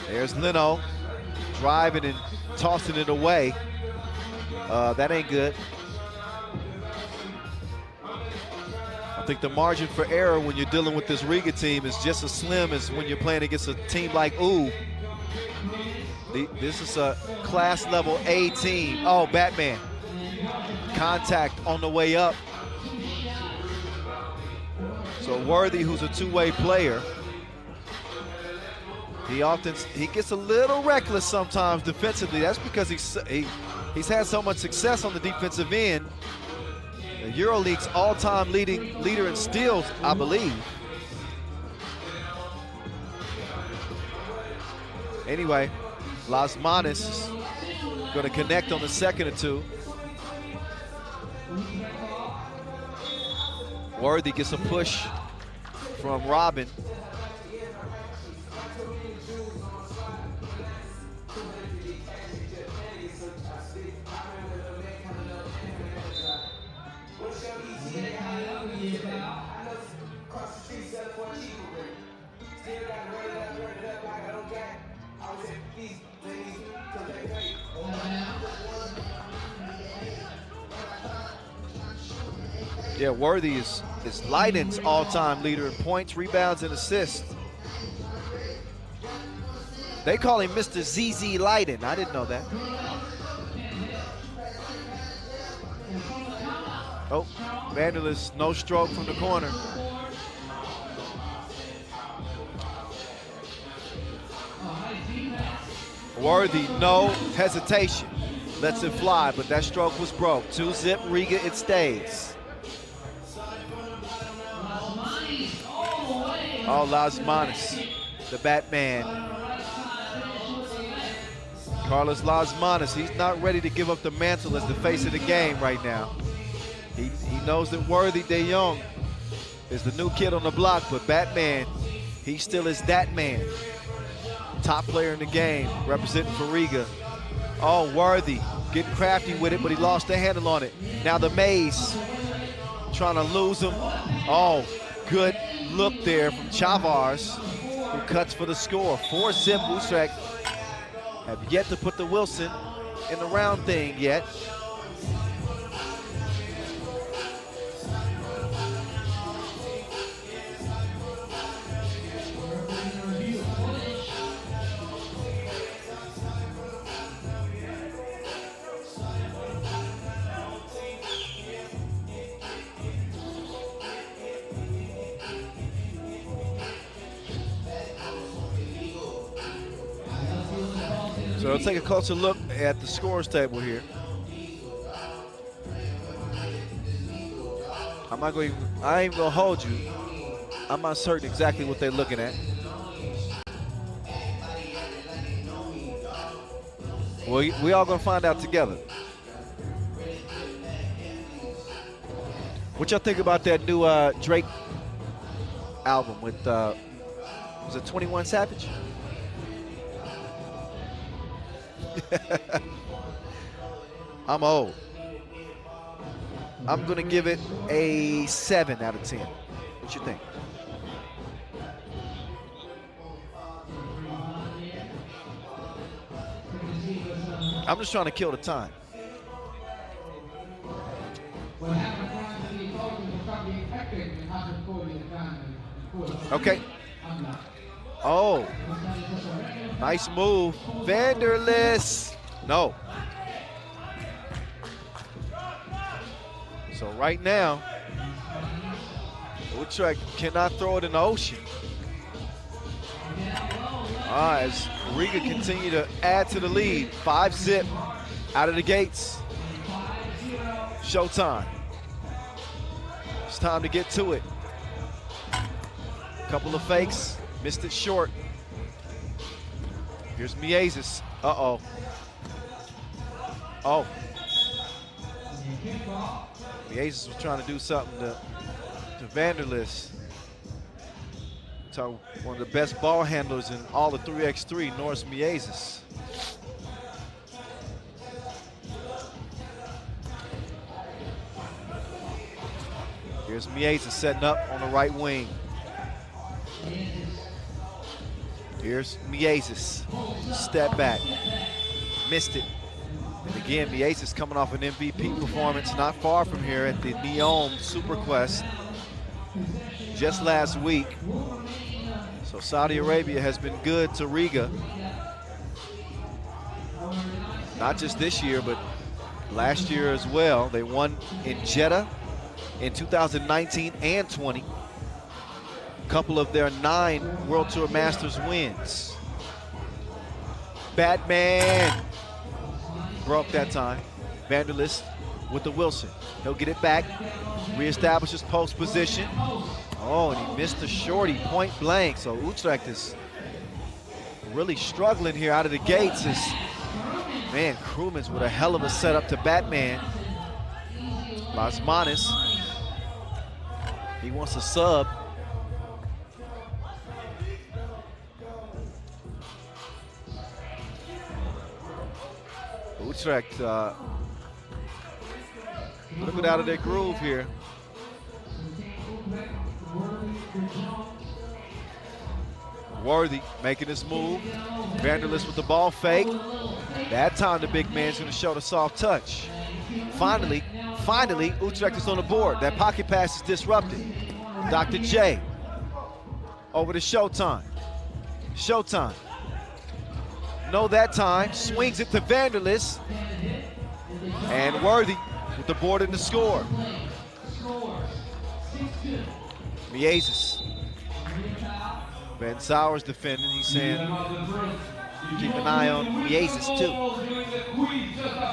There's Leno driving and tossing it away. That ain't good. I think the margin for error when you're dealing with this Riga team is just as slim as when you're playing against a team like OO. This is a class level A team. Oh, Batman. Contact on the way up. So Worthy, who's a two-way player, he gets a little reckless sometimes defensively. That's because he's had so much success on the defensive end. The EuroLeague's all-time leader in steals, I believe. Anyway, Las Manes is going to connect on the second or two. Worthy gets a push from Robin. Yeah, Worthy is Leiden's all-time leader in points, rebounds, and assists. They call him Mr. ZZ Leiden. I didn't know that. Oh, Vanderlist, no stroke from the corner. Worthy, no hesitation. Lets it fly, but that stroke was broke. 2-zip, Riga, it stays. Oh, Las Manes, the Batman. Carlos Las Manes, he's not ready to give up the mantle as the face of the game right now. He knows that Worthy de Jong is the new kid on the block, but Batman, he still is that man. Top player in the game, representing for Riga. Oh, Worthy, getting crafty with it, but he lost the handle on it. Now the maze, trying to lose him. Oh, good look there from Chavars, who cuts for the score. 4-zip, Utrecht have yet to put the Wilson in the round thing yet. So let's take a closer look at the scores table here. I ain't gonna hold you. I'm not certain exactly what they're looking at. We all gonna find out together. What y'all think about that new Drake album with, was it 21 Savage? I'm old. I'm gonna give it a 7 out of 10. What you think? I'm just trying to kill the time. Okay. Oh, nice move. Vanderlist. No. So right now, Utrecht cannot throw it in the ocean. As Riga continue to add to the lead. 5-zip out of the gates. Showtime. It's time to get to it. Couple of fakes, missed it short. Here's Miezis. Uh-oh. Oh. Miezis was trying to do something to Vanderlist. One of the best ball handlers in all of 3x3, Norris Miezis. Here's Miezis setting up on the right wing. Here's Miezis, step back, missed it. And again, Miezis coming off an MVP performance not far from here at the Neom Superquest just last week. So Saudi Arabia has been good to Riga. Not just this year, but last year as well. They won in Jeddah in 2019 and 20. Couple of their 9 World Tour Masters wins. Batman broke that time. Vanderlist with the Wilson. He'll get it back, reestablishes post position. Oh, and he missed the shorty point blank. So Utrecht is really struggling here out of the gates. Man, Krumens with a hell of a setup to Batman. Lasmanis, he wants a sub. Utrecht a little bit out of their groove here. Worthy making his move. Vanderlist with the ball fake. That time the big man's gonna show the soft touch. Finally, Utrecht is on the board. That pocket pass is disrupted. Dr. J over to Showtime. Showtime. No, that time, swings it to Vanderlist. And Worthy with the board and the score. Miezis. Ben Sauer's defending. He's saying, keep an eye on Miezis too.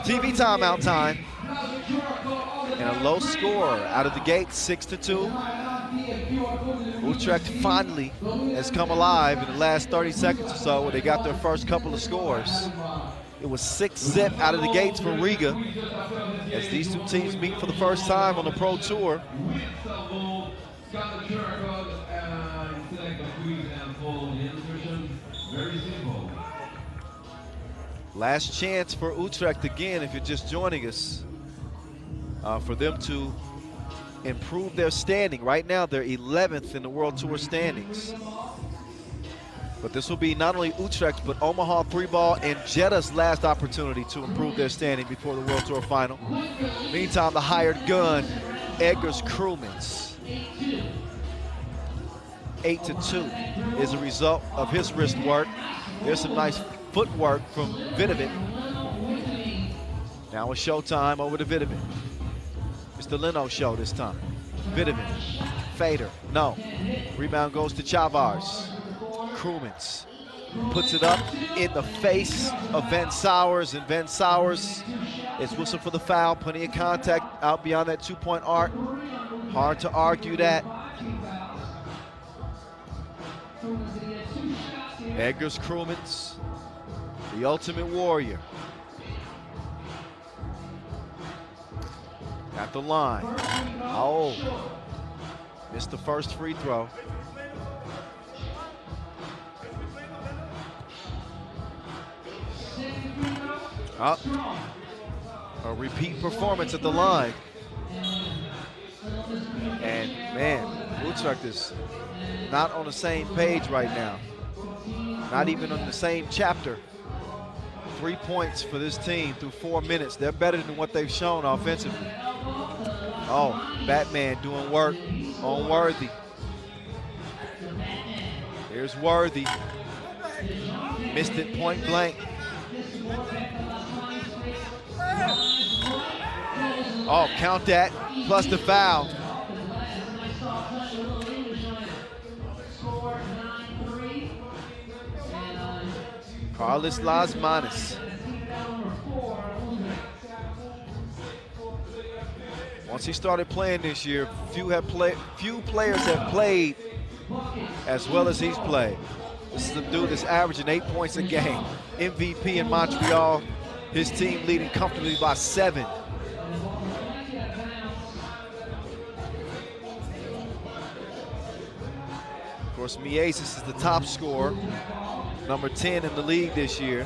TV timeout time. And a low score out of the gate, 6-2. Utrecht finally has come alive in the last 30 seconds or so where they got their first couple of scores. It was 6-0 out of the gates for Riga as these two teams meet for the first time on the Pro Tour. Last chance for Utrecht again, if you're just joining us, for them to improve their standing. Right now, they're 11th in the World Tour standings. But this will be not only Utrecht, but Omaha 3-ball and Jeddah's last opportunity to improve their standing before the World Tour final. Meantime, the hired gun, Edgars Krumens. 8-2 is a result of his wrist work. There's some nice footwork from Vidovic. Now it's Showtime over to Vidovic. It's the Leno show this time. Vidovic, Fader, no. Rebound goes to Chavars. Krumens puts it up in the face of Van Sauers, and Van Sauers is whistled for the foul. Plenty of contact out beyond that 2-point arc. Hard to argue that. Edgars Krumens, the ultimate warrior. At the line. Oh, missed the first free throw. A repeat performance at the line. And man, Utrecht is not on the same page right now. Not even on the same chapter. 3 points for this team through 4 minutes. They're better than what they've shown offensively. Oh, Batman doing work on Worthy. Here's Worthy. Missed it point blank. Oh, count that, plus the foul. Carlos Lasmanis. Once he started playing this year, few players have played as well as he's played. This is a dude that's averaging 8 points a game. MVP in Montreal, his team leading comfortably by 7. Of course, Miezis is the top scorer, number 10 in the league this year.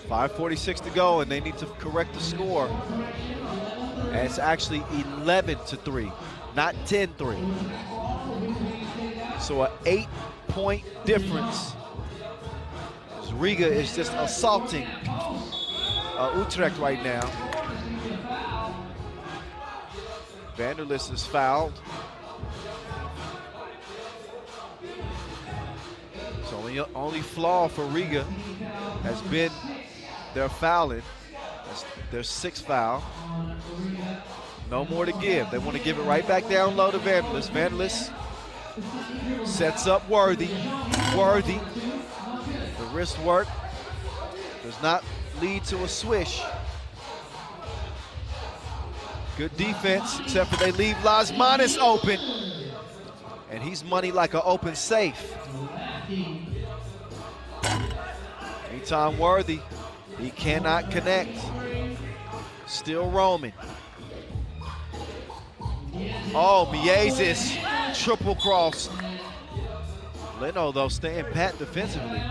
.546 to go, and they need to correct the score. And it's actually 11-3, not 10-3. So an 8-point difference. Riga is just assaulting Utrecht right now. Vanderlist is fouled. So the only flaw for Riga has been their fouling. That's their 6th foul. No more to give. They want to give it right back down low to Vanderlist. Vanderlist sets up Worthy. Worthy. The wrist work does not lead to a swish. Good defense, except for they leave Lasmanis open. And he's money like an open safe. Anytime Worthy, he cannot connect. Still roaming. Oh, Miezis, triple cross. Leno, though, staying pat defensively.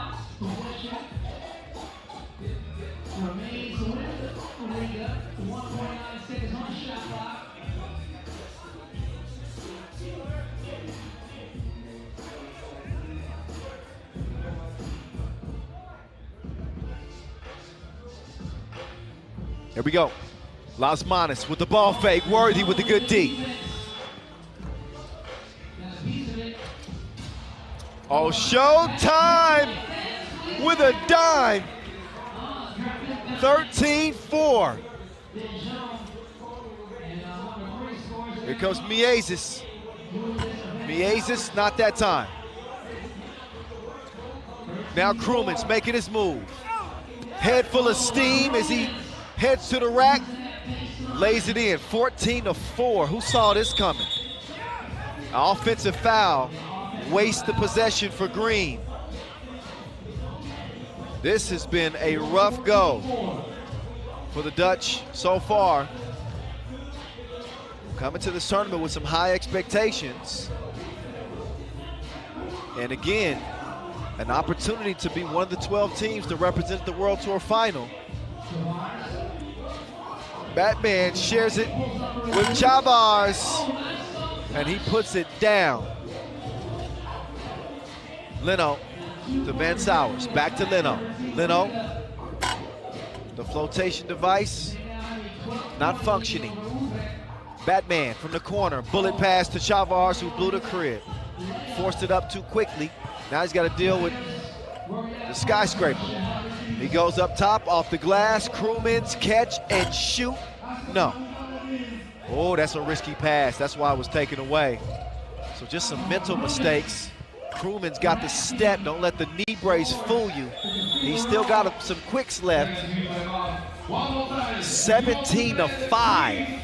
Here we go. Lasmanis with the ball fake. Worthy with the good D. Oh, showtime with a dime. 13-4. Here comes Miezis. Miezis, not that time. Now Krummen's making his move. Head full of steam as he heads to the rack, lays it in, 14-4. Who saw this coming? An offensive foul, waste the possession for Green. This has been a rough go for the Dutch so far. Coming to this tournament with some high expectations. And again, an opportunity to be one of the 12 teams to represent the World Tour final. Batman shares it with Chavars, and he puts it down. Leno to Van Sowers, back to Leno. Leno, the flotation device, not functioning. Batman from the corner, bullet pass to Chavars, who blew the crib. Forced it up too quickly. Now he's got to deal with the skyscraper. He goes up top, off the glass. Krummen's catch and shoot. No. Oh, that's a risky pass. That's why it was taken away. So just some mental mistakes. Krummen's got the step. Don't let the knee brace fool you. He's still got some quicks left. 17-5.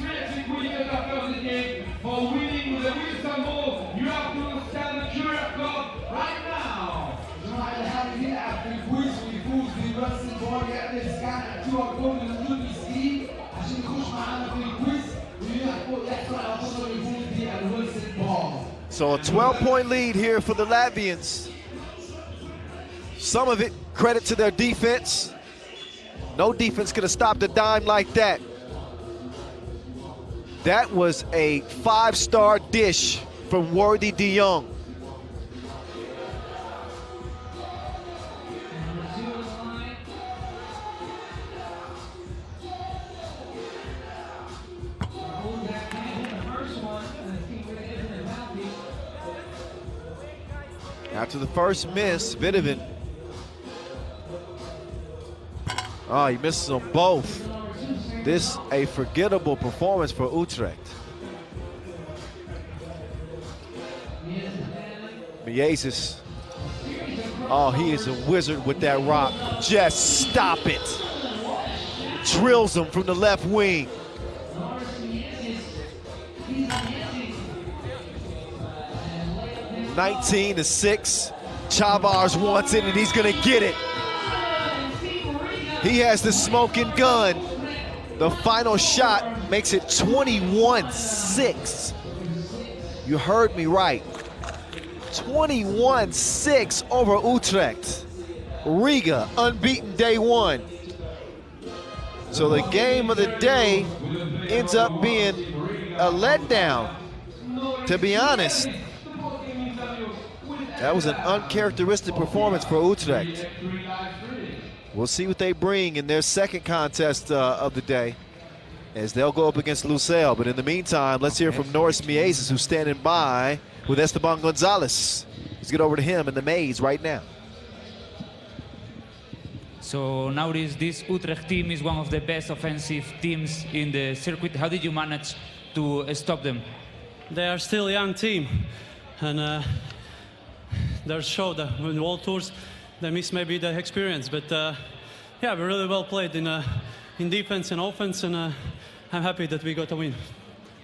So a 12-point lead here for the Latvians. Some of it credit to their defense. No defense could have stopped a dime like that. That was a 5-star dish from Worthy de Jong. After the first miss, Vidovin. Oh, he misses them both. this a forgettable performance for Utrecht. Miezes. Oh, he is a wizard with that rock. Just stop it. Drills him from the left wing. (19-6). Chavars wants it, and he's gonna get it. He has the smoking gun. The final shot makes it 21-6. You heard me right. 21-6 over Utrecht. Riga unbeaten day one. So the game of the day ends up being a letdown. To be honest, that was an uncharacteristic performance for Utrecht. We'll see what they bring in their second contest of the day as they'll go up against Lusail. But in the meantime, let's hear from Norris Miezes, who's standing by with Esteban Gonzalez. Let's get over to him in the maze right now. So nowadays this Utrecht team is one of the best offensive teams in the circuit. How did you manage to stop them? They are still a young team, and they show that in World Tours they miss maybe the experience. But yeah, we really well played in defense and offense, and I'm happy that we got a win.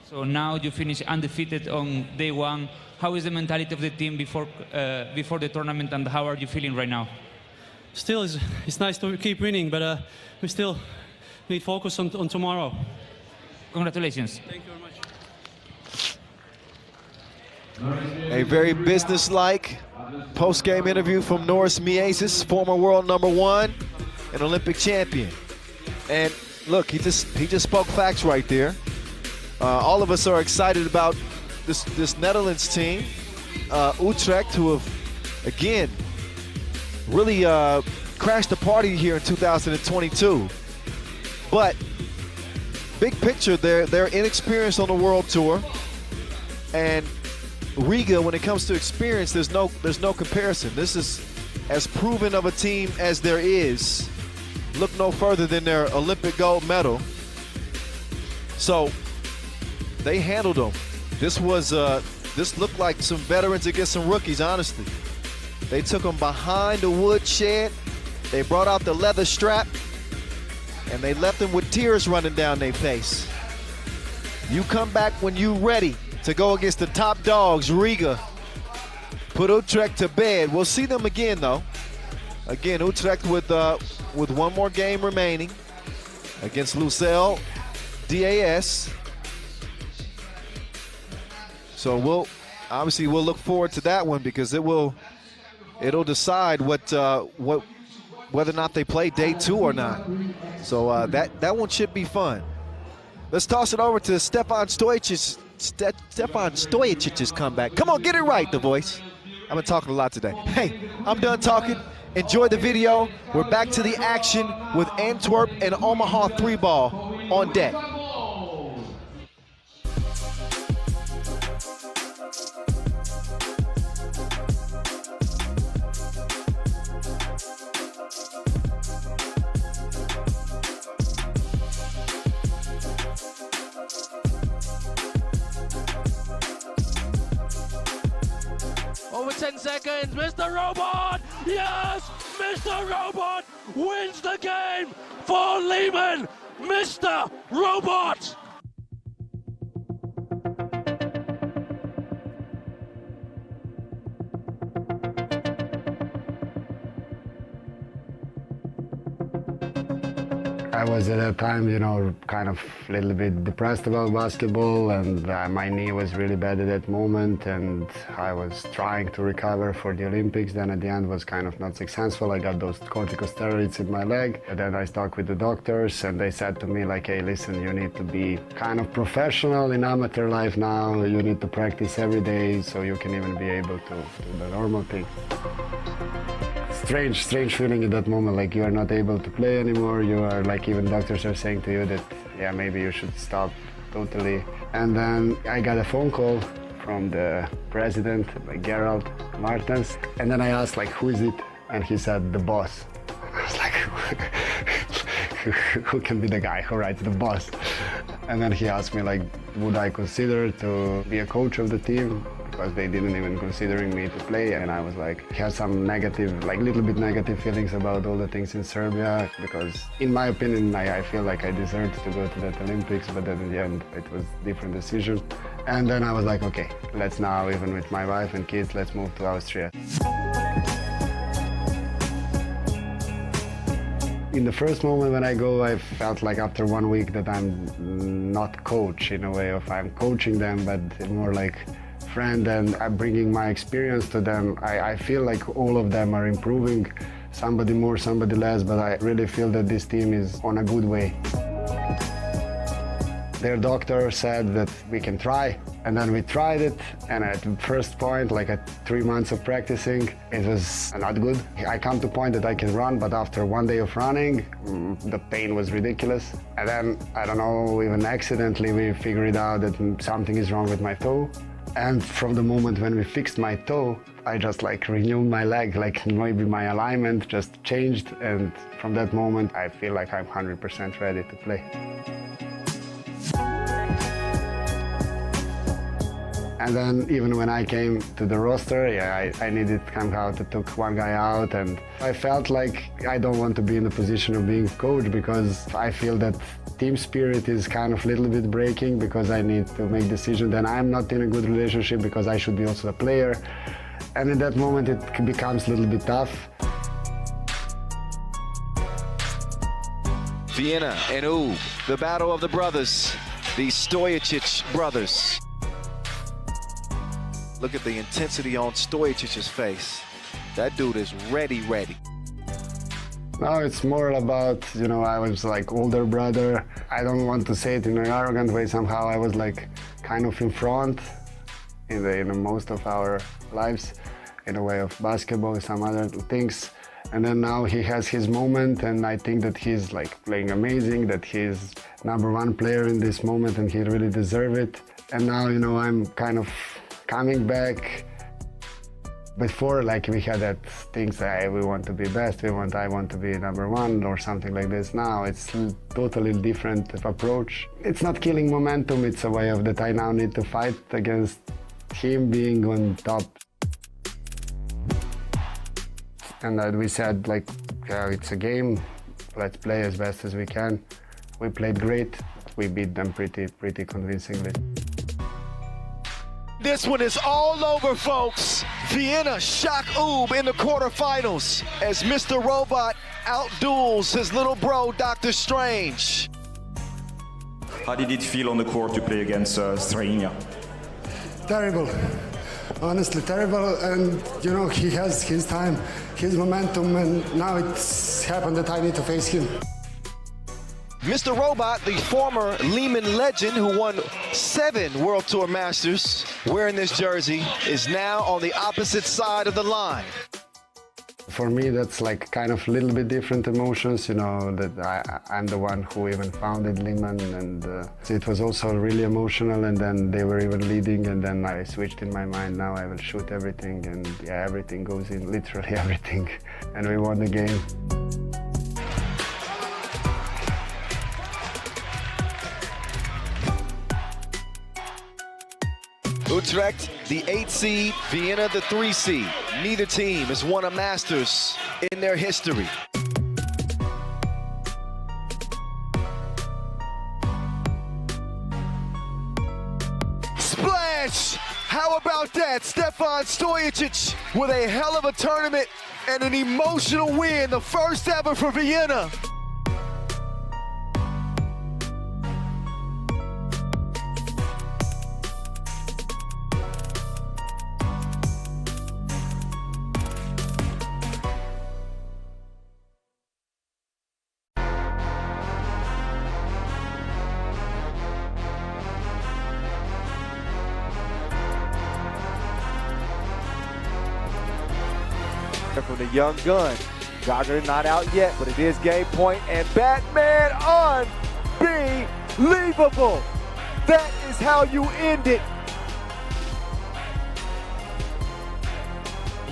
So now you finish undefeated on day one. How is the mentality of the team before the tournament, and how are you feeling right now? Still, it's nice to keep winning, but we still need focus on tomorrow. Congratulations. Thank you very much. A very businesslike post-game interview from Norris Miezes, former world #1 and Olympic champion. And look, he just spoke facts right there. All of us are excited about this Netherlands team, Utrecht, who have again really crashed the party here in 2022. But big picture, they're inexperienced on the World Tour, and Riga, when it comes to experience, there's no comparison. This is as proven of a team as there is. Look no further than their Olympic gold medal. So they handled them. This looked like some veterans against some rookies, honestly. They took them behind the woodshed. They brought out the leather strap, and they left them with tears running down their face. You come back when you ready to go against the top dogs, Riga. Put Utrecht to bed. We'll see them again, though. Again, Utrecht with one more game remaining against Lusail, DAS. So we'll look forward to that one, because it'll decide whether or not they play day 2 or not. So that one should be fun. Let's toss it over to Stefan Stojicic's comeback. Come on, get it right, the voice. I've been talking a lot today. Hey, I'm done talking. Enjoy the video. We're back to the action with Antwerp and Omaha 3-ball on deck. Over 10 seconds, Mr. Robot! Yes! Mr. Robot wins the game for Lehman! Mr. Robot! I was at that time, kind of a little bit depressed about basketball, and my knee was really bad at that moment, and I was trying to recover for the Olympics. Then at the end was kind of not successful. I got those corticosteroids in my leg, and then I talked with the doctors, and they said to me like, hey, listen, you need to be kind of professional in amateur life now. You need to practice every day so you can even be able to do the normal thing. Strange feeling at that moment, like you are not able to play anymore. You are like, even doctors are saying to you that, yeah, maybe you should stop totally. And then I got a phone call from the president, like Gerald Martens. And then I asked, like, who is it? And he said, the boss. I was like, who can be the guy who rides the bus? And then he asked me, like, would I consider to be a coach of the team? Because they didn't even considering me to play, and I was like, he had some negative, like little bit negative feelings about all the things in Serbia, because in my opinion, I feel like I deserved to go to that Olympics, but then in the end, it was a different decision. And then I was like, okay, let's now, even with my wife and kids, let's move to Austria. In the first moment when I go, I felt like after 1 week that I'm not coach in a way of I'm coaching them, but more like friend, and I'm bringing my experience to them. I feel like all of them are improving, somebody more, somebody less, but I really feel that this team is on a good way. Their doctor said that we can try, and then we tried it, and at the first point, like at 3 months of practicing, it was not good. I come to a point that I can run, but after 1 day of running, the pain was ridiculous. And then, I don't know, even accidentally we figured out that something is wrong with my toe. And from the moment when we fixed my toe, I just like renewed my leg, like maybe my alignment just changed, and from that moment I feel like I'm 100% ready to play. And then even when I came to the roster, yeah, I needed somehow to take one guy out, and I felt like I don't want to be in the position of being coach, because I feel that team spirit is kind of a little bit breaking, because I need to make decisions, and I'm not in a good relationship because I should be also a player. And in that moment it becomes a little bit tough. Vienna and Ub, the battle of the brothers, the Stojicic brothers. Look at the intensity on Stojicic's face. That dude is ready. No, it's more about, you know, I was like older brother. I don't want to say it in an arrogant way. Somehow I was like kind of in front in most of our lives, in a way of basketball, some other things. And then now he has his moment, and I think that he's like playing amazing, that he's #1 player in this moment, and he really deserves it. And now, you know, I'm kind of coming back. Before, like, we had that things that we want to be best, I want to be #1 or something like this. Now it's totally different approach. It's not killing momentum, it's a way of that I now need to fight against him being on top. And we said, like, it's a game, let's play as best as we can. We played great, we beat them pretty convincingly. This one is all over, folks. Vienna shock Ub in the quarterfinals as Mr. Robot outduels his little bro, Dr. Strange. How did it feel on the court to play against Strahinja? Terrible, honestly terrible, and you know, he has his time, his momentum, and now it's happened that I need to face him. Mr. Robot, the former Lehman legend who won 7 World Tour Masters wearing this jersey, is now on the opposite side of the line. For me, that's like kind of a little bit different emotions, you know, that I'm the one who even founded Lehman, and it was also really emotional, and then they were even leading, and then I switched in my mind, now I will shoot everything, and yeah, everything goes in, literally everything, and we won the game. Utrecht, the 8 seed, Vienna, the 3 seed. Neither team has won a Masters in their history. Splash! How about that? Stefan Stojicic with a hell of a tournament and an emotional win, the first ever for Vienna. From the young gun. Jogger not out yet, but it is game point, and Batman unbelievable. That is how you end it.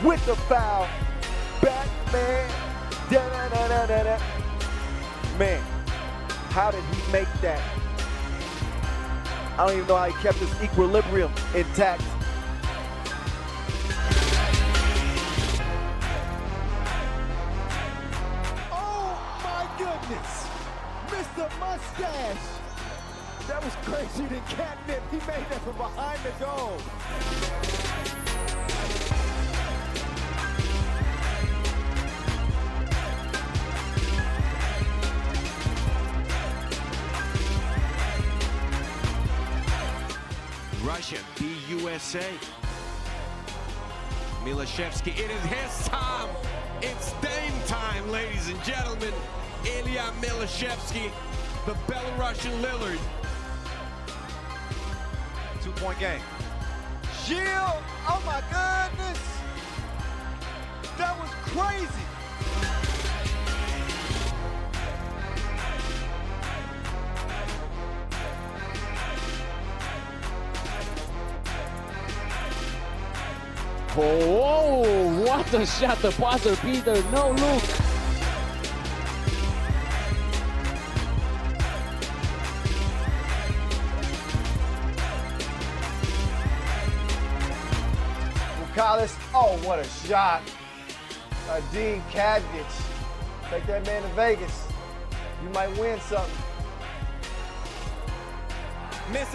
With the foul, Batman, man. How did he make that? I don't even know how he kept his equilibrium intact. Oh my goodness! Mr. Mustache! That was crazy than catnip. He made that from behind the goal. Russia beat USA. Milashevsky, it is his time. It's Dame time, ladies and gentlemen. Ilya Milashevsky, the Belarusian Lillard. 2-point game. Shield! Oh my goodness! That was crazy! Oh, what a shot, the buzzer beater, no look. Mukalis, oh, what a shot. Dean Kadnich, take that man to Vegas. You might win something. Misses